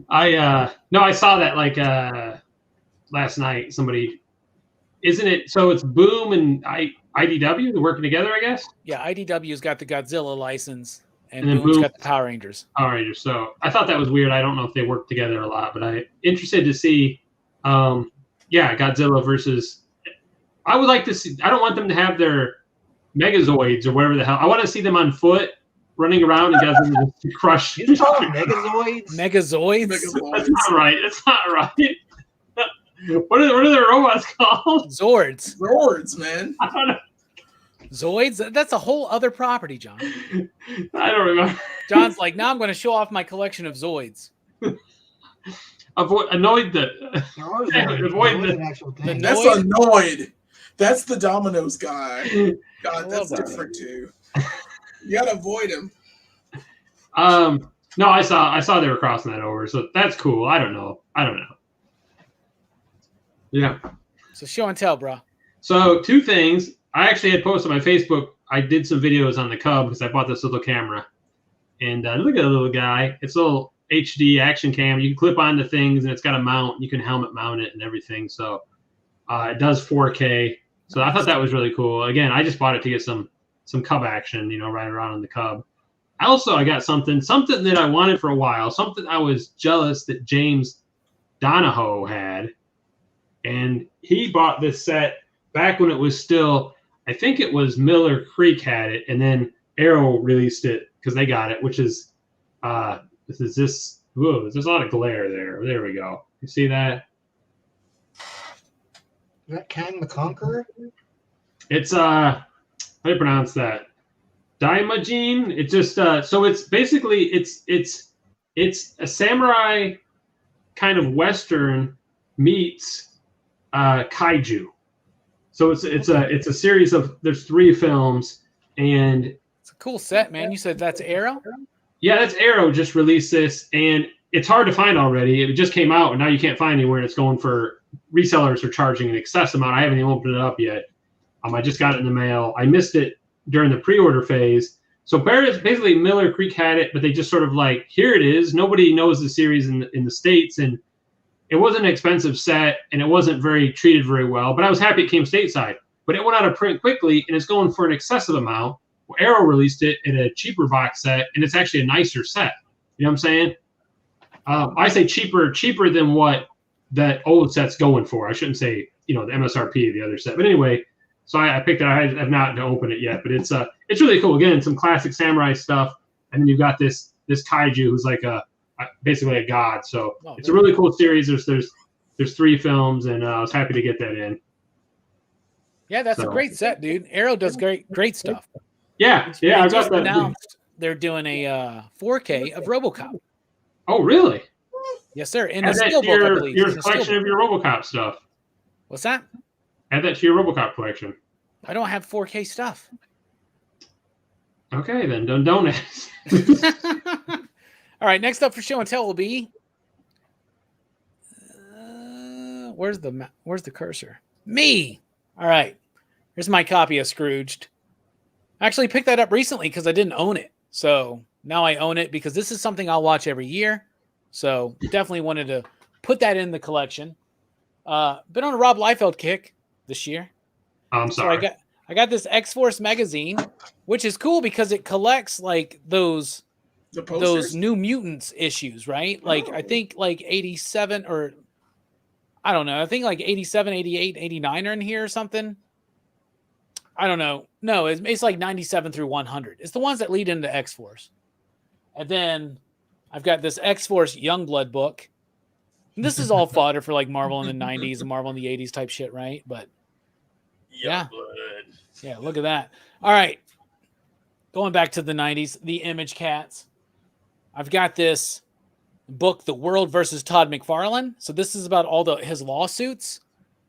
I saw that like last night. Somebody, isn't it? So it's Boom and IDW working together, I guess. Yeah, IDW's got the Godzilla license, and And then Boom's Boom- got the Power Rangers. Power Rangers. So I thought that was weird. I don't know if they work together a lot, but I'm interested to see. Godzilla versus. I would like to see. I don't want them to have their Megazoids or whatever the hell. I want to see them on foot running around and Godzilla just crush. You call them Megazoids? Megazoids? That's not right. That's not right. What are their robots called? Zords. Zords, man. I don't know. Zoids? That's a whole other property, John. I don't remember. John's like, now I'm going to show off my collection of Zoids. Annoyed the. There was Avoid an actual thing. the- That's annoyed. That's the Domino's guy. I God, that's love that. different too. You gotta avoid him. No, I saw they were crossing that over, so that's cool. I don't know. Yeah. So show and tell, bro. So 2 things. I actually had posted on my Facebook. I did some videos on the Cub because I bought this little camera. And look at the little guy. It's a little HD action cam. You can clip onto things, and it's got a mount. You can helmet mount it and everything. So it does 4K. So I thought that was really cool. Again, I just bought it to get some Cub action, right around on the Cub. I got something that I wanted for a while. Something I was jealous that James Donahoe had. And he bought this set back when it was still, I think it was Miller Creek had it, and then Arrow released it because they got it, which is, there's a lot of glare there. There we go. You see that? Is that Kang the Conqueror? It's, how do you pronounce that? Daimajin. It just, so it's basically, it's a samurai kind of Western meets kaiju. So it's a series of, there's 3 films, and It's a cool set, man. You said that's Arrow? yeah, that's Arrow just released this, and it's hard to find already. It just came out, and now you can't find anywhere. It's going for, resellers are charging an excess amount. I haven't even opened it up yet. I just got it in the mail. I missed it during the pre-order phase, So basically Miller Creek had it, but they just sort of like, here it is. Nobody knows the series in the States, and it wasn't an expensive set, and it wasn't treated very well. But I was happy it came stateside. But it went out of print quickly, and it's going for an excessive amount. Well, Arrow released it in a cheaper box set, and it's actually a nicer set. You know what I'm saying? I say cheaper than what that old set's going for. I shouldn't say, the MSRP of the other set. But anyway, so I picked it. I have not opened it yet, but it's really cool. Again, some classic samurai stuff, and then you've got this kaiju who's like basically a god. So it's a really cool series. There's 3 films, and I was happy to get that in. Yeah, that's a great set, dude. Arrow does great stuff. Yeah. I just announced they're doing a 4K of RoboCop. Oh, really? Yes, sir. In Add the that Steelbook, to I believe. your collection of your RoboCop stuff. What's that? Add that to your RoboCop collection. I don't have 4K stuff. Okay, then don't ask. All right, next up for show and tell will be where's the cursor? Me. All right. Here's my copy of Scrooged. I actually picked that up recently because I didn't own it. So now I own it because this is something I'll watch every year. So definitely wanted to put that in the collection. Been on a Rob Liefeld kick this year. I'm sorry. So I got this X-Force magazine, which is cool because it collects like those New Mutants issues, right? Like I think like 87 or I don't know. I think like 87, 88, 89 are in here or something. I don't know. No, it's like 97 through 100. It's the ones that lead into X-Force. And then I've got this X-Force Youngblood book. And this is all fodder for like Marvel in the 90s and Marvel in the 80s type shit, right? But yeah. Yeah, look at that. All right. Going back to the 90s, the Image Cats. I've got this book, The World versus Todd McFarlane. So this is about all his lawsuits,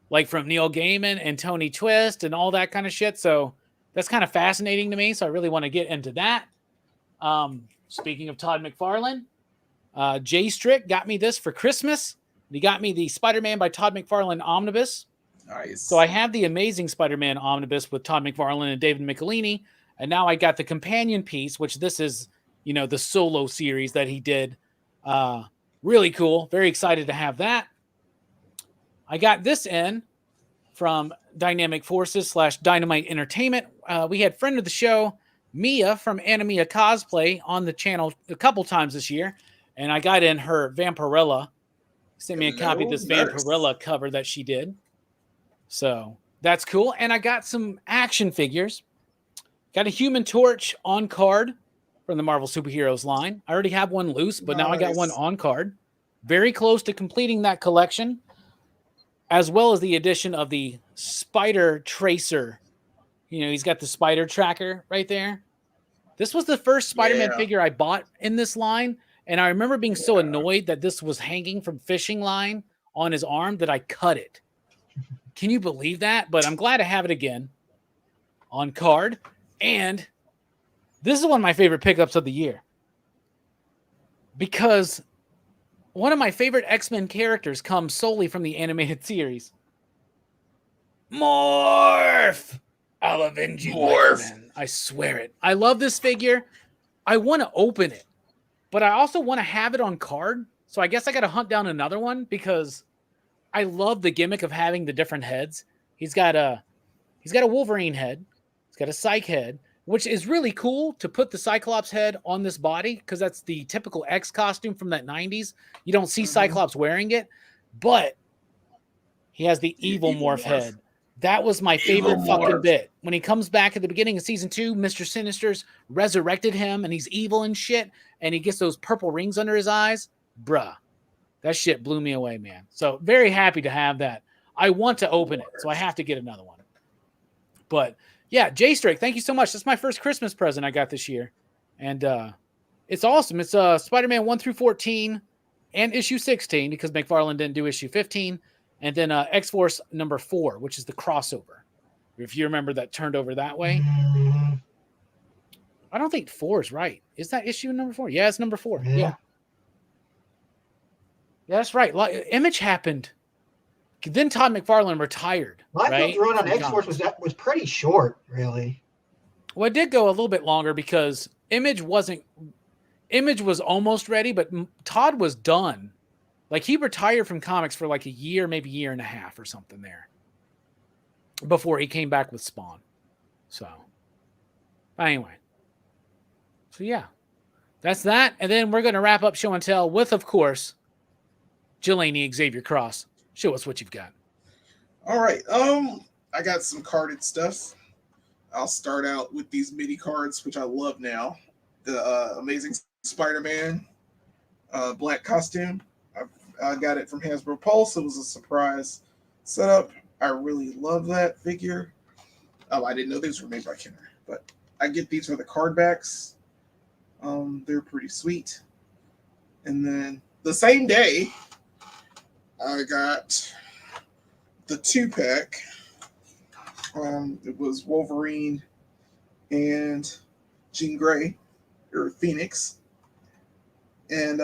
like from Neil Gaiman and Tony Twist and all that kind of shit. So that's kind of fascinating to me. So I really want to get into that. Speaking of Todd McFarlane, Jay Strick got me this for Christmas. He got me the Spider-Man by Todd McFarlane omnibus. Nice. So I have the Amazing Spider-Man omnibus with Todd McFarlane and David Michelini. And now I got the companion piece, which this is, the solo series that he did. Really cool. Very excited to have that. I got this in from Dynamic Forces / Dynamite Entertainment. We had friend of the show, Mia from Animia Cosplay on the channel a couple times this year. And I got in her Vampirella. Sent me a copy of this Vampirella cover that she did. So that's cool. And I got some action figures. Got a Human Torch on card from the Marvel Superheroes line. I already have one loose, but now I got one on card. Very close to completing that collection, as well as the addition of the Spider Tracer. He's got the Spider Tracker right there. This was the first Spider-Man figure I bought in this line, and I remember being so annoyed that this was hanging from fishing line on his arm that I cut it. Can you believe that? But I'm glad to have it again on card. And this is one of my favorite pickups of the year, because one of my favorite X-Men characters comes solely from the animated series. Morph! I'll avenge you, X-Men. I swear it. I love this figure. I want to open it, but I also want to have it on card. So I guess I got to hunt down another one because I love the gimmick of having the different heads. He's got a Wolverine head. He's got a Psych head, which is really cool to put the Cyclops head on this body because that's the typical X costume from that 90s. You don't see Cyclops wearing it, but he has the evil morph head. That was my favorite fucking bit. When he comes back at the beginning of season 2, Mr. Sinister's resurrected him and he's evil and shit, and he gets those purple rings under his eyes. Bruh. That shit blew me away, man. So very happy to have that. I want to open it, so I have to get another one. But yeah, Jay Strake, thank you so much. That's my first Christmas present I got this year. And it's awesome. It's Spider-Man 1 through 14 and issue 16 because McFarlane didn't do issue 15. And then X-Force number 4, which is the crossover. If you remember that turned over that way. I don't think 4 is right. Is that issue number 4? Yeah, it's number 4. Yeah. Yeah, that's right. Image happened. Then Todd McFarlane retired. Liefeld's run on X-Force was pretty short, really. Well, it did go a little bit longer because Image was almost ready, but Todd was done. Like he retired from comics for like a year, maybe year and a half or something there before he came back with Spawn. So anyway, so yeah, that's that. And then we're going to wrap up Show and Tell with, of course, Jelani Xavier Cross. Show us what you've got. All right. I got some carded stuff. I'll start out with these mini cards, which I love now. The Amazing Spider-Man black costume. I got it from Hasbro Pulse. It was a surprise setup. I really love that figure. I didn't know these were made by Kenner, but I get these for the card backs. They're pretty sweet. And then the same day, I got the 2-pack. It was Wolverine and Jean Grey, or Phoenix. And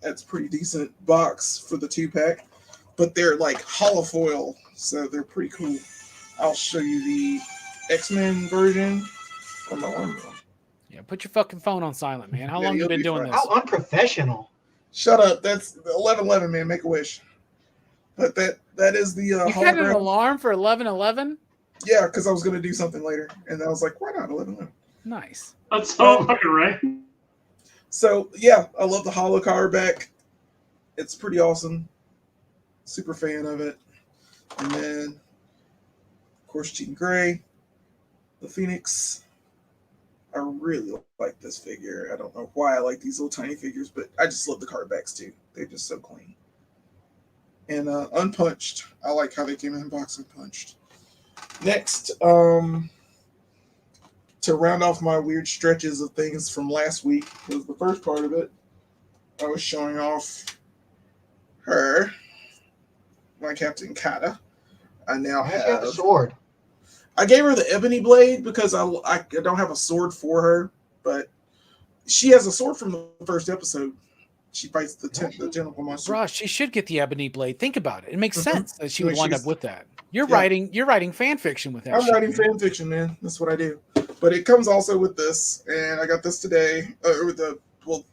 that's a pretty decent box for the 2-pack. But they're like holofoil, so they're pretty cool. I'll show you the X-Men version. Yeah, put your fucking phone on silent, man. How long you been doing this? How unprofessional. Shut up. That's 11:11, man. Make a wish. But that is the You had an alarm for 11:11? Yeah, because I was going to do something later. And I was like, why not 11:11? Nice. That's so fucking right. So, yeah, I love the holo card back. It's pretty awesome. Super fan of it. And then, of course, Jean Grey, the Phoenix. I really like this figure. I don't know why I like these little tiny figures, but I just love the card backs too. They're just so clean. And Unpunched. I like how they came in box Unpunched. Next, to round off my weird stretches of things from last week, was the first part of it. I was showing off her, my Captain Kata. I now have a sword. I gave her the ebony blade because I don't have a sword for her, but she has a sword from the first episode. She fights the tentacle monster. Bruh, she should get the ebony blade. Think about it. It makes sense that she would wind up with that. You're Yeah. writing fan fiction with that. I'm writing fan fiction, man. That's what I do. But it comes also with this, and I got this today.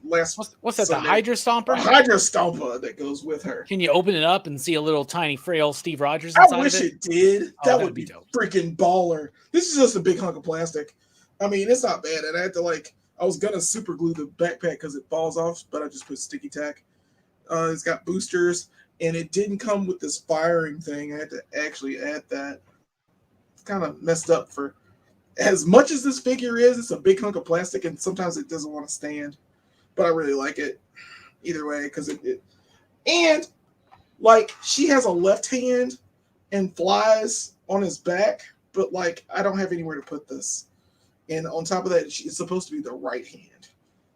Last what's that? Sunday. The Hydra Stomper? A Hydra Stomper that goes with her. Can you open it up and see a little tiny frail Steve Rogers I inside wish of it? it did. Oh, That would be dope. freaking baller. This is just a big hunk of plastic. I mean, it's not bad. And I had to I was gonna super glue the backpack because it falls off, but I just put sticky tack. It's got boosters, and it didn't come with this firing thing. I had to actually add that. It's kind of messed up for as much as this figure is. It's a big hunk of plastic, and sometimes it doesn't want to stand. But I really like it either way because and she has a left hand and flies on his back, but I don't have anywhere to put this. And on top of that, it's supposed to be the right hand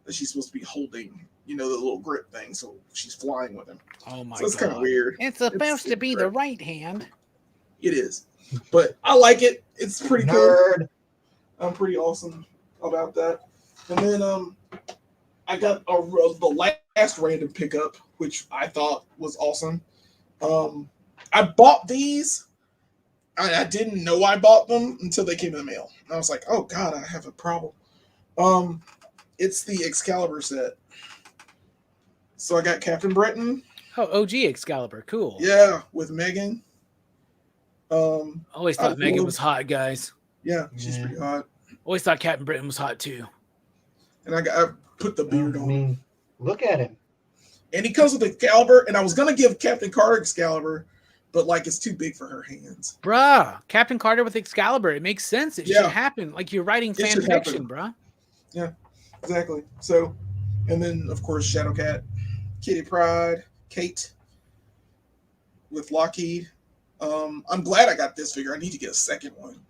that she's supposed to be holding, the little grip thing. So she's flying with him. Oh my god. So it's kind of weird. It's supposed to be the right hand. It is. But I like it. It's pretty Nerd. cool. I'm pretty awesome about that. And then I got the last random pickup, which I thought was awesome. I bought these. I didn't know I bought them until they came in the mail. And I was like, oh, God, I have a problem. It's the Excalibur set. So I got Captain Britain. Oh, OG Excalibur. Cool. Yeah, with Megan. Always thought Megan was hot, guys. Yeah, she's pretty hot. Always thought Captain Britain was hot, too. And I put the beard on him. Look at him. And he comes with Excalibur, and I was going to give Captain Carter Excalibur, but it's too big for her hands. Bruh, Captain Carter with Excalibur. It makes sense. It should happen. You're writing fan fiction, bruh. Yeah, exactly. So, and then, of course, Shadowcat, Kitty Pryde, Kate with Lockheed. I'm glad I got this figure. I need to get a second one.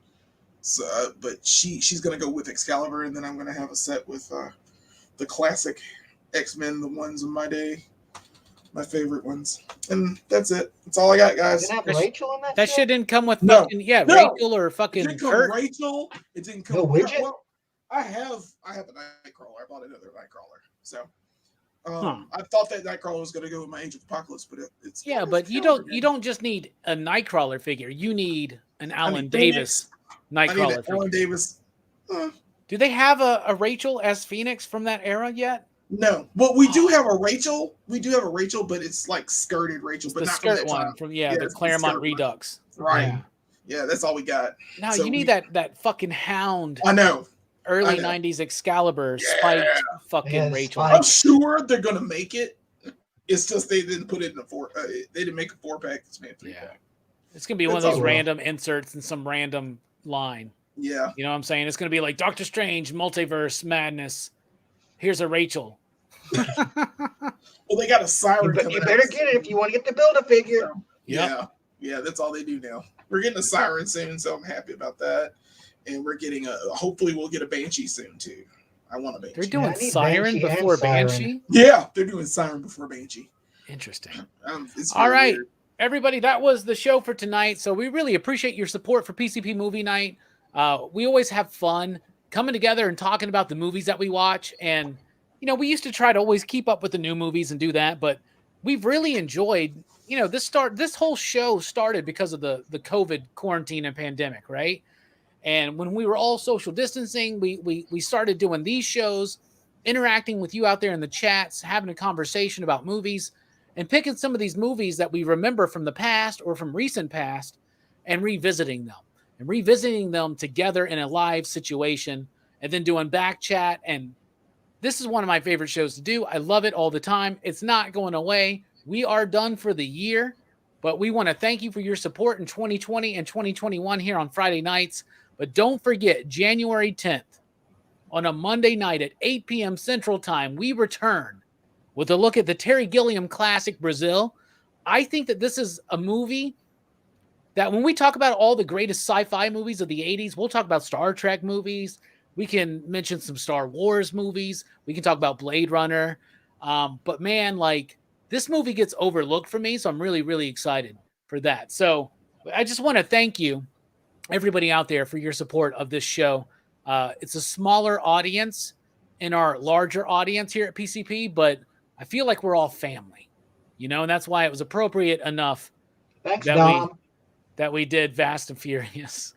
So, but she's going to go with Excalibur, and then I'm going to have a set with the classic X-Men, the ones of my day. My favorite ones. And that's it. That's all I got, guys. Didn't have Rachel in that? That shit didn't come with No. fucking No. Rachel or fucking It didn't come Kurt. Rachel. It didn't come No widget? Well, I have a Nightcrawler. I bought another Nightcrawler. So I thought that Nightcrawler was going to go with my Age of Apocalypse, but it's but you don't just need a Nightcrawler figure. You need an Alan Davis Nightcrawler figure. Alan Davis Do they have a Rachel as Phoenix from that era yet? No. Well, we do have a Rachel. We do have a Rachel, but it's like skirted Rachel, but the not skirt from that one time. from the Claremont Redux. Right. Yeah, that's all we got. Now you need that fucking hound. I know. Early 90s Excalibur spiked fucking Rachel. I'm sure they're gonna make it. It's just they didn't put it in a they didn't make a 4-pack. It's made a 3-pack. It's gonna be one of those random inserts in some random line. Yeah. You know what I'm saying? It's gonna be like Doctor Strange, Multiverse Madness. Here's a Rachel. Well, they got a siren. You better get it if you want to get the Build-A-Figure. So, yeah, that's all they do now. We're getting a siren soon, so I'm happy about that. And we're getting hopefully we'll get a Banshee soon too. I want a Banshee. They're doing Siren before Banshee? Yeah, they're doing Siren before Banshee. Interesting. All right, weird. Everybody, that was the show for tonight. So we really appreciate your support for PCP Movie Night. We always have fun coming together and talking about the movies that we watch. And, we used to try to always keep up with the new movies and do that, but we've really enjoyed, this whole show started because of the COVID quarantine and pandemic, right? And when we were all social distancing, we started doing these shows, interacting with you out there in the chats, having a conversation about movies, and picking some of these movies that we remember from the past or from recent past and revisiting them together in a live situation, and then doing Backchat. And this is one of my favorite shows to do. I love it all the time. It's not going away. We are done for the year, but we want to thank you for your support in 2020 and 2021 here on Friday nights. But don't forget, January 10th, on a Monday night at 8 p.m. Central Time, we return with a look at the Terry Gilliam classic, Brazil. I think that this is a movie that when we talk about all the greatest sci-fi movies of the 80s, we'll talk about Star Trek movies. We can mention some Star Wars movies. We can talk about Blade Runner. But man, this movie gets overlooked for me, so I'm really, really excited for that. So I just want to thank you, everybody out there, for your support of this show. It's a smaller audience in our larger audience here at PCP, but I feel like we're all family, and that's why it was appropriate enough that we did Fast and Furious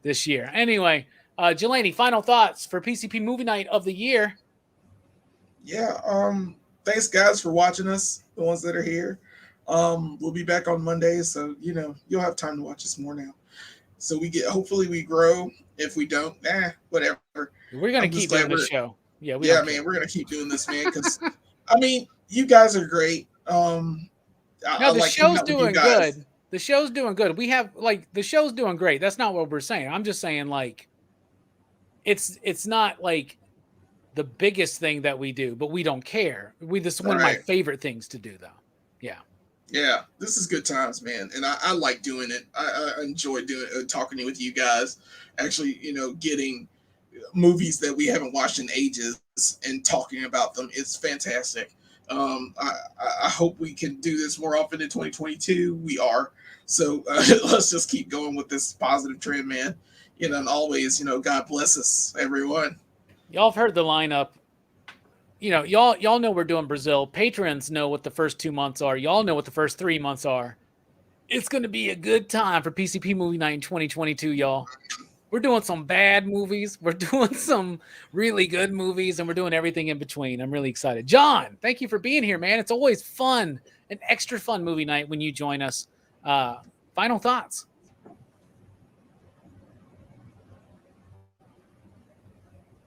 this year. Anyway, Jelani, final thoughts for PCP Movie Night of the year. Yeah, thanks guys for watching us, the ones that are here. We'll be back on Mondays, so you'll have time to watch us more now. So hopefully we grow. If we don't, whatever. We're gonna keep doing this show. Yeah, man, we're gonna keep doing this, man. Because you guys are great. The show's doing good. The show's doing good. We have the show's doing great. That's not what we're saying. I'm just saying it's not the biggest thing that we do, but we don't care. This is one of my favorite things to do, though. Yeah. Yeah, this is good times, man, and I like doing it. I enjoy talking with you guys. Actually, getting movies that we haven't watched in ages and talking about them. It's fantastic. I hope we can do this more often in 2022. We are. So let's just keep going with this positive trend, man. And always, God bless us, everyone. Y'all have heard the lineup. Y'all know we're doing Brazil. Patrons know what the first 2 months are. Y'all know what the first 3 months are. It's going to be a good time for PCP Movie Night in 2022, y'all. We're doing some bad movies. We're doing some really good movies, and we're doing everything in between. I'm really excited. John, thank you for being here, man. It's always fun, an extra fun movie night when you join us. Final thoughts.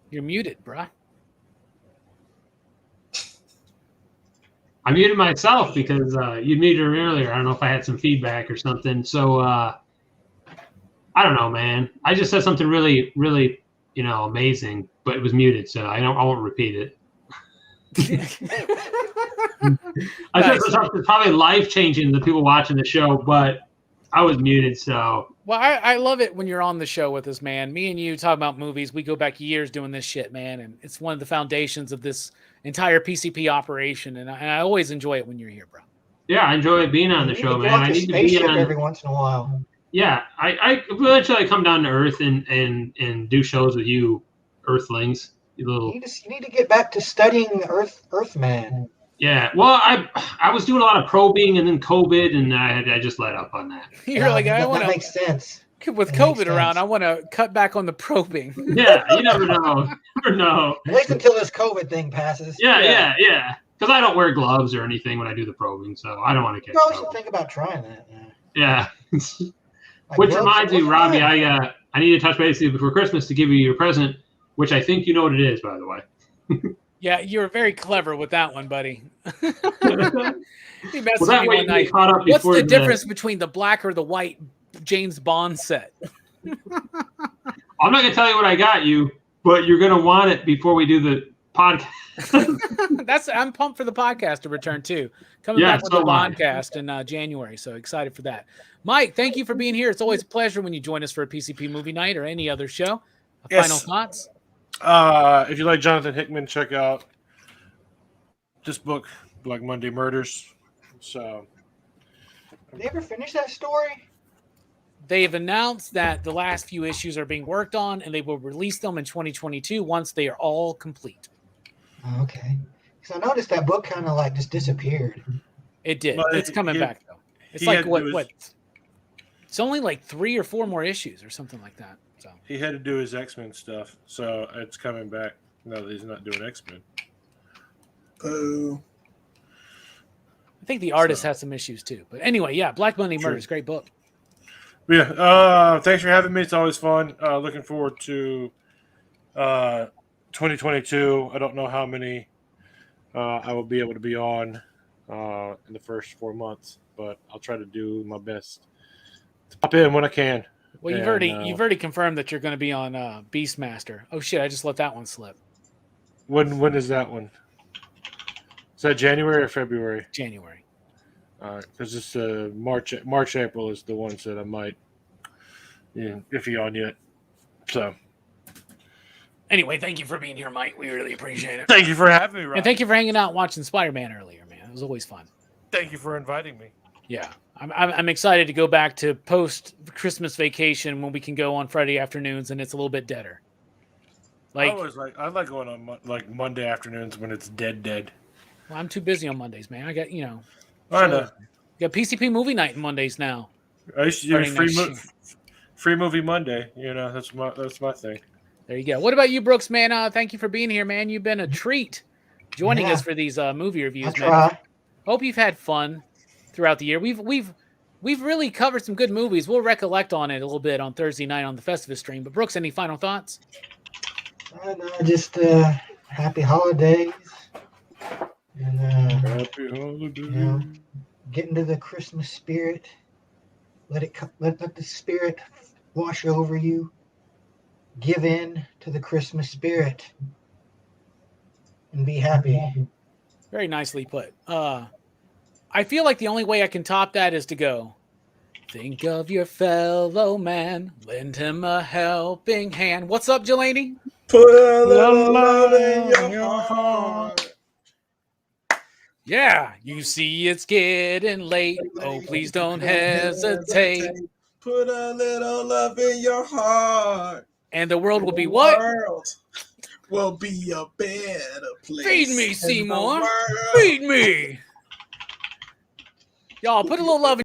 You're muted, bruh. I muted myself because you muted me earlier. I don't know if I had some feedback or something. So I don't know, man. I just said something really, really, amazing, but it was muted, so I won't repeat it. I said something probably life-changing to the people watching the show, but I was muted, so. Well, I love it when you're on the show with us, man. Me and you talk about movies. We go back years doing this shit, man, and it's one of the foundations of this entire PCP operation, and I always enjoy it when you're here, bro. Yeah, I enjoy being on the show, man. I need to be on every once in a while. Yeah, I eventually come down to Earth and do shows with you, Earthlings. You need to get back to studying the Earthman. Yeah, well, I was doing a lot of probing, and then COVID, and I just let up on that. You're like, I want to That makes sense. With That makes COVID sense. around, I want to cut back on the probing. Yeah, you never know. You never know. At least until this COVID thing passes. Yeah. Because I don't wear gloves or anything when I do the probing, so I don't want to You catch probably should COVID. think about trying that. Yeah. Like, Which gloves reminds me, are Robbie, fun. I need to touch base with you before Christmas to give you your present, which I think you know what it is, by the way. Yeah, you were very clever with that one, buddy. You messed Well, with that me way one you night. get caught up What's before the difference between the black or the white James Bond set? I'm not going to tell you what I got you, but you're going to want it before we do the podcast. I'm pumped for the podcast to return too. Coming Yeah, back with so the am I. podcast in January, so excited for that. Mike, thank you for being here. It's always a pleasure when you join us for a PCP movie night or any other show. Yes. Final thoughts? If you like Jonathan Hickman, check out this book, Black Monday Murders. So, Did they ever finish that story? They've announced that the last few issues are being worked on, and they will release them in 2022 once they are all complete. Oh, okay. Because I noticed that book kind of like just disappeared. It did. But It's coming back though. It's he like had to what? do his- What? It's only like 3 or 4 more issues or something like that. So he had to do his X-Men stuff, so it's coming back now that he's not doing X-Men. Oh, I think the artist So- has some issues too. But anyway, yeah, Black Monday Sure. Murders, great book. Yeah, thanks for having me. It's always fun. Looking forward to 2022. I don't know how many I will be able to be on in the first 4 months, but I'll try to do my best to pop in when I can. Well, you've already confirmed that you're going to be on Beastmaster. Oh shit, I just let that one slip. When is that one? Is that January or February? January. Because it's March, April is the ones that I might, iffy on yet. So, Anyway, thank you for being here, Mike. We really appreciate it. thank you for having me, Rob. And thank you for hanging out and watching Spider-Man earlier, man. It was always fun. Thank you for inviting me. Yeah, I'm excited to go back to post Christmas vacation when we can go on Friday afternoons and it's a little bit deader. I like going on like Monday afternoons when it's dead. Well, I'm too busy on Mondays, man. I got I know. got PCP movie night on Mondays now. I used to do Starting free movie Monday. That's my thing. There you go. What about you, Brooks, man? Thank you for being here, man. You've been a treat joining Yeah. us for these movie reviews, I man. try. Hope you've had fun throughout the year. We've really covered some good movies. We'll recollect on it a little bit on Thursday night on the Festivus stream. But Brooks, any final thoughts? Just happy holidays. And Happy holidays. get into the Christmas spirit. Let the spirit wash over you. Give in to the Christmas spirit and be happy. Very nicely put. I feel like the only way I can top that is to go, think of your fellow man, lend him a helping hand. What's up, Jelani? put a little love in your heart. Yeah, you see it's getting late. Oh, please don't hesitate. Put a little love in your heart. And the world will be what? The world will be a better place. Feed me, in the Seymour. world. Feed me. Y'all, put a little love in